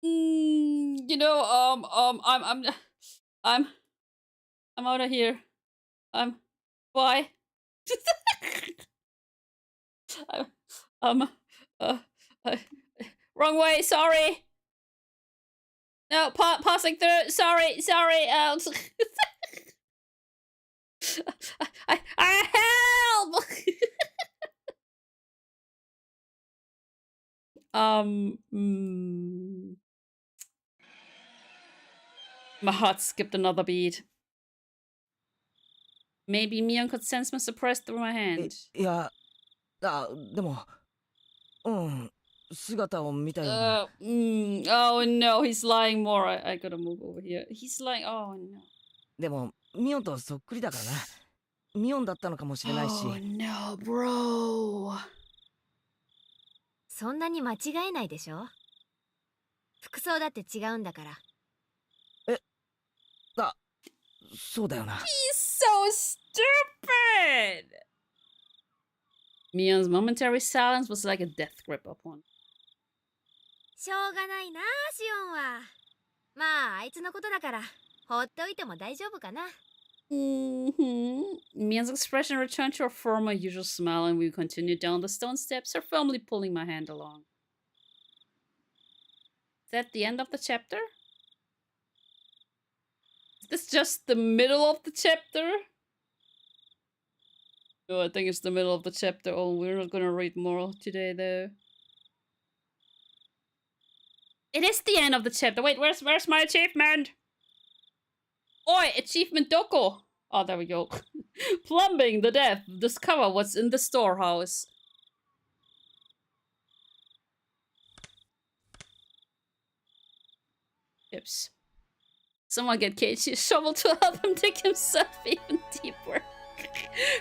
You know, I'm out of here. Why? Wrong way, sorry. No, passing through, sorry. Help! My heart skipped another beat. Maybe Mion could sense my surprise through my hand. いや、でも、姿を見たような。Oh no, he's lying more. I gotta move over here. He's lying. Oh no. でも、ミオンとそっくりだからな。ミオンだったのかもしれないし。Oh no, bro. そんなに間違えないでしょ? 服装だって違うんだから。そうだよな。 He's so stupid! Mion's momentary silence was like a death grip upon. しょうがないな、シオンは。まあ、あいつのことだから、放っておいても大丈夫かな。Mion's expression returned to her former usual smile, and we continued down the stone steps, her firmly pulling my hand along. Is that the end of the chapter? Is this just the middle of the chapter? No, I think it's the middle of the chapter. Oh, we're not gonna read more today, though. It is the end of the chapter. Wait, where's my achievement? Oi, achievement doko. Oh, there we go. Plumbing the depth. Discover what's in the storehouse. Tips. Someone get Keiichi a shovel to help him dig himself even deeper.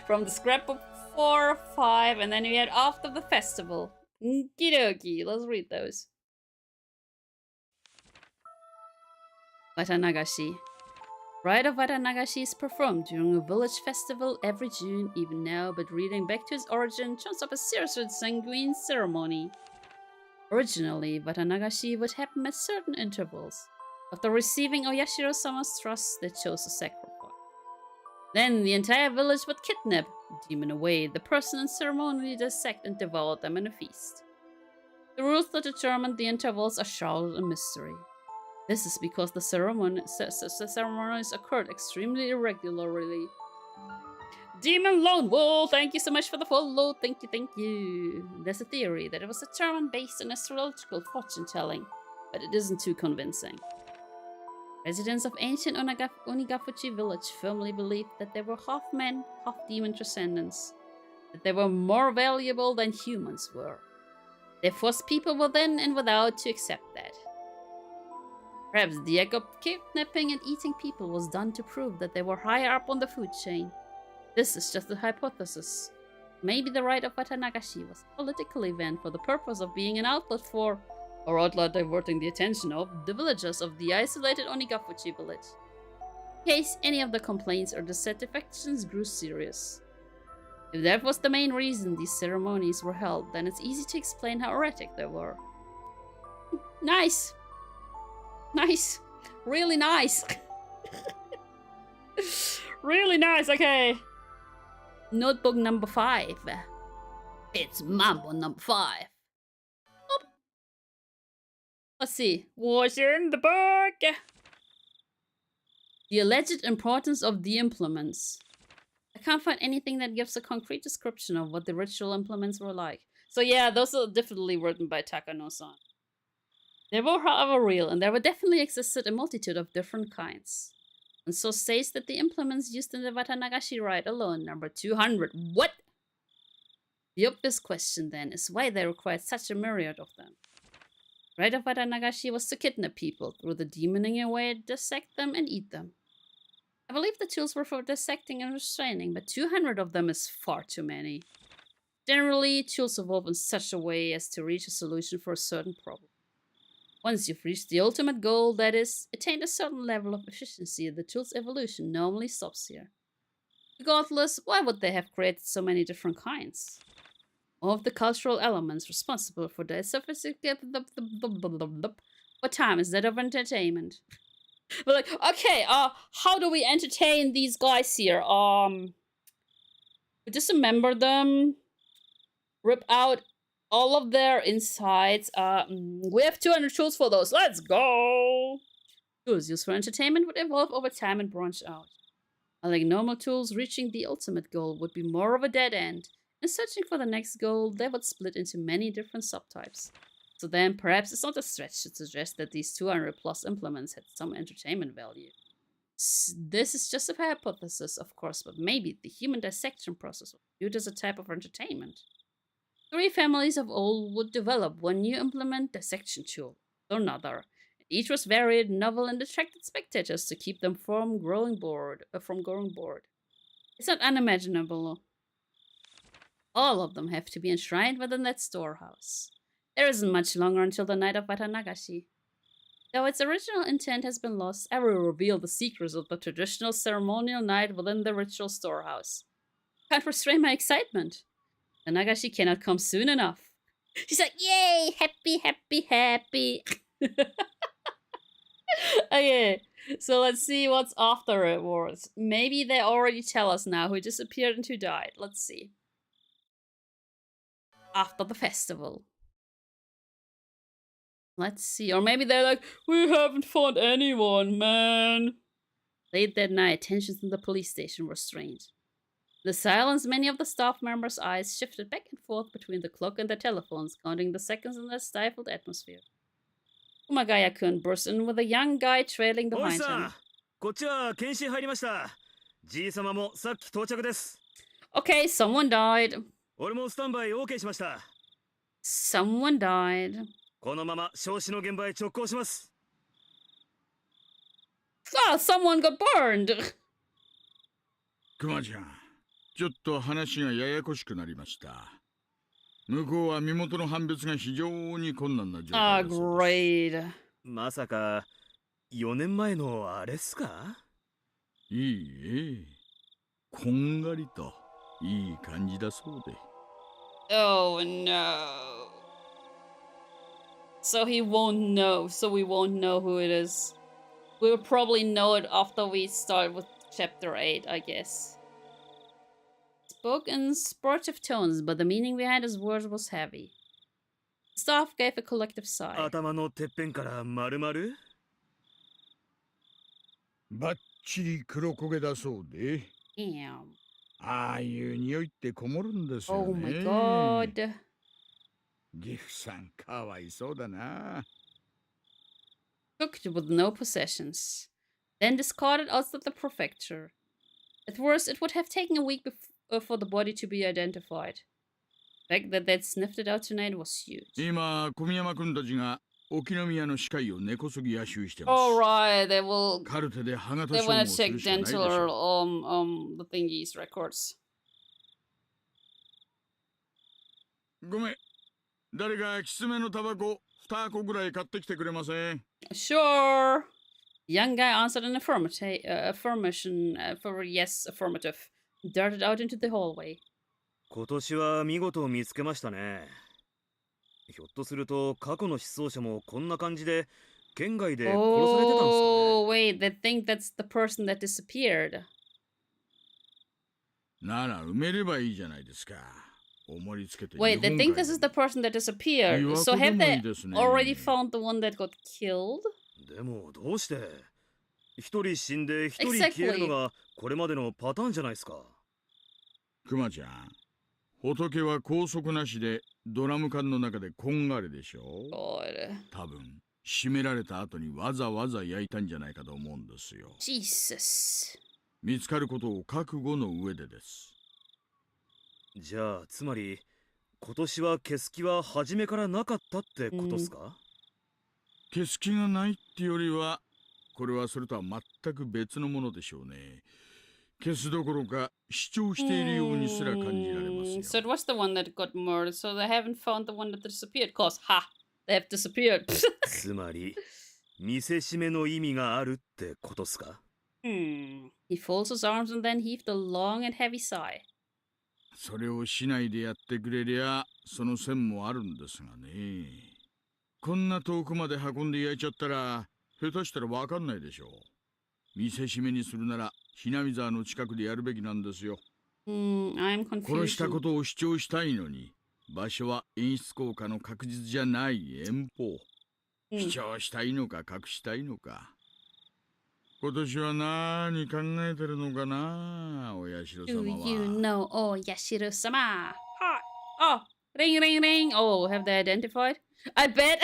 From the scrapbook 4, 5, and then we had after the festival. Okie let's read those. Watanagashi. Rite of Watanagashi is performed during a village festival every June, even now, but reading back to its origin turns up a serious and sanguine ceremony. Originally, Watanagashi would happen at certain intervals. After receiving Oyashiro-sama's trust, they chose a sacrifice. Then the entire village would kidnap, demon away, the person and ceremonially dissect and devour them in a feast. The rules that determine the intervals are shrouded in mystery. This is because the ceremonies occurred extremely irregularly. Demon Lone Wolf, thank you so much for the follow. Thank you. There's a theory that it was determined based on astrological fortune-telling, but it isn't too convincing. Residents of ancient Onigafuchi village firmly believed that they were half men, half demon transcendents, that they were more valuable than humans were. They forced people within and without to accept that. Perhaps the act of kidnapping and eating people was done to prove that they were higher up on the food chain. This is just a hypothesis. Maybe the rite of Watanagashi was a political event for the purpose of being an outlet for, or outlet diverting the attention of, the villagers of the isolated Onigafuchi village. In case any of the complaints or dissatisfactions grew serious. If that was the main reason these ceremonies were held, then it's easy to explain how erratic they were. Nice! Nice! Really nice! Really nice, okay. Notebook number 5. It's Mambo number 5. Oop. Let's see. What's in the book? The alleged importance of the implements. I can't find anything that gives a concrete description of what the ritual implements were like. So yeah, those are definitely written by Takano-san. They were, however, real, and there were definitely existed a multitude of different kinds. And so states that the implements used in the Watanagashi rite alone number 200. What? The obvious question then is why they required such a myriad of them. The rite of Watanagashi was to kidnap people through the demoning away, dissect them, and eat them. I believe the tools were for dissecting and restraining, but 200 of them is far too many. Generally, tools evolve in such a way as to reach a solution for a certain problem. Once you've reached the ultimate goal, that is, attained a certain level of efficiency, the tool's evolution normally stops here. Regardless, why would they have created so many different kinds? All of the cultural elements responsible for their what time is that of entertainment? But like, okay, how do we entertain these guys here? We dismember them, rip out all of their insides. We have 200 tools for those. Let's go! Tools used for entertainment would evolve over time and branch out. Unlike normal tools, reaching the ultimate goal would be more of a dead end. In searching for the next goal, they would split into many different subtypes. So then, perhaps it's not a stretch to suggest that these 200 plus implements had some entertainment value. This is just a hypothesis, of course, but maybe the human dissection process was viewed as a type of entertainment. 3 families of old would develop one new implement dissection tool, or another. Each was varied, novel, and attracted spectators to keep them from growing bored. It's not unimaginable. All of them have to be enshrined within that storehouse. There isn't much longer until the night of Watanagashi. Though its original intent has been lost, I will reveal the secrets of the traditional ceremonial night within the ritual storehouse. Can't restrain my excitement. Watanagashi cannot come soon enough. She's like, yay! Happy, happy, happy. Okay, so let's see what's afterwards. Maybe they already tell us now who disappeared and who died. Let's see. After the festival. Let's see. Or maybe they're like, we haven't found anyone, man. Late that night, tensions in the police station were strained. In the silence, many of the staff members' eyes shifted back and forth between the clock and their telephones, counting the seconds in the stifled atmosphere. Umagaya-kun burst in with a young guy trailing behind him. Okay, someone died. Someone died. Ah, someone got burned. クマちゃん、ちょっと話がややこしくなりました。向こうは身元の判別が非常に困難な状態です。great. まさか4年前のあれっすか？いいえ、こんがりといい感じだそうで。Oh no. So he won't know. So we won't know who it is. We will probably know it after we start with chapter 8, I guess. Spoke in sportive tones, but the meaning behind his words was heavy. The staff gave a collective sigh. 頭のてっぺんから丸々？バッチリ黒焦げだそうで。Damn. ああいう匂いってこもるんですよね。Oh my god. ギフさんかわいそうだな。Cooked with no possessions. Then discarded outside the prefecture. At worst, it would have taken a week for the body to be identified. The fact that they'd sniffed it out tonight was huge. 今、小宮山君たちが沖宮の歯科医を根こそぎ野襲してます。Alright, they will. カルテで歯型 They 照合 wanna す check るしかないでし dental ょ or the thingies records. ごめん。誰かきつめのタバコ2箱ぐらい買ってきてくれません？ Sure. The young guy answered an affirmation for yes, affirmative. He darted out into the hallway. 今年は見事見つけましたね。ひょっとすると過去の失踪者もこんな感じで県外で殺されてたんですかね。Oh, wait, they think that's the person that disappeared. なら埋めればいいじゃないですか。 Wait, they think this is the person that disappeared. So have they already found the one that got killed? でもどうして一人死んで一人消えるのがこれまでのパターンじゃないですか。クマちゃん、仏は拘束なしでドラム缶の中でこんがりでしょ。多分締められた後にわざわざ焼いたんじゃないかと思うんですよ。Jesus. 見つかることを覚悟の上でです。 じゃあつまり今年は消す気は初めからなかったってことですか？消す気がないってよりはこれはそれとは全く別のものでしょうね。消すどころか主張しているようにすら感じられますよ。 So it was the one that got murdered. So they haven't found the one that disappeared. Cause ha, they have disappeared. つまり見せしめの意味があるってことですか？ He folds his arms and then heaved a long and heavy sigh. それをしないでやってくれりゃその線もあるんですがね。こんな遠くまで運んで焼いちゃったら下手したらわかんないでしょう。見せしめにするならひなみ沢の近くでやるべきなんですよ。I'm confused. 殺したことを主張したいのに場所は演出効果の確実じゃない遠方。主張したいのか隠したいのか。 今年は何考えてるのかな、おやしろ様は。 Do you know, oh, Yashiro-sama? Oh, ring, ring, ring. Oh, have they identified? I bet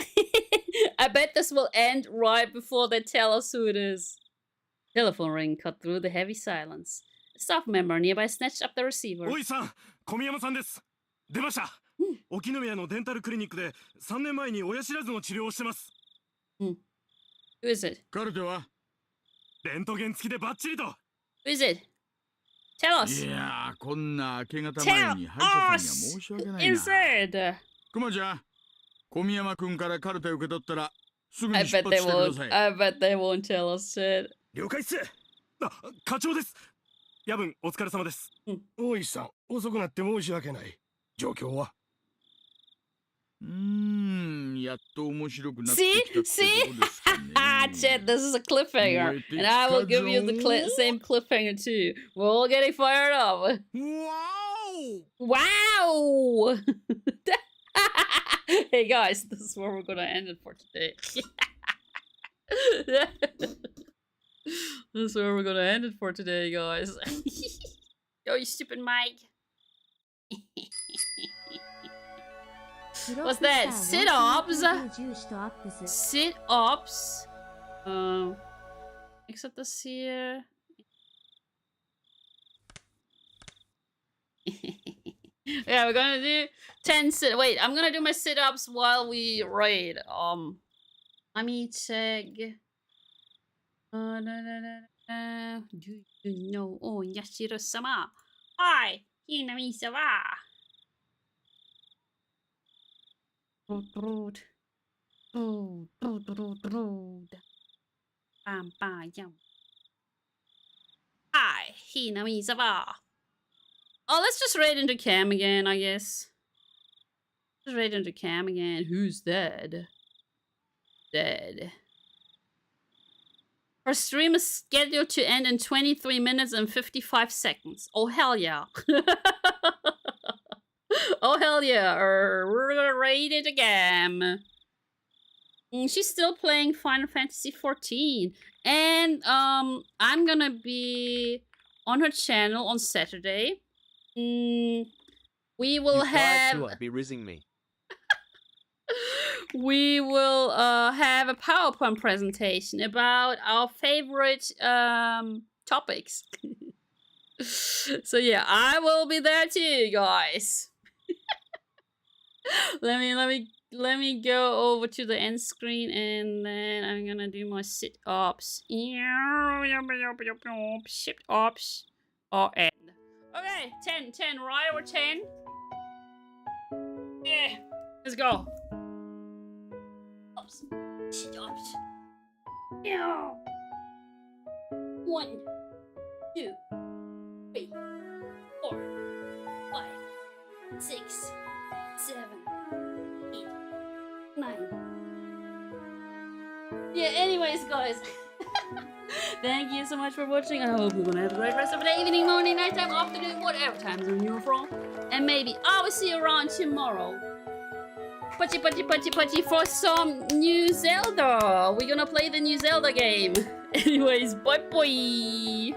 this will end right before they tell us who it is. Telephone ring cut through the heavy silence. A staff member nearby snatched up the receiver. おいさん、小宮山さんです。出ました。沖宮のデンタルクリニックで3年前に親知らずの治療をしてます。Who is it? カルテは レントゲン付きでバッチリと。 Who is it? Tell us. いやー、こんな明け方前に歯医者さんには申し訳ないな。Is it? クマちゃん、小宮山君からカルテを受け取ったら I bet they won't. I bet they won't tell us shit. 了解っす。課長です。夜分お疲れ様です。大石さん、遅くなって申し訳ない。状況はやっと面白くなってきたってとこですかね。Chet, this is a cliffhanger, and I will give you the same cliffhanger too. We're all getting fired up. Wow! Hey guys, this is where we're gonna end it for today. This is where we're gonna end it for today, guys. Yo, you stupid Mike. What's that? Sit-ups? Sit-ups? Except this here. Yeah, we're gonna do 10 sit. Wait, I'm gonna do my sit-ups while we raid. Let me check. Do you know? Oh, Yashiro-sama. Hi, Hinami-sama. Hi, Hinami-sama. Oh, let's just raid into cam again, I guess. Just raid into cam again. Who's dead? Dead. Our stream is scheduled to end in 23 minutes and 55 seconds. Oh, hell yeah. Oh, hell yeah. We're gonna raid it again. She's still playing Final Fantasy XIV. And, I'm gonna be on her channel on Saturday. We will have... be rizzing me. We will have a PowerPoint presentation about our favorite topics. So yeah, I will be there too, guys. Let me go over to the end screen, and then I'm gonna do my sit-ups. Sit-ups or end. Okay, 10, right? Or 10? Yeah, let's go. Sit-ups. Yeah. 1, 2, 3, 4, 5, 6, 7, 8, 9. Yeah, anyways, guys. Thank you so much for watching. I hope you're gonna have a great rest of the day, evening, morning, nighttime, afternoon, whatever time zone you're from. And maybe I will see you around tomorrow. Putty for some new Zelda. We're gonna play the new Zelda game. Anyways, bye bye.